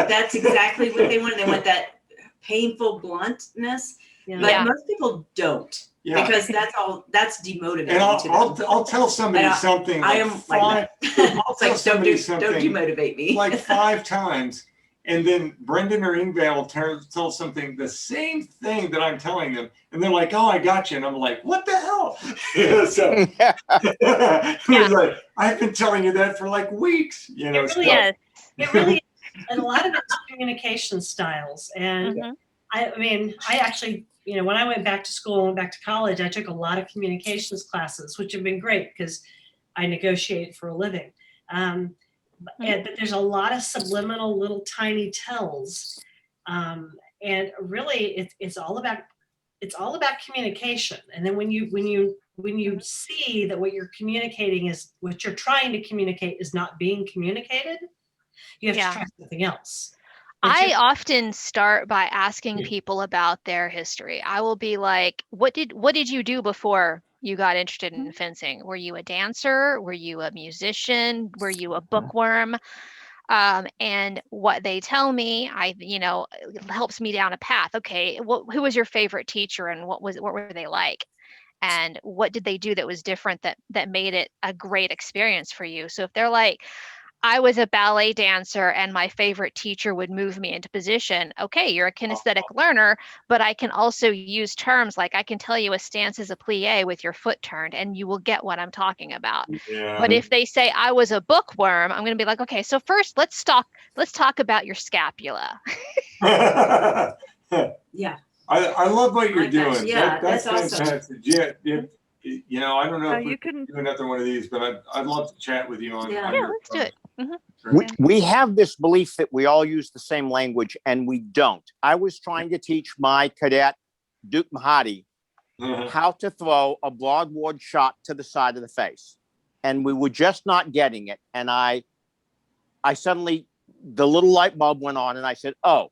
That's exactly what they want. They want that painful bluntness, but most people don't, because that's demotivating. And I'll tell somebody something. I am like that. I'll tell somebody something. Don't demotivate me. Like 5 times. And then Brendan or Ingve will tell something, the same thing that I'm telling them. And they're like, oh, I got you. And I'm like, what the hell? So it's like, I've been telling you that for like weeks. You know, it really is. And a lot of it's communication styles. And I mean, I actually, you know, when I went back to school and went back to college, I took a lot of communications classes, which have been great because I negotiate for a living. But there's a lot of subliminal little tiny tells, and really it's all about communication. And then when you see that what you're communicating is what you're trying to communicate is not being communicated, you have to try something else. I often start by asking people about their history. I will be like, what did you do before you got interested in fencing? Were you a dancer? Were you a musician? Were you a bookworm? And what they tell me, helps me down a path. Okay, who was your favorite teacher, and what were they like? And what did they do that was different that made it a great experience for you? So if they're like, I was a ballet dancer and my favorite teacher would move me into position. Okay, you're a kinesthetic learner, but I can also use terms like I can tell you a stance is a plie with your foot turned, and you will get what I'm talking about. Yeah. But if they say I was a bookworm, I'm going to be like, okay, so first let's talk about your scapula. Yeah. I love what you're doing. Yeah, that's fantastic. Awesome. Yeah. You know, I don't know if we can do another one of these, but I'd love to chat with you on. Yeah, let's do it. We have this belief that we all use the same language, and we don't. I was trying to teach my cadet, Duke Mahadi, how to throw a broadword shot to the side of the face. And we were just not getting it. And I suddenly, the little light bulb went on, and I said, oh,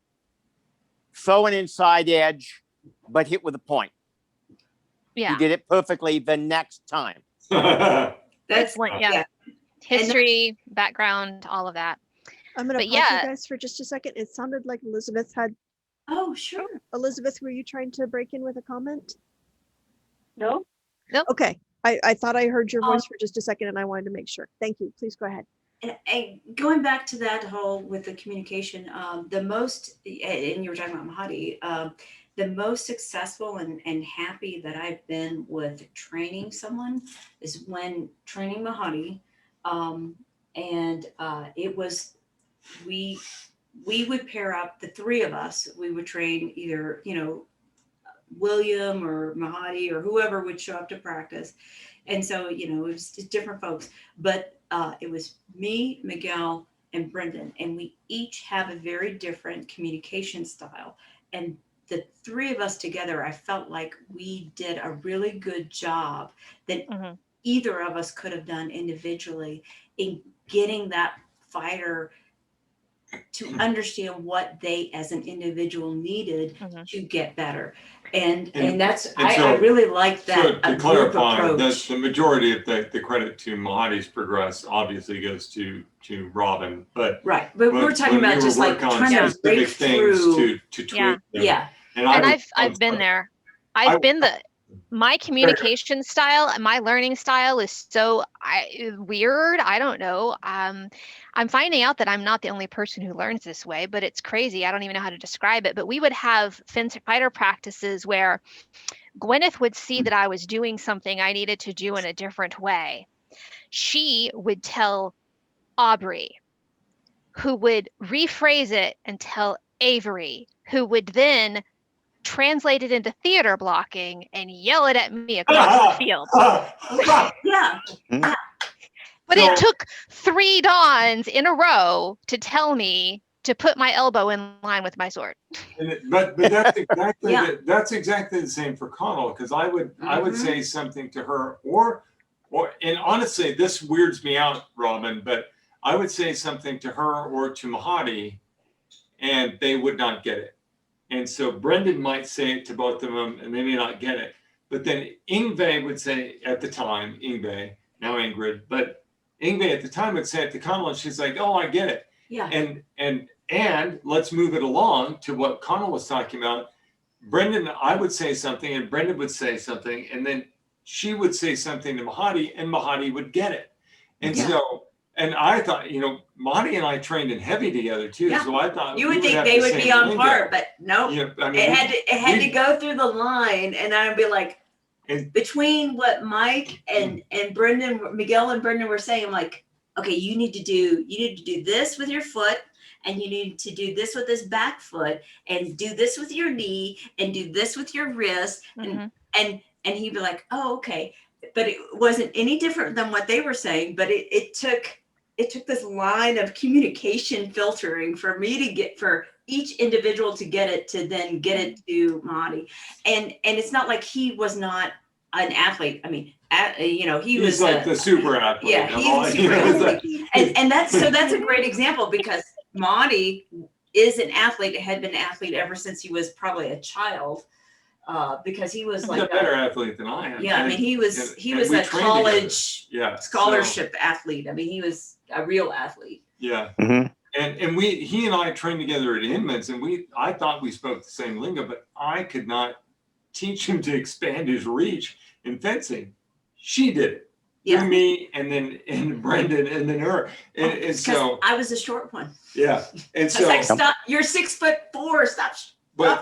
throw an inside edge, but hit with a point. Yeah. He did it perfectly the next time. That's history, background, all of that. I'm going to pause you guys for just a second. It sounded like Elizabeth had. Oh, sure. Elizabeth, were you trying to break in with a comment? No. Okay. I thought I heard your voice for just a second, and I wanted to make sure. Thank you. Please go ahead. And going back to that whole with the communication, the most, and you were talking about Mahadi, the most successful and happy that I've been with training someone is when training Mahadi. And it was, we would pair up, the 3 of us, we would train either, William or Mahadi or whoever would show up to practice. And so, it was just different folks, but it was me, Miguel, and Brendan, and we each have a very different communication style. And the 3 of us together, I felt like we did a really good job that either of us could have done individually in getting that fighter to understand what they as an individual needed to get better. And that's, I really like that. So to clarify, that's the majority of the credit to Mahadi's progress obviously goes to Robin, but we're talking about just like trying to break through. to tweak them. And I've been there. My communication style and my learning style is so weird. I don't know. I'm finding out that I'm not the only person who learns this way, but it's crazy. I don't even know how to describe it. But we would have fighter practices where Gwyneth would see that I was doing something I needed to do in a different way. She would tell Aubrey, who would rephrase it and tell Avery, who would then translate it into theater blocking and yell it at me across the field. Yeah. But it took 3 dawns in a row to tell me to put my elbow in line with my sword. But that's exactly Yeah. that's exactly the same for Conall, because I would say something to her, or and honestly, this weirds me out, Robin, but I would say something to her or to Mahadi, and they would not get it. And so Brendan might say it to both of them, and they may not get it. But then Yngve would say at the time, Yngve, now Ingrid, but Yngve at the time would say it to Conall, and she's like, "Oh, I get it." Yeah. And let's move it along to what Conall was talking about. Brendan, I would say something, and Brendan would say something, and then she would say something to Mahadi, and Mahadi would get it. And so, and I thought, Mahadi and I trained in heavy together too. Yeah. So I thought You would think they would be on par, but no. Yeah, I mean, it had to go through the line, and I'd be like, between what Mike and Brendan, Miguel and Brendan were saying, I'm like, okay, you need to do this with your foot, and you need to do this with this back foot, and do this with your knee, and do this with your wrist, and he'd be like, oh, okay. But it wasn't any different than what they were saying, but it took this line of communication filtering for me to get, for each individual to get it, to then get it to Mahadi. And it's not like he was not an athlete. I mean, he was like the super athlete. Yeah, he's a super athlete. And that's a great example, because Mahadi is an athlete, had been an athlete ever since he was probably a child. Because he was like a better athlete than I am. Yeah, I mean, he was a college scholarship athlete. I mean, he was a real athlete. Yeah. And he and I trained together at Inman's, and I thought we spoke the same lingo, but I could not teach him to expand his reach in fencing. She did it. Yeah. Me, and Brendan, and then her. And so I was a short one. Yeah. And so I was like, stop, you're 6'4", stop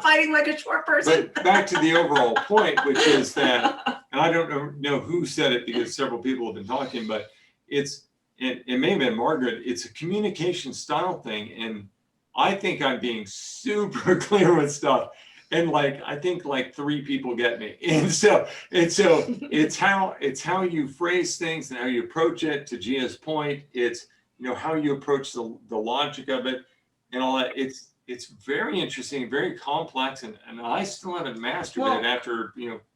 fighting like a short person. But back to the overall point, which is that, and I don't know who said it, because several people have been talking, but it may have been Margaret. It's a communication style thing, and I think I'm being super clear with stuff, and I think 3 people get me, and so it's how you phrase things and how you approach it. To Gia's point, it's how you approach the logic of it and all that. It's very interesting, very complex, and I still haven't mastered it after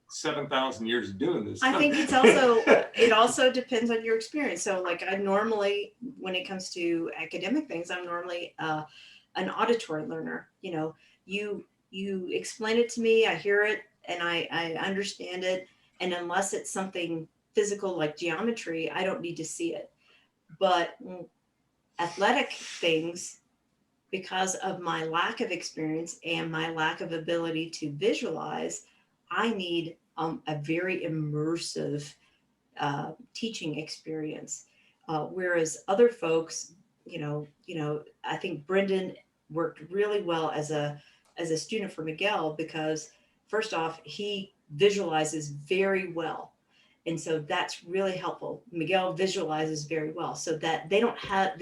7,000 years of doing this. I think it also depends on your experience. So I normally, when it comes to academic things, I'm normally an auditory learner. You explain it to me, I hear it, and I understand it. And unless it's something physical like geometry, I don't need to see it. But athletic things, because of my lack of experience and my lack of ability to visualize, I need a very immersive teaching experience. Whereas other folks, I think Brendan worked really well as a student for Miguel, because first off, he visualizes very well. And so that's really helpful. Miguel visualizes very well, so that they don't have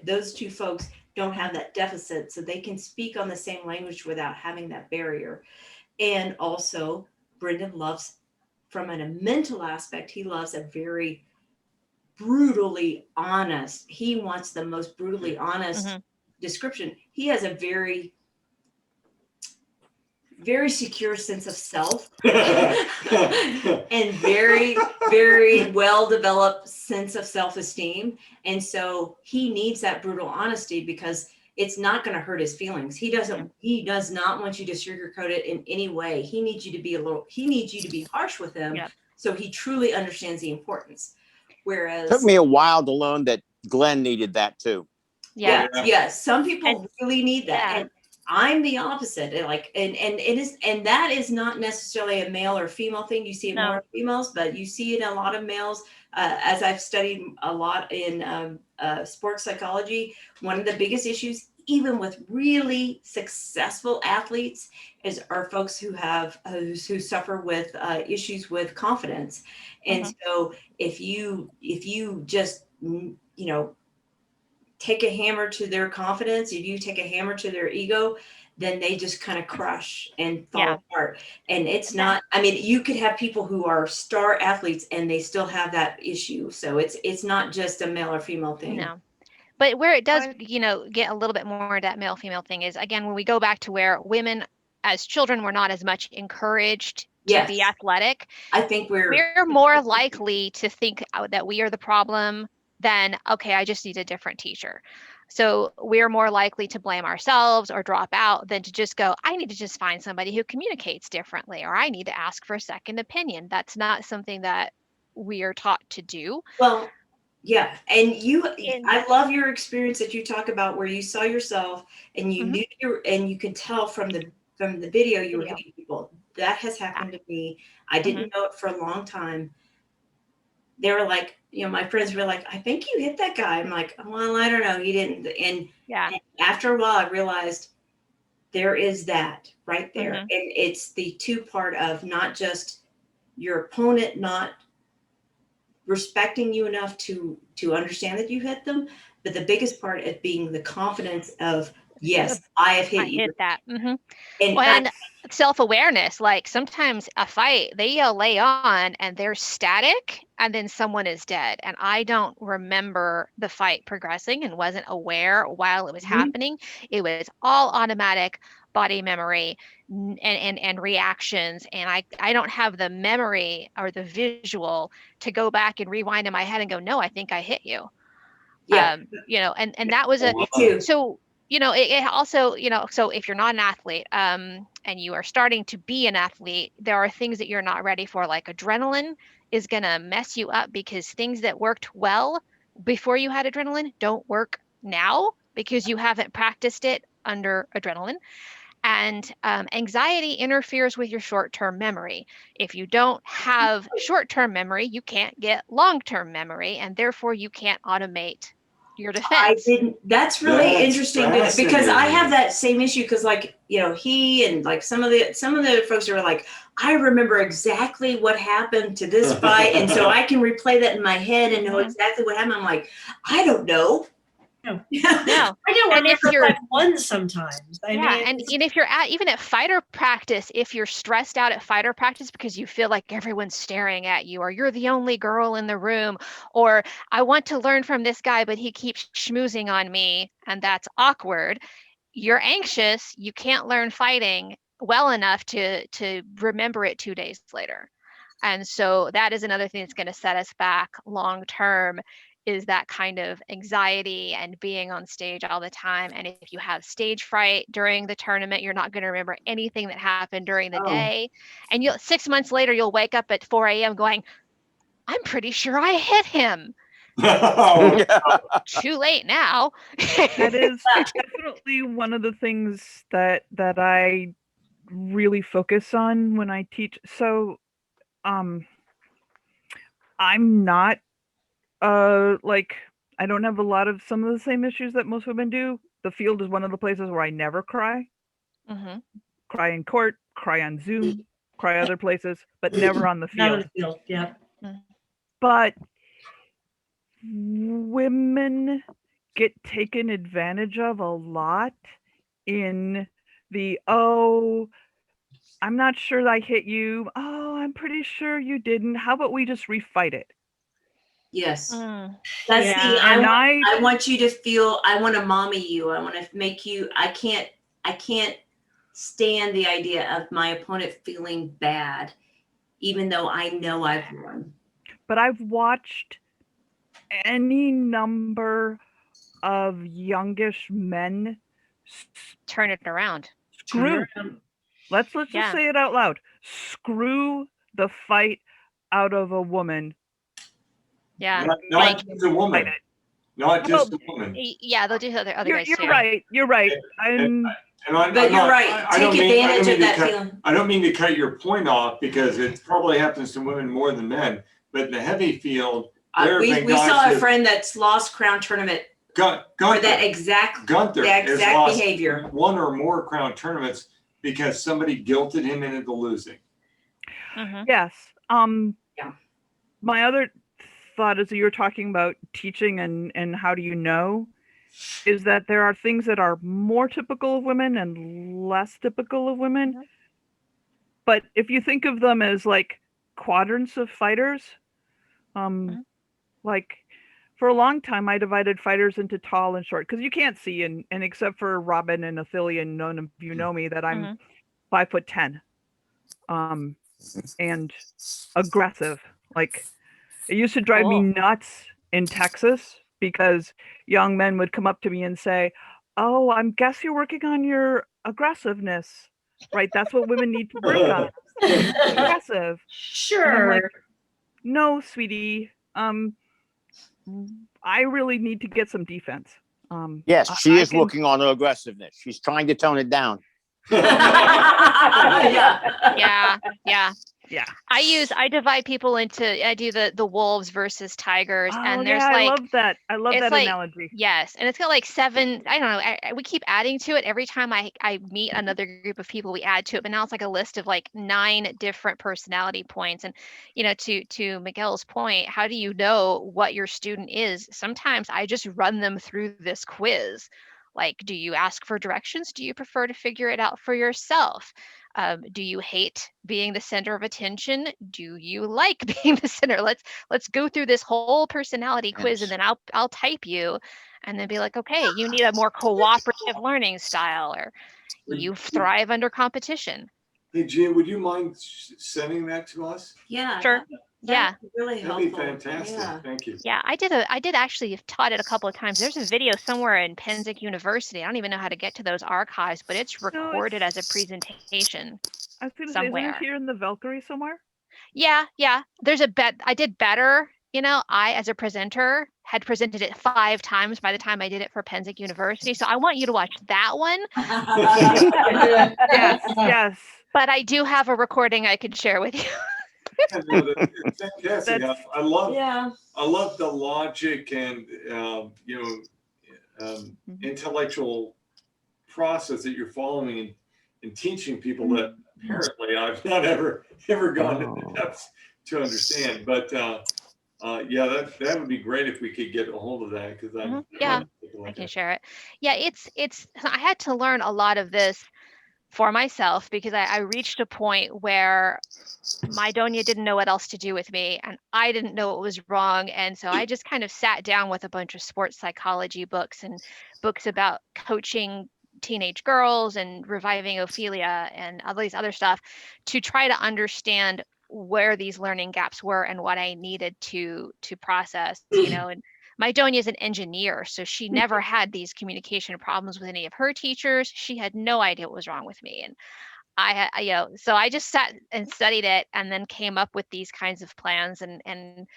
those two folks don't have that deficit, so they can speak on the same language without having that barrier. And also, Brendan loves, from a mental aspect, he loves a very brutally honest. He wants the most brutally honest description. He has a very, very secure sense of self and very, very well-developed sense of self-esteem. And so he needs that brutal honesty, because it's not going to hurt his feelings. He does not want you to sugarcoat it in any way. He needs you to be harsh with him. So he truly understands the importance. Whereas it took me a while to learn that Glenn needed that too. Yeah. Yes. Some people really need that. I'm the opposite. And that is not necessarily a male or female thing. You see it more in females, but you see it in a lot of males. As I've studied a lot in sports psychology, one of the biggest issues, even with really successful athletes, are folks who suffer with issues with confidence. And so if you just take a hammer to their confidence, if you take a hammer to their ego, then they just kind of crush and fall apart. And it's not, I mean, you could have people who are star athletes and they still have that issue. So it's not just a male or female thing. No. But where it does, get a little bit more that male female thing is, again, when we go back to where women as children were not as much encouraged to be athletic. I think we're more likely to think that we are the problem than, okay, I just need a different teacher. So we're more likely to blame ourselves or drop out than to just go, I need to just find somebody who communicates differently, or I need to ask for a second opinion. That's not something that we are taught to do. Well, yeah. And I love your experience that you talk about where you saw yourself and you knew and you could tell from the video you were hitting people. That has happened to me. I didn't know it for a long time. They were like, my friends were like, I think you hit that guy. I'm like, well, I don't know. He didn't. And after a while, I realized there is that right there. And it's the two part of not just your opponent not respecting you enough to understand that you hit them, but the biggest part of being the confidence of, yes, I have hit you. Hit that. And self-awareness, like sometimes a fight, they yell lay on and they're static and then someone is dead. And I don't remember the fight progressing and wasn't aware while it was happening. It was all automatic body memory and reactions. And I don't have the memory or the visual to go back and rewind in my head and go, no, I think I hit you. And that was so it also, so if you're not an athlete and you are starting to be an athlete, there are things that you're not ready for, like adrenaline is going to mess you up because things that worked well before you had adrenaline don't work now because you haven't practiced it under adrenaline. And anxiety interferes with your short-term memory. If you don't have short-term memory, you can't get long-term memory, and therefore you can't automate your defense. That's really interesting because I have that same issue because he and like some of the folks are like, I remember exactly what happened to this fight. And so I can replay that in my head and know exactly what happened. I'm like, I don't know. No. No. I don't And if remember you're one sometimes. and if you're even at fighter practice, if you're stressed out at fighter practice because you feel like everyone's staring at you, or you're the only girl in the room, or I want to learn from this guy, but he keeps schmoozing on me, and that's awkward. You're anxious. You can't learn fighting well enough to remember it 2 days later. And so that is another thing that's going to set us back long term, is that kind of anxiety and being on stage all the time. And if you have stage fright during the tournament, you're not going to remember anything that happened during the day. And 6 months later, you'll wake up at 4 a.m. going, I'm pretty sure I hit him. Too late now. That is definitely one of the things that I really focus on when I teach. So I'm not I don't have a lot of some of the same issues that most women do. The field is one of the places where I never cry. Cry in court, cry on Zoom, cry other places, but never on the field. Not on the field, yeah. But women get taken advantage of a lot in the, I'm not sure I hit you. Oh, I'm pretty sure you didn't. How about we just refight it? Yes. That's I want you to feel, I want to mommy you. I want to make you, I can't stand the idea of my opponent feeling bad, even though I know I've won. But I've watched any number of youngish men turn it around. Let's just say it out loud. Screw the fight out of a woman. Yeah. Not just a woman. not just the women. Yeah, they'll do other guys You're too. right. You're right. But you're right. Take advantage of that feeling. I don't mean to cut your point off because it probably happens to women more than men. But in the heavy field, we saw a friend that's lost crown tournament for that exact behavior. One or more crown tournaments because somebody guilted him into the losing. Yes. Yeah. My other thought is that you're talking about teaching and how do you know, is that there are things that are more typical of women and less typical of women. But if you think of them as like quadrants of fighters, like for a long time I divided fighters into tall and short because you can't see, and except for Robin and Aethelyan, none of you know me, that I'm 5'10", and aggressive. Like, it used to drive me nuts in Texas because young men would come up to me and say, "Oh, I guess you're working on your aggressiveness, right? That's what women need to work on. Aggressive." Sure. Like, no, sweetie. I really need to get some defense. Yes, she is working on her aggressiveness. She's trying to tone it down. Yeah. I divide people into, I do the wolves versus tigers, and there's I love that. I love that analogy. Yes, and it's got like 7. I don't know. We keep adding to it every time I meet another group of people. We add to it, but now it's like a list of like 9 different personality points. And to Miguel's point, how do you know what your student is? Sometimes I just run them through this quiz. Like, do you ask for directions? Do you prefer to figure it out for yourself? Do you hate being the center of attention? Do you like being the center? Let's go through this whole personality quiz, and then I'll type you, and then be like, okay, you need a more cooperative learning style, or you thrive under competition. Hey, Gian, would you mind sending that to us? Yeah. Sure. Yeah. Really helpful. That'd be fantastic. Yeah. Thank you. Yeah, I did actually have taught it a couple of times. There's a video somewhere in Penzic University. I don't even know how to get to those archives, but it's recorded as a presentation. I was going to say, somewhere. isn't it here in the Valkyrie somewhere? Yeah. There's I did better. I, as a presenter, had presented it 5 times by the time I did it for Penzic University. So I want you to watch that one. Yes. But I do have a recording I could share with you. It's fantastic. I love the logic and intellectual process that you're following in teaching people that apparently I've not ever gone to the depths to understand. But that would be great if we could get a hold of that, because I can share it. Yeah, it's I had to learn a lot of this for myself because I reached a point where my Donya didn't know what else to do with me, and I didn't know what was wrong. And so I just kind of sat down with a bunch of sports psychology books and books about coaching teenage girls and reviving Ophelia and all these other stuff to try to understand where these learning gaps were and what I needed to process, and my Donya is an engineer, so she never had these communication problems with any of her teachers. She had no idea what was wrong with me. And so I just sat and studied it and then came up with these kinds of plans and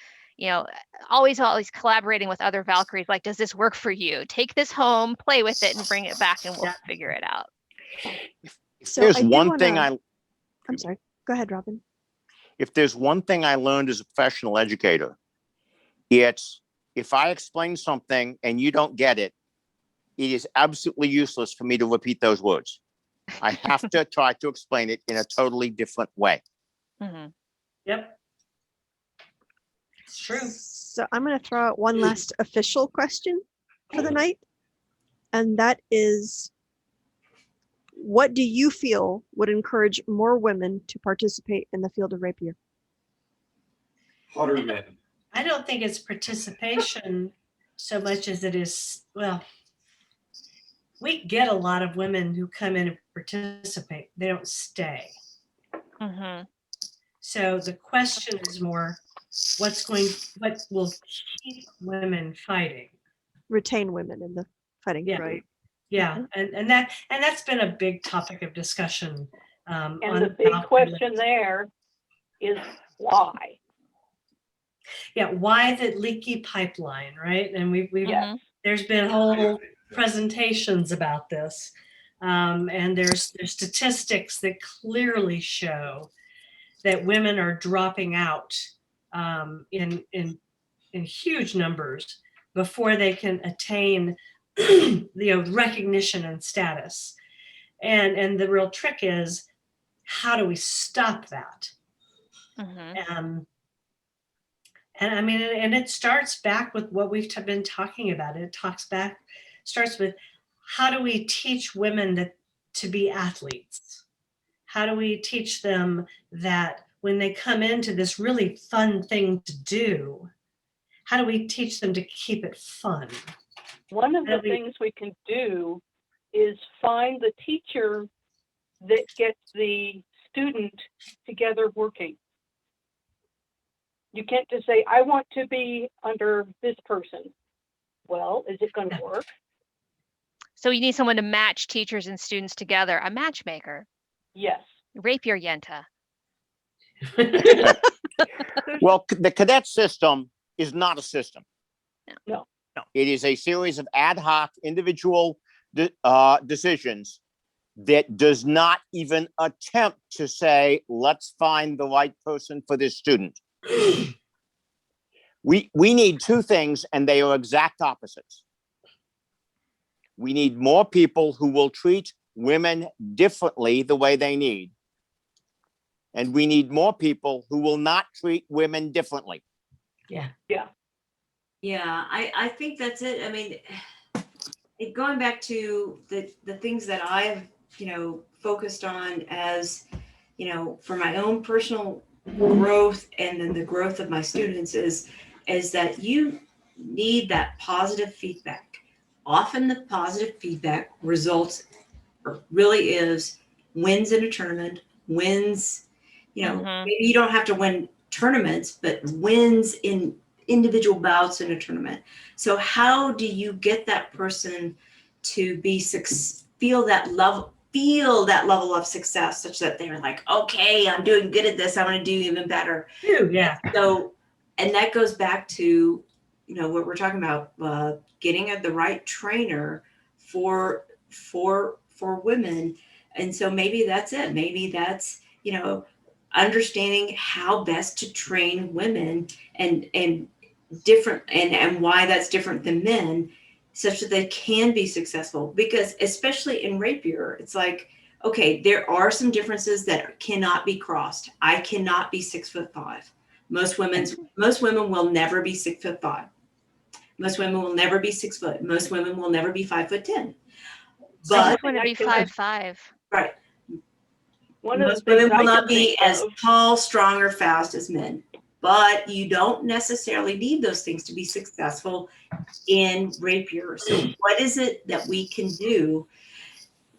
always collaborating with other Valkyries. Like, does this work for you? Take this home, play with it, and bring it back, and we'll figure it out. So there's one thing I'm sorry. Go ahead, Robin. If there's one thing I learned as a professional educator, it's if I explain something and you don't get it, it is absolutely useless for me to repeat those words. I have to try to explain it in a totally different way. Mm-hmm. Yep. It's true. So I'm going to throw out one last official question for the night. And that is, what do you feel would encourage more women to participate in the field of rapier? Hotter men. I don't think it's participation so much as it is, we get a lot of women who come in and participate. They don't stay. Mm-hmm. So the question is more, what will keep women fighting? Retain women in the fighting. Yeah. Right. Yeah. And that's been a big topic of discussion. And the big question there is why? Yeah, why the leaky pipeline, right? And we've Yes. there's been whole presentations about this, and there's statistics that clearly show that women are dropping out in huge numbers before they can attain recognition and status. And the real trick is, how do we stop that? And I mean, and it starts back with what we've been talking about. It starts with, how do we teach women to be athletes? How do we teach them that when they come into this really fun thing to do, how do we teach them to keep it fun? One of the things we can do is find the teacher that gets the student together working. You can't just say, I want to be under this person. Well, is it going to work? So you need someone to match teachers and students together, a matchmaker. Yes. Rapier Yenta. Well, the cadet system is not a system. No. It is a series of ad hoc individual decisions that does not even attempt to say, let's find the right person for this student. We need two things, and they are exact opposites. We need more people who will treat women differently the way they need. And we need more people who will not treat women differently. Yeah. I think that's it. I mean, going back to the things that I've, focused on as, for my own personal growth and then the growth of my students is that you need that positive feedback. Often the positive feedback results, or really is, wins in a tournament, wins, maybe you don't have to win tournaments, but wins in individual bouts in a tournament. So how do you get that person to feel that level of success, such that they're like, okay, I'm doing good at this, I want to do even better. Yeah. So, and that goes back to, what we're talking about, getting the right trainer for women. And so maybe that's it. Maybe that's, understanding how best to train women and different and why that's different than men, such that they can be successful. Because especially in Rapier, it's like, okay, there are some differences that cannot be crossed. I cannot be 6'5". Most women will never be 6'5". Most women will never be 6 foot. Most women will never be 5'10". But I just want to be 5'5". Right. Most women will not be as tall, strong, or fast as men. But you don't necessarily need those things to be successful in Rapier. So what is it that we can do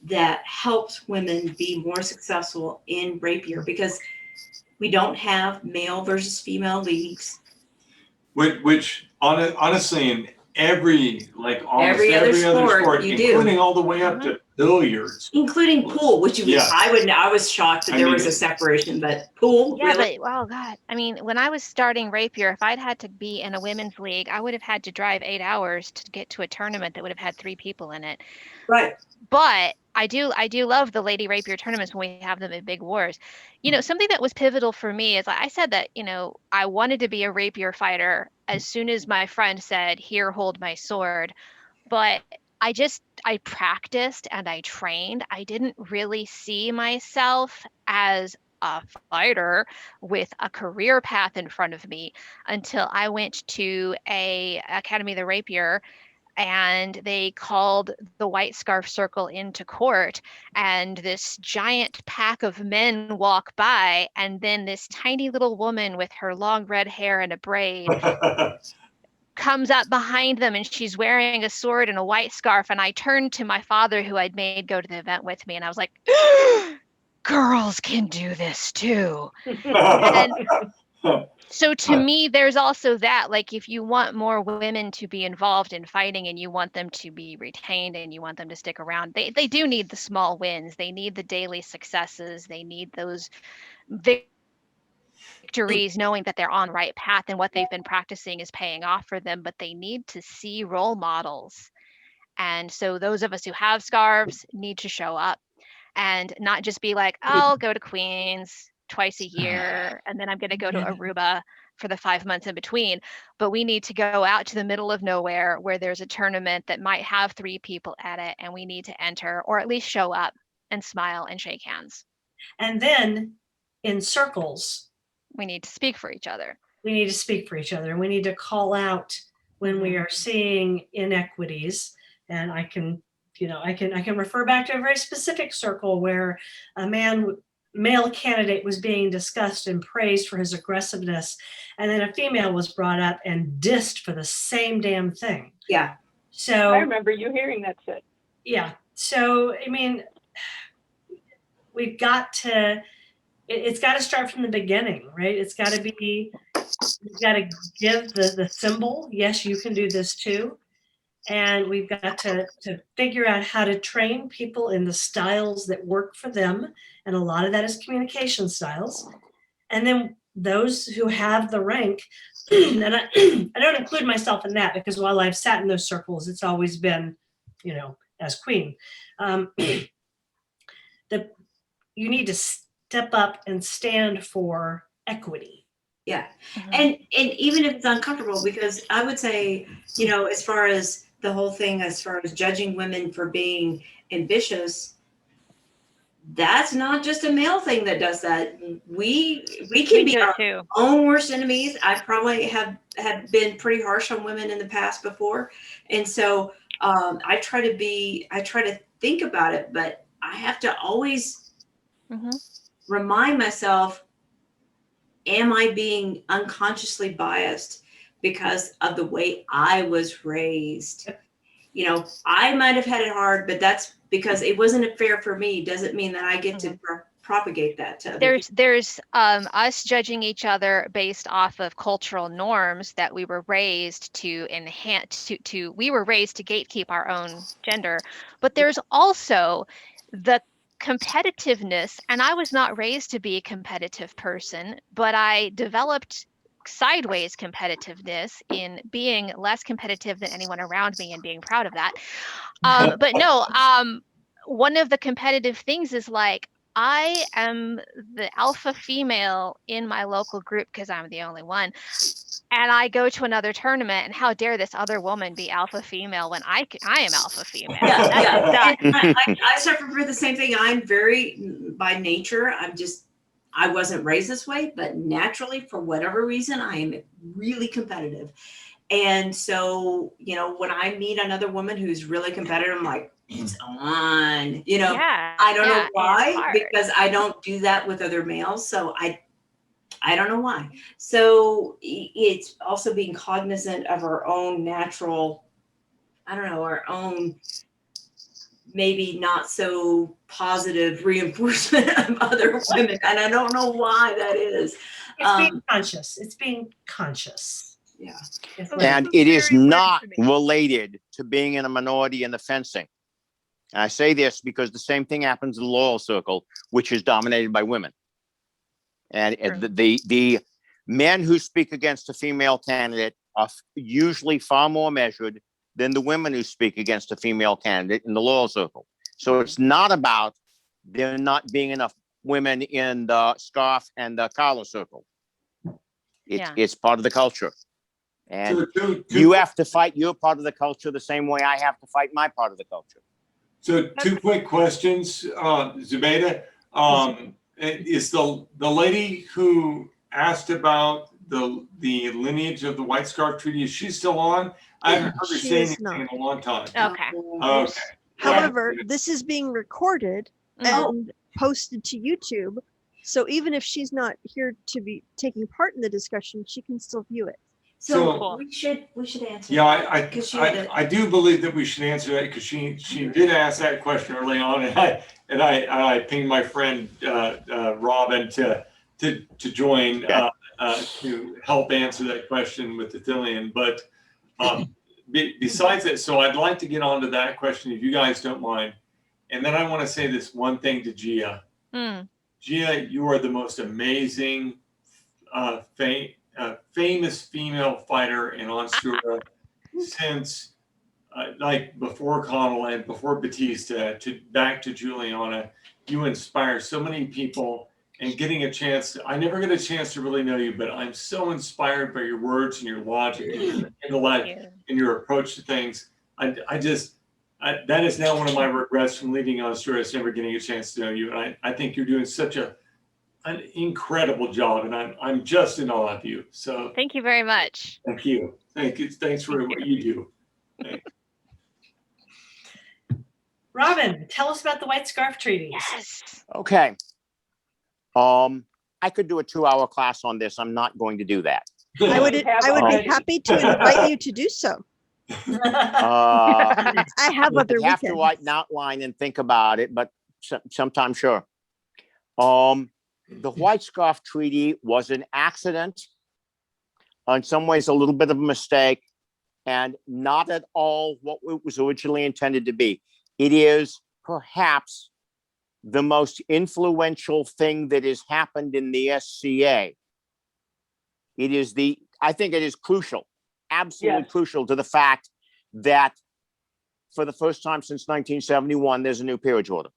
that helps women be more successful in Rapier? Because we don't have male versus female leagues. Which honestly, in almost every other sport you including do. all the way up to billiards, including pool, which I was shocked that there was a separation, but pool. Yeah, really? but oh god, I mean, when I was starting Rapier, if I'd had to be in a women's league, I would have had to drive 8 hours to get to a tournament that would have had 3 people in it. Right. But I do love the Lady Rapier tournaments when we have them at Big Wars. Something that was pivotal for me is I said that, I wanted to be a Rapier fighter as soon as my friend said, "Here, hold my sword." But I practiced and I trained. I didn't really see myself as a fighter with a career path in front of me until I went to a Academy of the Rapier, and they called the White Scarf Circle into court, and this giant pack of men walk by, and then this tiny little woman with her long red hair and a braid comes up behind them, and she's wearing a sword and a white scarf. And I turned to my father, who I'd made go to the event with me, and I was like, girls can do this too. And so to me, there's also that, like, if you want more women to be involved in fighting and you want them to be retained and you want them to stick around, they do need the small wins. They need the daily successes. They need those victories victories, knowing that they're on the right path and what they've been practicing is paying off for them, but they need to see role models. And so those of us who have scarves need to show up and not just be like, I'll go to Queens twice a year, and then I'm going to go to Aruba for the 5 months in between. But we need to go out to the middle of nowhere where there's a tournament that might have 3 people at it, and we need to enter or at least show up and smile and shake hands. And then in circles, we need to speak for each other. We need to speak for each other. We need to call out when we are seeing inequities. And I can refer back to a very specific circle where a male candidate was being discussed and praised for his aggressiveness, and then a female was brought up and dissed for the same damn thing. Yeah. So I remember you hearing that, Sid. Yeah. So I mean, we've got to. It's got to start from the beginning, right? It's got to be. We've got to give the symbol. Yes, you can do this too. And we've got to figure out how to train people in the styles that work for them. And a lot of that is communication styles. And then those who have the rank, and I don't include myself in that, because while I've sat in those circles, it's always been, as queen. You need to step up and stand for equity. Yeah. And even if it's uncomfortable, because I would say, as far as the whole thing, as far as judging women for being ambitious, that's not just a male thing that does that. We can be our own worst enemies. I probably have been pretty harsh on women in the past before. And so I try to think about it, but I have to always remind myself, am I being unconsciously biased because of the way I was raised? I might have had it hard, but that's because it wasn't fair for me. Doesn't mean that I get to propagate that to other people. There's us judging each other based off of cultural norms that we were raised to enhance, we were raised to gatekeep our own gender, but there's also the competitiveness, and I was not raised to be a competitive person, but I developed sideways competitiveness in being less competitive than anyone around me and being proud of that. But no, one of the competitive things is like, I am the alpha female in my local group because I'm the only one. And I go to another tournament, and how dare this other woman be alpha female when I am alpha female? Yeah. I suffer for the same thing. I'm very, by nature, I wasn't raised this way, but naturally, for whatever reason, I am really competitive. And so, when I meet another woman who's really competitive, I'm like, it's on, I don't know why, because I don't do that with other males. So I don't know why. So it's also being cognizant of our own natural, our own maybe not so positive reinforcement of other women. And I don't know why that is. It's being conscious. It's being conscious. Yeah. And it is not related to being in a minority in the fencing. And I say this because the same thing happens in the Laurel Circle, which is dominated by women. And the men who speak against a female candidate are usually far more measured than the women who speak against a female candidate in the Laurel Circle. So it's not about there not being enough women in the scarf and the collar circle. It's part of the culture. And you have to fight your part of the culture the same way I have to fight my part of the culture. So 2 quick questions, Zubaydah. Is the lady who asked about the lineage of the White Scarf Treaty, is she still on? I haven't heard her say anything in a long time. Okay. However, this is being recorded and posted to YouTube. So even if she's not here to be taking part in the discussion, she can still view it. So we should answer. Yeah, I do believe that we should answer that, because she did ask that question early on, and I pinged my friend Robin to join to help answer that question with Aethelyan. But besides that, so I'd like to get on to that question if you guys don't mind, and then I want to say this one thing to Gia. Gia, you are the most amazing famous female fighter in Ansteorra since like before Conall and before Batista to back to Juliana. You inspire so many people, and getting a chance to, I never get a chance to really know you, but I'm so inspired by your words and your logic and your intellect and your approach to things. That is now one of my regrets from leaving Ansteorra, is never getting a chance to know you. And I think you're doing such an incredible job, and I'm just in awe of you. So Thank you very much. thank you. Thanks for what you do. Thanks. Robin, tell us about the White Scarf Treaties. Yes. Okay. I could do a 2-hour class on this. I'm not going to do that. I would be happy to invite you to do so. I have other You have to weekends. write an outline and think about it, but sometime sure. The White Scarf Treaty was an accident, in some ways a little bit of a mistake, and not at all what it was originally intended to be. It is perhaps the most influential thing that has happened in the SCA. I think it is crucial, absolutely crucial to the fact that for the first time since 1971, there's a new peerage order.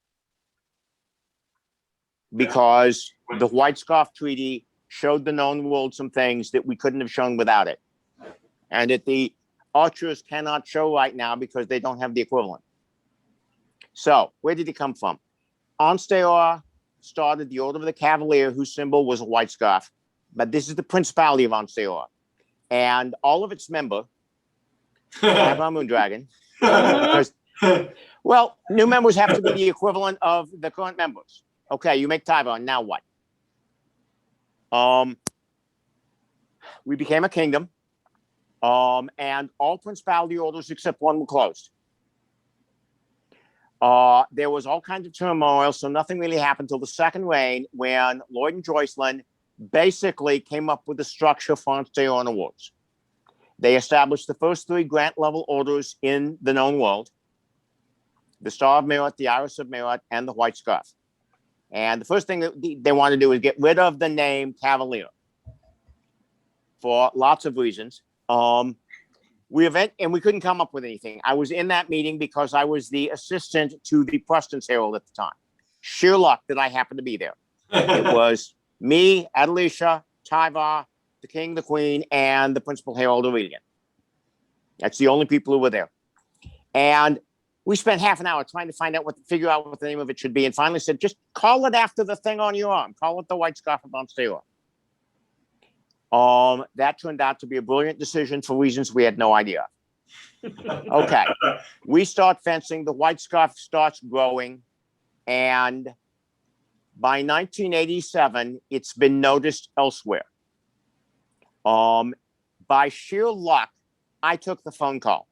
Because the White Scarf Treaty showed the known world some things that we couldn't have shown without it. And that the archers cannot show right now because they don't have the equivalent. So where did it come from? Ansteorra started the Order of the Cavalier, whose symbol was a white scarf. But this is the Principality of Ansteorra. And all of its members, Aethelyan Moondragon, well, new members have to be the equivalent of the current members. Okay, you make Tyvar, now what? We became a kingdom, and all principality orders except one were closed. There was all kinds of turmoil, so nothing really happened until the second reign, when Lloyd and Joycelyn basically came up with the structure for Ansteorra Awards. They established the first 3 grant-level orders in the known world: the Star of Merit, the Iris of Merit, and the White Scarf. And the first thing that they want to do is get rid of the name Cavalier for lots of reasons. We couldn't come up with anything. I was in that meeting because I was the assistant to the Preston's Herald at the time. Sheer luck that I happened to be there. It was me, Adelisha, Tyvar, the King, the Queen, and the Principal Herald Aurelian. That's the only people who were there. And we spent half an hour trying to figure out what the name of it should be, and finally said, just call it after the thing on your arm. Call it the White Scarf of Ansteorra. That turned out to be a brilliant decision for reasons we had no idea. Okay, we start fencing, the White Scarf starts growing, and by 1987, it's been noticed elsewhere. By sheer luck, I took the phone call,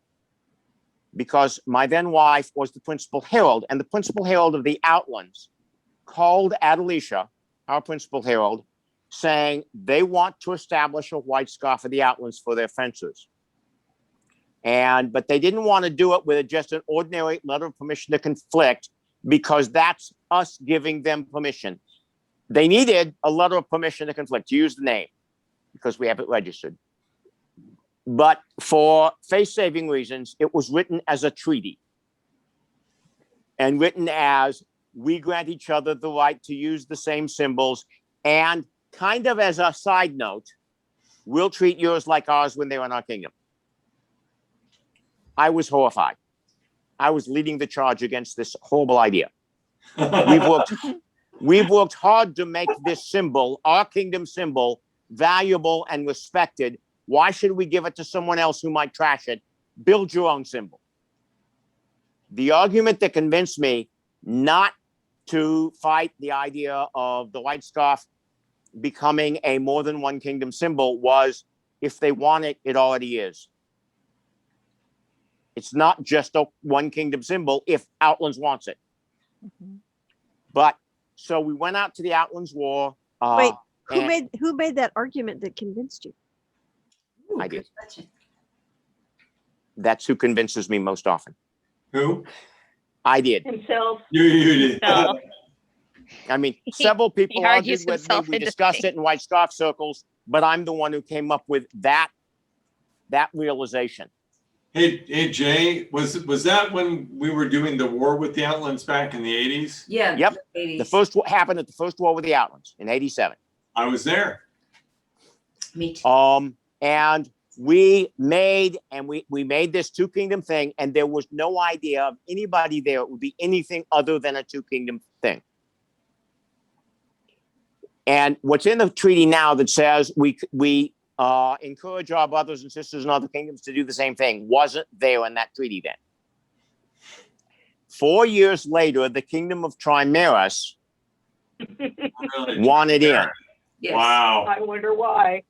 because my then wife was the Principal Herald, and the Principal Herald of the Outlands called Adelisha, our Principal Herald, saying they want to establish a white scarf of the Outlands for their fencers. But they didn't want to do it with just an ordinary letter of permission to conflict, because that's us giving them permission. They needed a letter of permission to conflict, to use the name, because we have it registered. But for face-saving reasons, it was written as a treaty, and written as we grant each other the right to use the same symbols, and kind of as a side note, we'll treat yours like ours when they're in our kingdom. I was horrified. I was leading the charge against this horrible idea. We've worked hard to make this symbol, our kingdom symbol, valuable and respected. Why should we give it to someone else who might trash it? Build your own symbol. The argument that convinced me not to fight the idea of the white scarf becoming a more than one kingdom symbol was, if they want it, it already is. It's not just a one kingdom symbol if Outlands wants it. Mm-hmm. But so we went out to the Outlands War. Wait, who made that argument that convinced you? Ooh, I did. question. That's who convinces me most often. Who? I did. Himself. You did. No. I mean, several people He argues argued with me. himself We into discussed things. it in white scarf circles. but I'm the one who came up with that realization. Hey, Jay, was that when we were doing the war with the Outlands back in the 80s? Yeah. Yep. 80s. The first happened at the first war with the Outlands in 87. I was there. Me too. And we made this two kingdom thing, and there was no idea of anybody there it would be anything other than a two kingdom thing. And what's in the treaty now that says we encourage our brothers and sisters in other kingdoms to do the same thing wasn't there in that treaty then. 4 years later, the kingdom of Trimaris wanted in. Yes. Wow. I wonder why.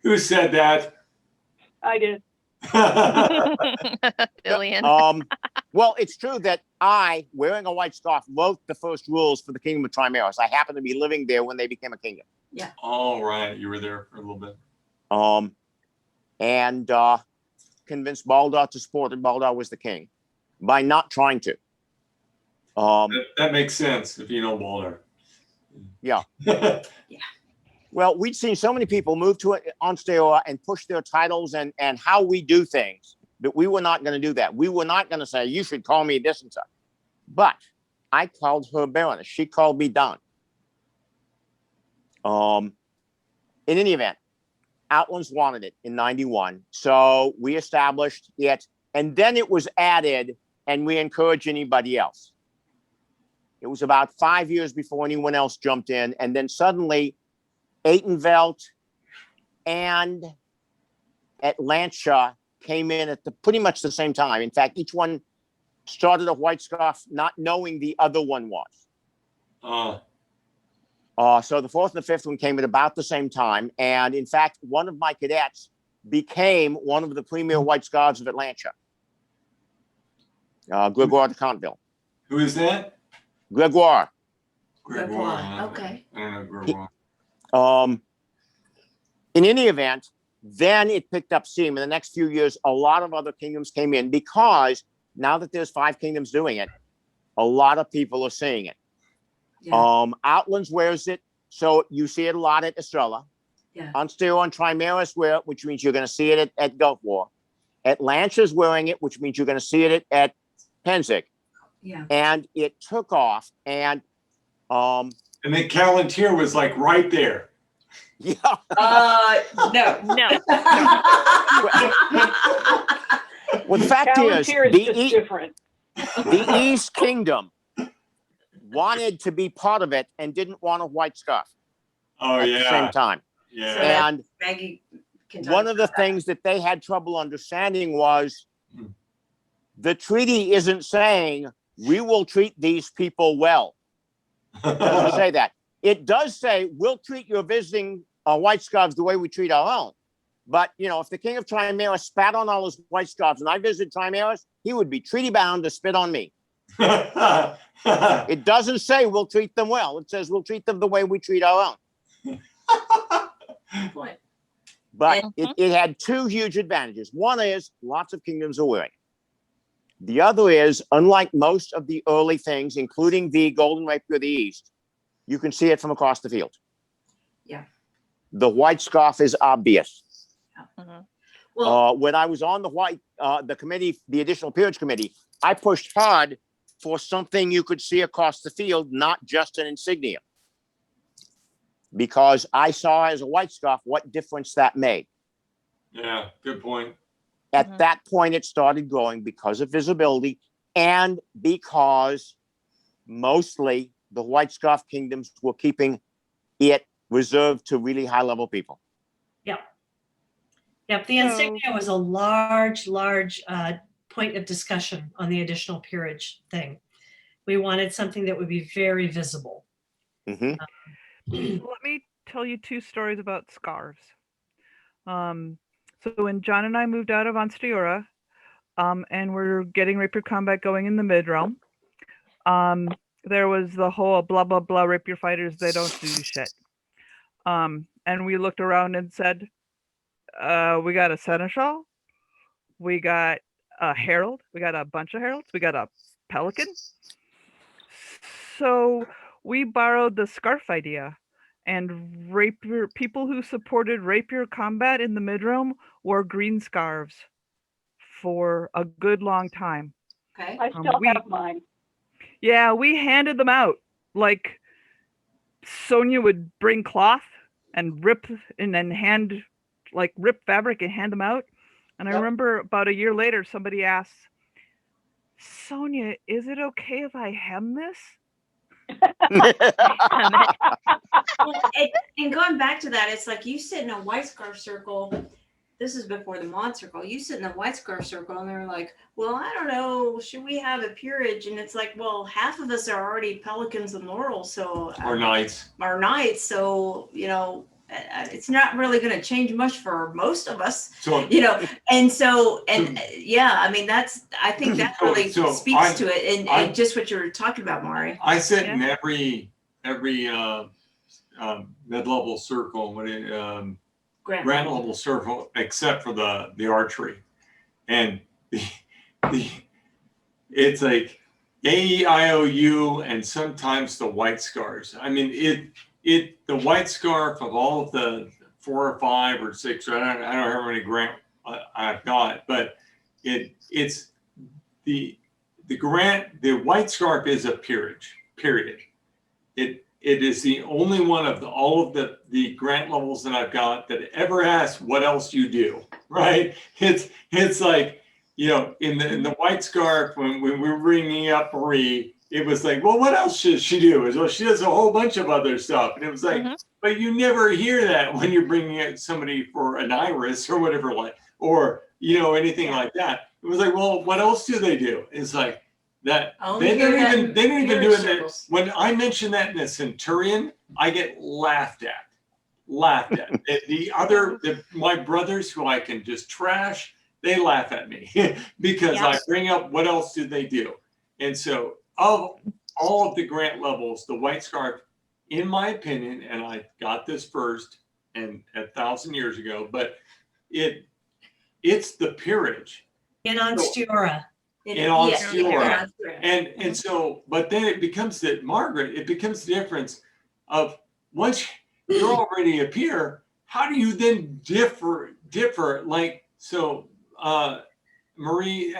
Who said that? I did. Billion. Well, it's true that I, wearing a white scarf, wrote the first rules for the kingdom of Trimaris. I happened to be living there when they became a kingdom. Yeah. All right. You were there for a little bit. And convinced Baldar to support it. Baldar was the king by not trying to. That makes sense if you know Baldar. Yeah. Yeah. Well, we'd seen so many people move to Ansteorra and push their titles and how we do things that we were not going to do that. We were not going to say, you should call me this and such. But I called her Baroness. She called me Don. In any event, Outlands wanted it in 91. So we established it, and then it was added, and we encourage anybody else. It was about 5 years before anyone else jumped in, and then suddenly Aethelyan and Aethelyan came in at pretty much the same time. In fact, each one started a white scarf not knowing the other one was. So the fourth and the fifth one came at about the same time. And in fact, one of my cadets became one of the premier white scarves of Aethelyan. Gregoire de Conville. Who is that? Gregoire. Gregoire. Okay. I don't know Gregoire. In any event, then it picked up steam. In the next few years, a lot of other kingdoms came in because now that there's 5 kingdoms doing it, a lot of people are seeing it. Yeah. Outlands wears it, so you see it a lot at Estrella. Yeah. Ansteorra and Trimaris wear it, which means you're going to see it at Gulf War. Atlantia's wearing it, which means you're going to see it at Pennsic. Yeah. And it took off, and then Callantyre was like right there. Yeah. No. Well, the fact is, different. The East Kingdom wanted to be part of it and didn't want a white scarf. Oh, at yeah. the same time. Yeah. And Maggie can one of the things that they had trouble understanding was the treaty isn't saying we will treat these people well. It doesn't say that. It does say we'll treat your visiting white scarves the way we treat our own. But, you know, if the king of Trimaris spat on all his white scarves and I visited Trimaris, he would be treaty bound to spit on me. It doesn't say we'll treat them well. It says we'll treat them the way we treat our own. But it had 2 huge advantages. One is lots of kingdoms are wearing. The other is, unlike most of the early things, including the Golden Rapier of the East, you can see it from across the field. Yeah. The white scarf is obvious. Mm-hmm. Well, when I was on the committee, the additional peerage committee, I pushed hard for something you could see across the field, not just an insignia. Because I saw as a white scarf what difference that made. Yeah, good point. At that point, it started growing because of visibility and because mostly the white scarf kingdoms were keeping it reserved to really high level people. Yep, the insignia was a large point of discussion on the additional peerage thing. We wanted something that would be very visible. Mm-hmm. Let me tell you 2 stories about scarves. So when John and I moved out of Ansteorra, and we're getting Rapier combat going in the mid-realm, there was the whole blah, blah, blah, Rapier fighters, they don't do shit. And we looked around and said, we got a seneschal, we got a herald, we got a bunch of heralds, we got a pelican. So we borrowed the scarf idea And rapier people who supported rapier combat in the Midrealm wore green scarves for a good long time. Okay. I still have mine. Yeah, we handed them out. Like Sonia would bring cloth and rip and then rip fabric and hand them out. And I remember about a year later, somebody asked, Sonia, is it okay if I hem this? And going back to that, it's like you sit in a white scarf circle. This is before the mod circle. You sit in a white scarf circle and they're like, well, I don't know, should we have a peerage? And it's like, well, half of us are already pelicans and laurel, so Or knights. So it's not really going to change much for most of us, So yeah, I mean, I think that really speaks to it, and just what you were talking about, Mari. I sit in every mid-level circle, grant level circle, except for the archery, and it's like AEIOU and sometimes the white scars. I mean, the white scarf of all of the 4 or 5 or 6, I don't know how many grant I've got, but it's the white scarf is a peerage, period. It is the only one of all of the grant levels that I've got that ever asks what else you do, right? It's like, in the white scarf, when we were bringing up Marie, it was like, well, what else should she do? Well, she does a whole bunch of other stuff. And it was like, but you never hear that when you're bringing out somebody for an iris or whatever, or anything like that. It was like, well, what else do they do? It's like that. They don't even do it. When I mention that in a centurion, I get laughed at. My brothers who I can just trash, they laugh at me because I bring up what else do they do. And so of all of the grant levels, the white scarf, in my opinion, and I got this first and 1,000 years ago, but it's the peerage. In Ansteorra. And so, but then it becomes that Margaret, it becomes the difference of once you're already a peer, how do you then differ? Like, so Marie,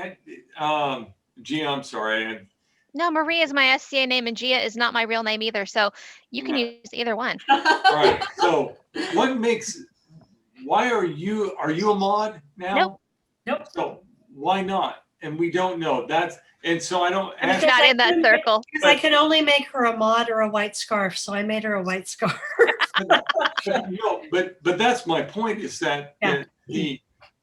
Gia, I'm sorry. No, Marie is my SCA name and Gia is not my real name either. So you can use either one. All right. So why are you a mod now? Nope. So why not? And we don't know. And so I don't. I'm not in that circle. Because I can only make her a mod or a white scarf. So I made her a white scarf. but that's my point, is that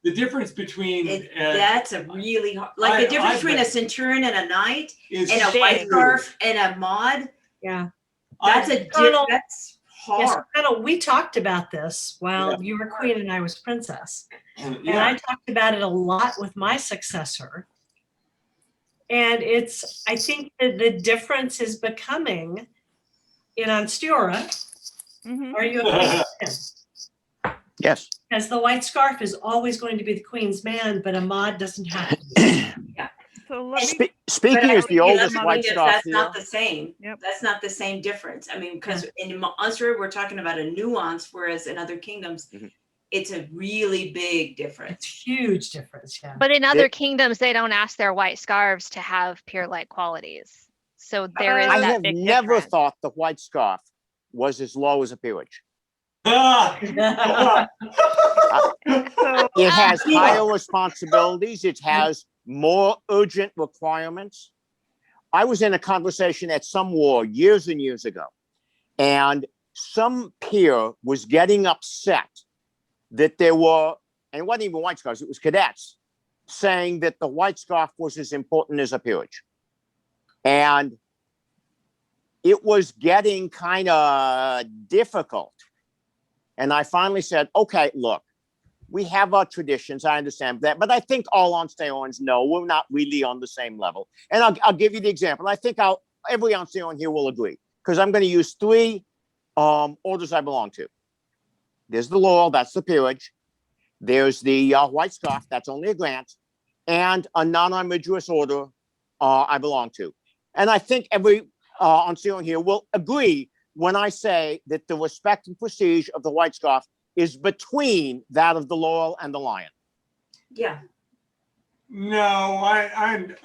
the difference between that's a really hard, the difference between a centurion and a knight and a white scarf and a mod. Yeah, that's that's hard. Yes, we talked about this while you were queen and I was princess, and I talked about it a lot with my successor. And I think that the difference is becoming in Ansteorra. Are you a queen? Yes. Because the white scarf is always going to be the queen's man, but a mod doesn't have to be. So speaking as the oldest white scarf, that's not the same. That's not the same difference. I mean, because in Ansteorra we're talking about a nuance, whereas in other kingdoms, it's a really big difference. It's huge difference, yeah. But in other kingdoms, they don't ask their white scarves to have peer-like qualities. So there is that big difference. I have never thought the white scarf was as low as a peerage. It has higher responsibilities. It has more urgent requirements. I was in a conversation at some war years and years ago, and some peer was getting upset that there were, and it wasn't even white scarves, it was cadets, saying that the white scarf was as important as a peerage. And it was getting kind of difficult. And I finally said, okay, look, we have our traditions. I understand that. But I think all Ansteorrans know we're not really on the same level. And I'll give you the example. I think every Ansteorran here will agree, because I'm going to use 3 orders I belong to. There's the laurel, that's the peerage. There's the white scarf, that's only a grant. And a non-armigerous order I belong to. And I think every Ansteorran here will agree when I say that the respect and prestige of the White Scarf is between that of the Laurel and the Lion. Yeah. No, I'm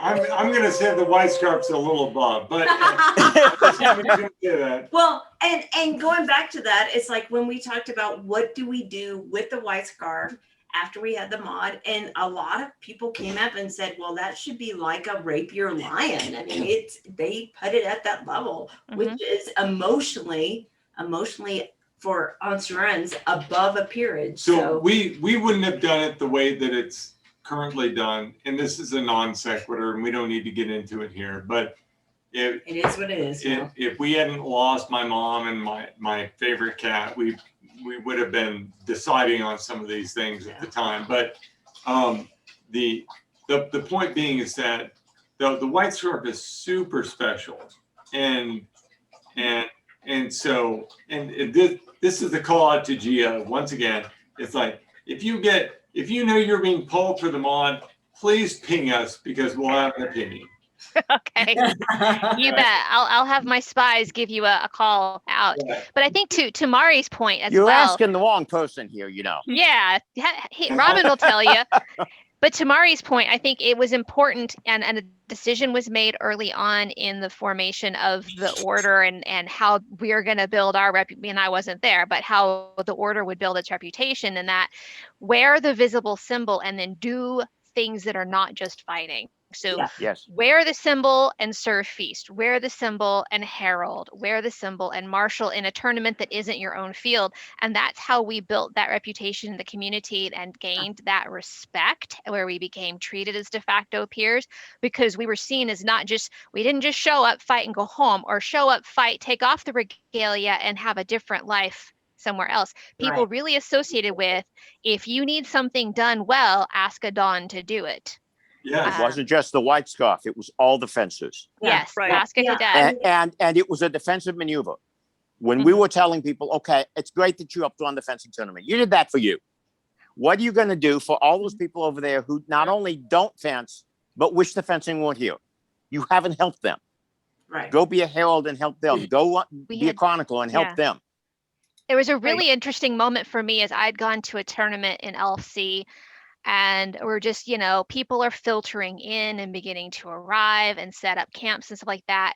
going to say the White Scarf's a little above, but I'm going to say that. Well, and going back to that, it's like when we talked about what do we do with the White Scarf after we had the mod, and a lot of people came up and said, well, that should be like a Rapier Lion. I mean, they put it at that level, which is emotionally for Ansteorrans above a peerage. So we wouldn't have done it the way that it's currently done, and this is a non sequitur, and we don't need to get into it here, but it is what it is. If we hadn't lost my mom and my favorite cat, we would have been deciding on some of these things at the time. But the point being is that the White Scarf is super special, and so this is the call out to Gia once again. It's like if you know you're being pulled for the mod, please ping us because we'll have an opinion. Okay, you bet. I'll have my spies give you a call out. Yeah. But I think to Mari's point as You're well. asking the wrong person here, you know. Yeah, Robin will tell you. But to Mari's point, I think it was important, and a decision was made early on in the formation of the order and how we're going to build our reputation. And I wasn't there, but how the order would build its reputation, and that wear the visible symbol and then do things that are not just fighting. So Yes. wear the symbol and serve feast, wear the symbol and herald, wear the symbol and marshal in a tournament that isn't your own field. And that's how we built that reputation in the community and gained that respect, where we became treated as de facto peers, because we were seen as we didn't just show up, fight and go home, or show up, fight, take off the regalia and have a different life somewhere else. People really associated with, if you need something done well, ask a Dawn to do it. Yeah, It wasn't just the White Scarf, it was all the fences. Yes, right. ask a cadet. And it was a defensive maneuver. When we were telling people, okay, it's great that you up to run the fencing tournament. You did that for you. What are you going to do for all those people over there who not only don't fence, but wish the fencing weren't here? You haven't helped them. Right. Go be a herald and help them. Go be a chronicler and help them. There was a really interesting moment for me as I'd gone to a tournament in LC, and we're just, people are filtering in and beginning to arrive and set up camps and stuff like that.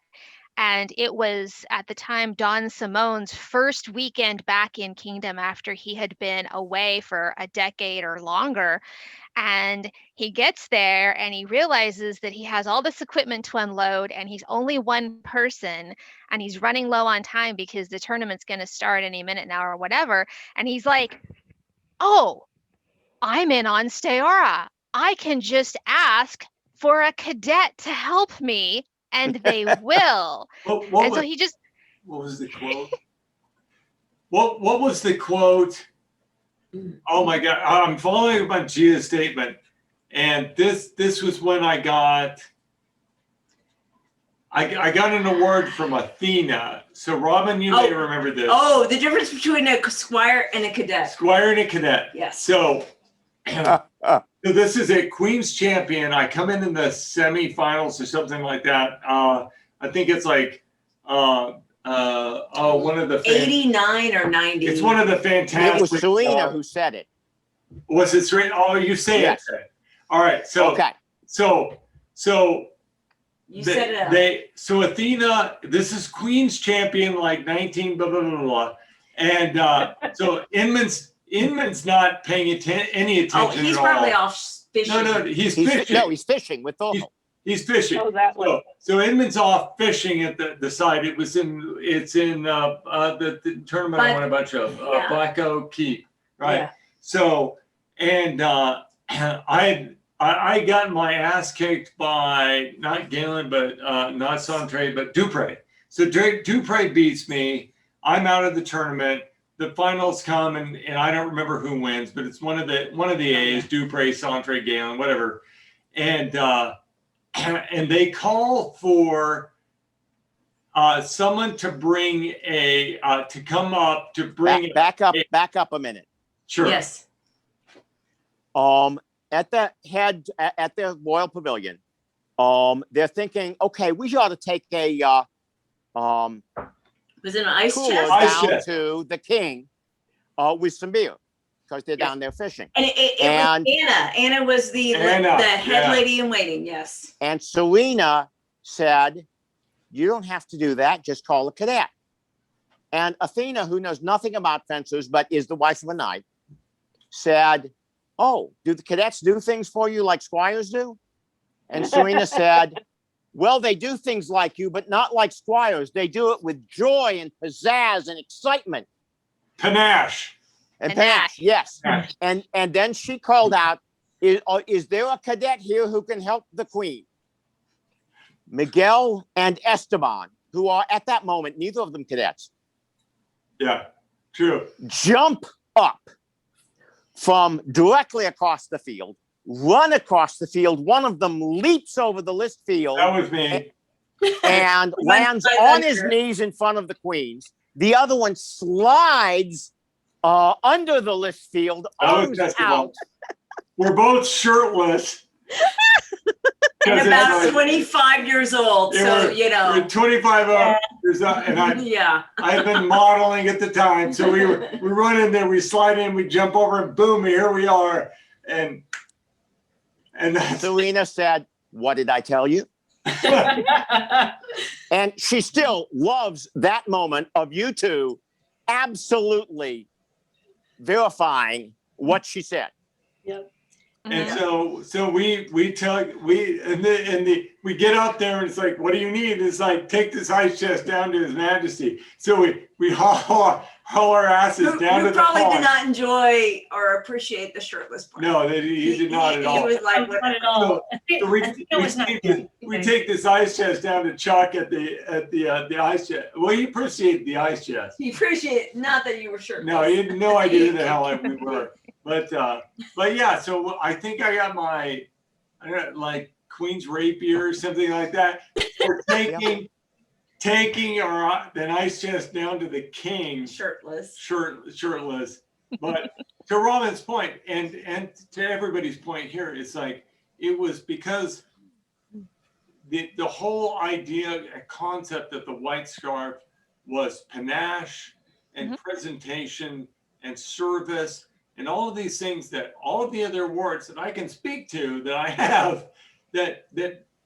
And it was at the time Don Simone's first weekend back in Kingdom after he had been away for a decade or longer. And he gets there and he realizes that he has all this equipment to unload and he's only one person and he's running low on time because the tournament's going to start any minute now or whatever. And he's like, oh, I'm in Ansteorra. I can just ask for a cadet to help me and they will. What was the quote? What was the quote? Oh my God! I'm following up on Gia's statement, and this was when I got an award from Athena. So Robin, you may remember this. Oh, the difference between a squire and a cadet. Squire and a cadet. Yes. So this is a Queen's Champion. I come in the semifinals or something like that. I think it's like one of the 89 or 90. It's one of the fantastic. It was Selena who said it. Was it straight? Oh, you say it. All right. So okay. So you set it up. So Athena, this is Queen's Champion, like 19 blah blah blah blah, and so Inman's not paying any attention. Oh, he's probably off fishing. No, he's fishing. He's fishing with Thorvald. He's fishing. Oh, that way. So Inman's off fishing at the side. It's in the tournament I won a bunch of Black Oak Keep, right? Yeah. So and I got my ass kicked by not Galen, but not Santre, but Dupre. So Dupre beats me. I'm out of the tournament. The finals come and I don't remember who wins, but it's one of the A's, Dupre, Santre, Galen, whatever, and they call for someone to bring back up a minute. Sure. Yes. At the Royal Pavilion, they're thinking, okay, we ought to take Was it an ice tour chest? Ice down chest. to the king with some beer because they're down there fishing. And it And- was Anna. Anna was the Anna, head yeah. lady in waiting. Yes. And Serena said, you don't have to do that. Just call a cadet. And Athena, who knows nothing about fencers, but is the wife of a knight, said, oh, do the cadets do things for you like squires do? And Serena said, well, they do things like you, but not like squires. They do it with joy and pizzazz and excitement. Panache. And Panache. panache, yes. Panache. And then she called out, is there a cadet here who can help the queen? Miguel and Esteban, who are at that moment, neither of them cadets, Yeah, true. jump up from directly across the field, run across the field. One of them leaps over the list field That was me. and lands on his knees in front of the queens. The other one slides under the list field, That was arms Esteban. out. We're both shirtless. And 'Cause about it's like- 25 years old. Yeah, So, we're- you know. we're 25 up. And Yeah. I've been modeling at the time. So we run in there, we slide in, we jump over, and boom, here we are. And that's Serena said, what did I tell you? And she still loves that moment of you two absolutely verifying what she said. Yep. And so we get out there and it's like, what do you need? It's like, take this ice chest down to His Majesty. So we haul our asses down to Who the probably pond. did not enjoy or appreciate the shirtless part. No, he did not at He all. was like, Not at all. So we take this ice chest down to Chuck at the ice chest. Well, he appreciated the ice chest. he appreciated not that you were shirtless. No, he had no idea who the hell we were. But yeah, so I think I got I got like Queen's Rapier or something like that for taking an ice chest down to the king Shirtless. shirtless. But to Robin's point and to everybody's point here, it's like it was because the whole idea, a concept that the white scarf was panache and presentation and service and all of these things that all of the other awards that I can speak to that I have that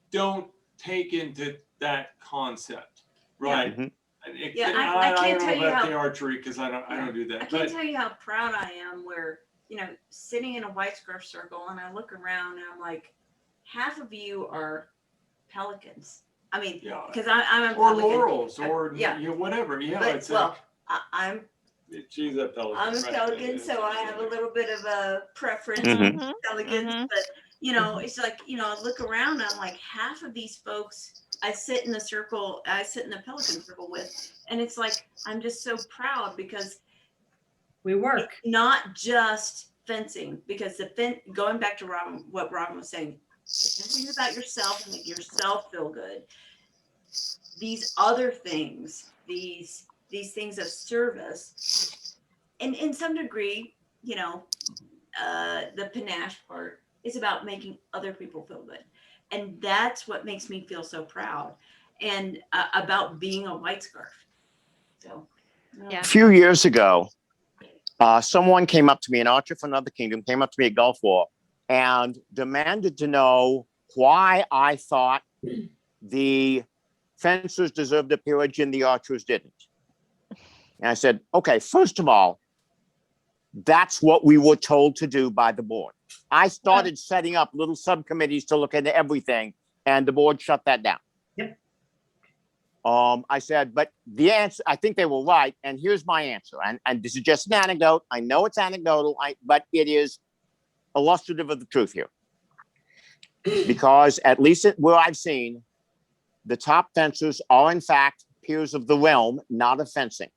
don't take into that concept, right? Mhm. Yeah, I I can't don't tell know you about how- the archery because I don't do I that. can't But tell you how proud I am where, sitting in a white scarf circle and I look around and I'm like, half of you are pelicans. I mean, yeah, because I'm a or pelican. laurels or Yeah. whatever. Yeah, But, it's well, I'm she's a pelican. I'm a right? pelican, so I have a little bit of a preference Mhm. for pelicans. But it's like I look around, and I'm like, half of these folks I sit in the pelican circle with, and it's like I'm just so proud because We work. not just fencing, because going back to what Robin was saying, fencing is about yourself and make yourself feel good. These other things, these things of service, and in some degree, the panache part is about making other people feel good, and that's what makes me feel so proud, and about being a white scarf. So, Yeah. A few years ago, someone came up to me, an archer from another kingdom, came up to me at Gulf War and demanded to know why I thought the fencers deserved a peerage and the archers didn't. And I said, okay, first of all, that's what we were told to do by the board. I started setting up little subcommittees to look into everything, and the board shut that down. Yep. I said, but the answer, I think they were right, and here's my answer. And this is just an anecdote. I know it's anecdotal, but it is illustrative of the truth here. Because at least where I've seen, the top fencers are in fact peers of the realm, not of fencing.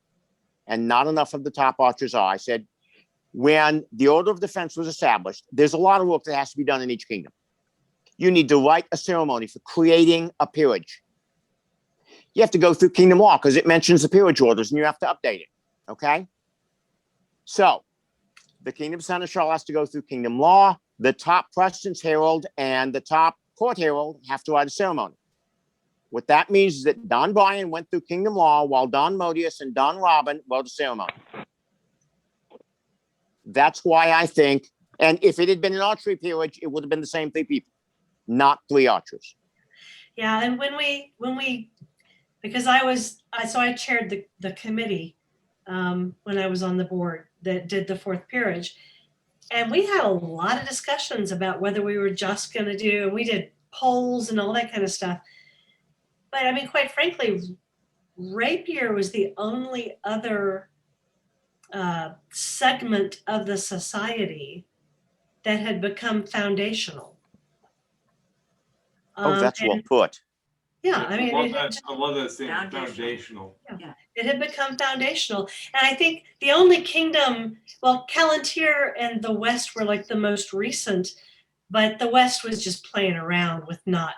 And not enough of the top archers are. I said, when the Order of Defense was established, there's a lot of work that has to be done in each kingdom. You need to write a ceremony for creating a peerage. You have to go through kingdom law because it mentions the peerage orders and you have to update it. Okay? So the kingdom seneschal has to go through kingdom law. The top precedence herald and the top court herald have to write a ceremony. What that means is that Don Brian went through Kingdom Law while Don Modius and Don Robin wrote the ceremony. That's why I think, and if it had been an archery peerage, it would have been the same 3 people, not 3 archers. Yeah, and when we because I chaired the committee when I was on the board that did the 4th peerage, and we had a lot of discussions about whether we were just going to do. We did polls and all that kind of stuff. But I mean, quite frankly, Rapier was the only other segment of the society that had become foundational. Oh, that's well put. Yeah, I mean, I love that thing, foundational. Yeah, it had become foundational. And I think the only kingdom, well, Callantyr and the West were like the most recent, but the West was just playing around with not,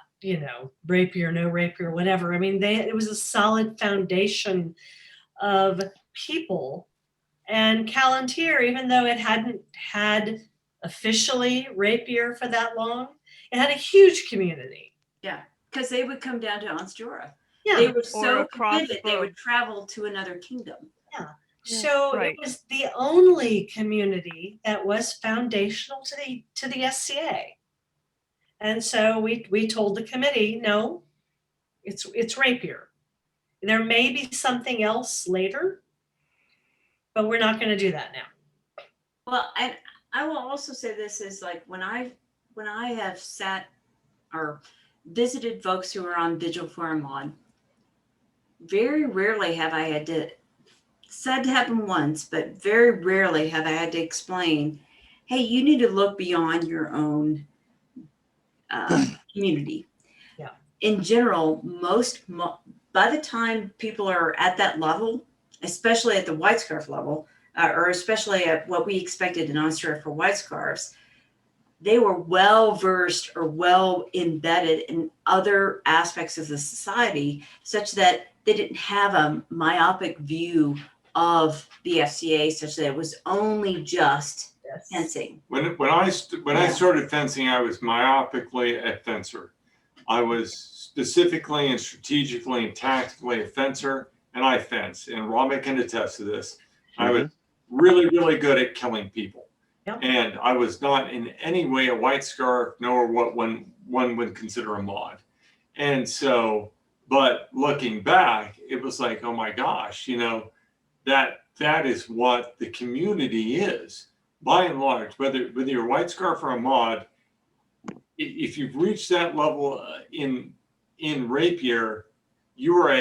Rapier, no Rapier, whatever. I mean, it was a solid foundation of people. And Callantyr, even though it hadn't had officially Rapier for that long, it had a huge community. Yeah, because they would come down to Ansteorra. Yeah. They were so committed, they would travel to another kingdom. Yeah. So It was the only community that was foundational to the SCA. And so we told the committee, no, it's Rapier. There may be something else later, but we're not going to do that now. Well, I will also say this is like when I have sat or visited folks who are on Vigil for a Mod, very rarely have I had to, said to happen once, but very rarely have I had to explain, hey, you need to look beyond your own community. Yeah. In general, by the time people are at that level, especially at the white scarf level, or especially at what we expected in Ansteorra for white scarves, they were well versed or well embedded in other aspects of the society, such that they didn't have a myopic view of the FCA, such that it was only just fencing. When I started fencing, I was myopically a fencer. I was specifically and strategically and tactically a fencer, and I fence. And Rami can attest to this. I was really, really good at killing people. Yep. And I was not in any way a white scarf, nor what one would consider a mod. And so, but looking back, it was like, oh my gosh, that is what the community is. By and large, whether you're a white scarf or a mod, if you've reached that level in Rapier, you are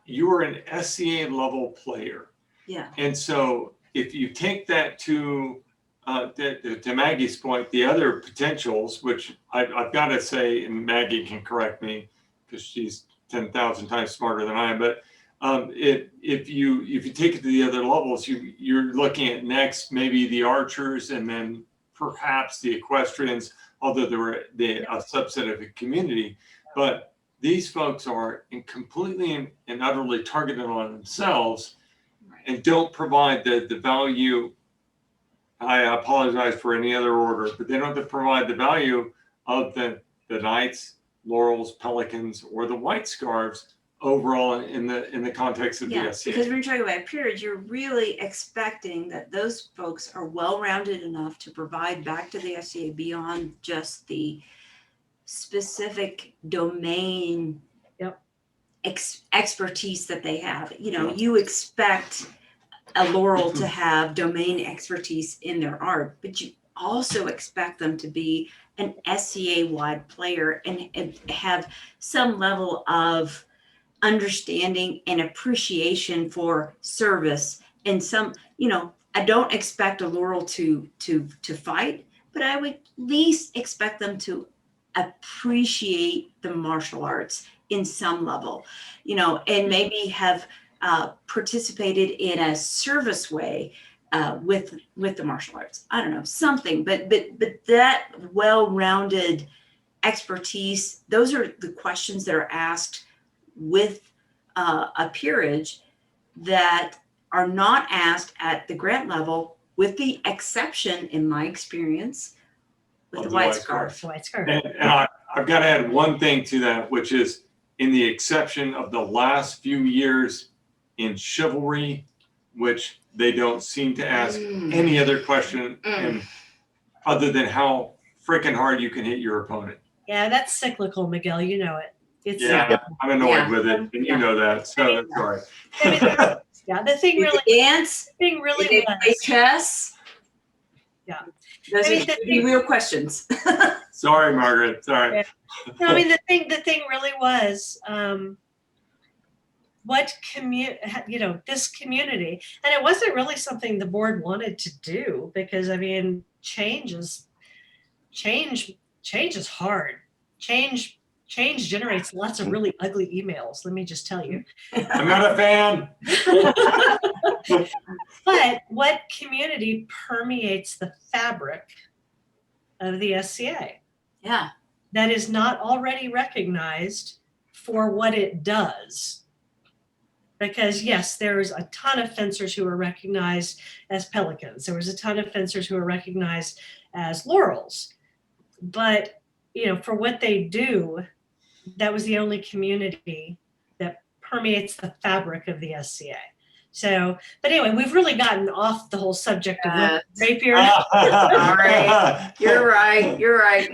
you are an SCA level player. Yeah. And so if you take that to Maggie's point, the other potentials, which I've got to say, and Maggie can correct me because she's 10,000 times smarter than I am, but if you take it to the other levels, you're looking at next maybe the archers and then perhaps the equestrians, although they're a subset of a community. But these folks are completely and utterly targeted on themselves and don't provide the value. I apologize for any other order, but they don't provide the value of the knights, laurels, pelicans, or the white scarves overall in the context of the SCA. Because when you're talking about peerage, you're really expecting that those folks are well-rounded enough to provide back to the SCA beyond just the specific domain expertise that they have. You expect a laurel to have domain expertise in their art, but you also expect them to be an SCA-wide player and have some level of understanding and appreciation for service. And some, I don't expect a laurel to fight, but I would at least expect them to appreciate the martial arts in some level, and maybe have participated in a service way with the martial arts. I don't know, something, but that well-rounded expertise, those are the questions that are asked with a peerage that are not asked at the grant level, with the exception, in my experience, with the the white white scarf. White scarf. And I've got to add one thing to that, which is in the exception of the last few years in chivalry, which they don't seem to ask any other question and other than how freaking hard you can hit your opponent. Yeah, that's cyclical, Miguel. You know it. It's Yeah, I'm annoyed Yeah. with it, and you know that, so that's all right. I mean, yeah, the thing Did really, they dance? the thing really Did they play was. chess? Yeah. Those I mean, are the the real questions. Sorry, Margaret, sorry. No, I mean the thing really was this community, and it wasn't really something the board wanted to do because I mean change is hard. Change generates lots of really ugly emails. Let me just tell you. I'm not a fan. But what community permeates the fabric of the SCA? Yeah. That is not already recognized for what it does. Because yes, there's a ton of fencers who are recognized as pelicans. There was a ton of fencers who are recognized as laurels. But, for what they do, that was the only community that permeates the fabric of the SCA. So, but anyway, we've really gotten off the whole subject of rapier. All right. You're right.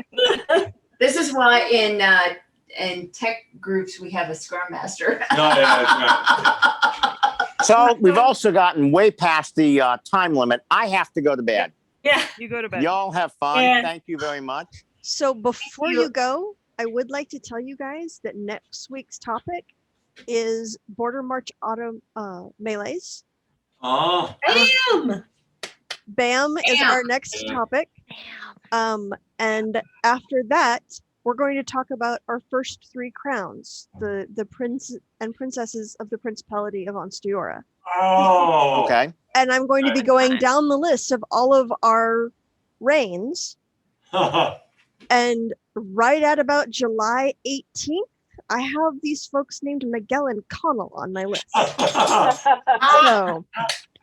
This is why in tech groups we have a scrum master. So we've also gotten way past the time limit. I have to go to bed. Yeah. You go to bed. Y'all have fun. Yeah. Thank you very much. So before you go, I would like to tell you guys that next week's topic is Border March Autumn melees. Oh, Bam! BAM is our next topic. And after that, we're going to talk about our first 3 crowns, the prince and princesses of the Principality of Ansteorra. oh. Okay. And I'm going to be going down the list of all of our reigns. And right at about July 18th, I have these folks named Miguel and Conall on my list. So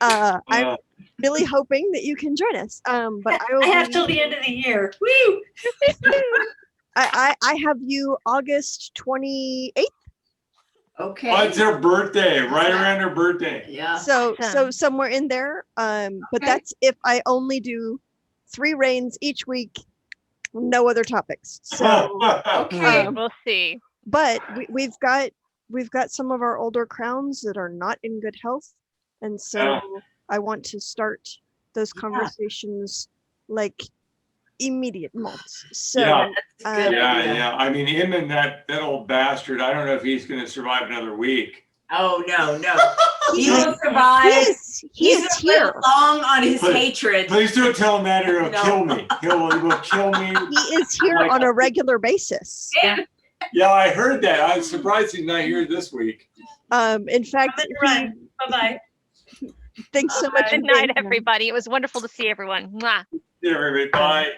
I'm really hoping that you can join us. But I have till the end of the year. Woo! I have you August 28th. Okay. Oh, it's her birthday, right around her birthday. Yeah. So Awesome. somewhere in there. But Okay. that's if I only do 3 reigns each week, no other topics. So Okay. We'll see. but we've got some of our older crowns that are not in good health, and so I want to start those conversations like immediate months. So Yeah. Good Yeah, idea. yeah. I mean, him and that old bastard, I don't know if he's going to survive another week. Oh no. He He's- will survive. he is gonna here. live long on his But- hatred. Please don't tell him that or he'll No. kill me. He will kill me. He is here Like- on a regular basis. Yeah, I heard that. I'm surprised he's not here this week. In fact, Run. Bye-bye. thanks so much. Good for night, being here. everybody. It was wonderful to see everyone. Mwah. Yeah, everybody. Bye.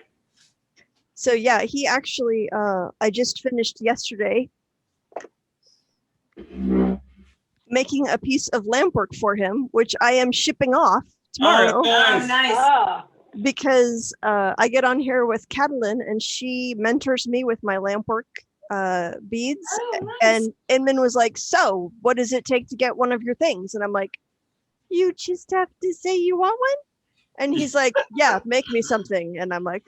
So yeah, he actually, I just finished yesterday making a piece of lamp work for him, which I am shipping off tomorrow Oh, nice. Oh, nice. Ah, because I get on here with Catalin and she mentors me with my lamp work beads. Oh, nice. And Inman was like, so what does it take to get one of your things? And I'm like, you just have to say you want one. And he's like, yeah, make me something. And I'm like,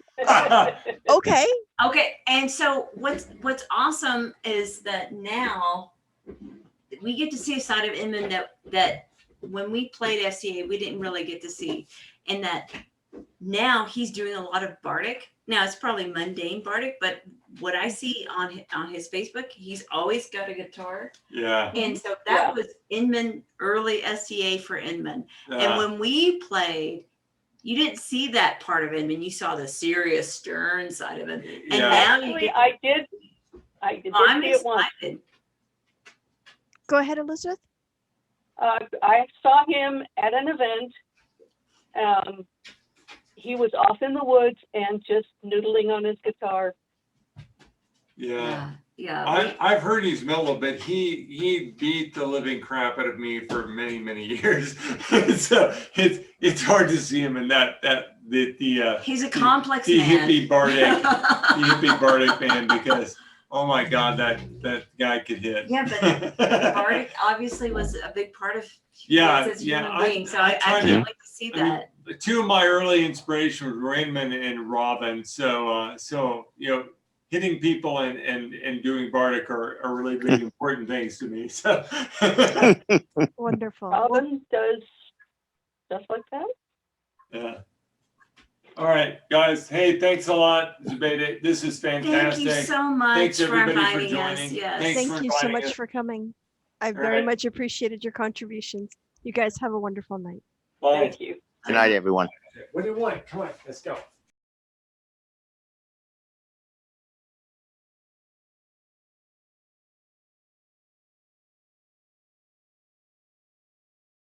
okay. Okay, and so what's awesome is that now we get to see a side of Inman that when we played SCA we didn't really get to see, and that now he's doing a lot of bardic. Now it's probably mundane bardic, but what I see on his Facebook, he's always got a guitar, Yeah. and so that was Inman, early SCA for Inman. And when we played, you didn't see that part of Inman. You saw the serious, stern side of him. And Yeah. now you actually, get. I did I'm see it once. excited. Go ahead, Elizabeth. I saw him at an event. He was off in the woods and just noodling on his guitar. Yeah. Yeah. I've heard he's mellow, but he beat the living crap out of me for many years. So it's hard to see him in He's a complex the man. hippie bardic man, because oh my God, that guy could hit. Yeah, but bardic obviously was a big part of his human being. So I can't wait to see that. Two of my early inspirations were Raymond and Robin. So hitting people and doing bardic are really big important things to me. So Wonderful. Robin does stuff like that. Yeah. All right, guys. Hey, thanks a lot, Zubaydah. This is fantastic. Thank you so much Thanks for everybody for inviting us. joining. Yes. Thank you so inviting much us. for coming. I All very right. much appreciated your contributions. You guys have a wonderful night. Bye. Thank you. Good night, everyone. What do you want? Come on, let's go.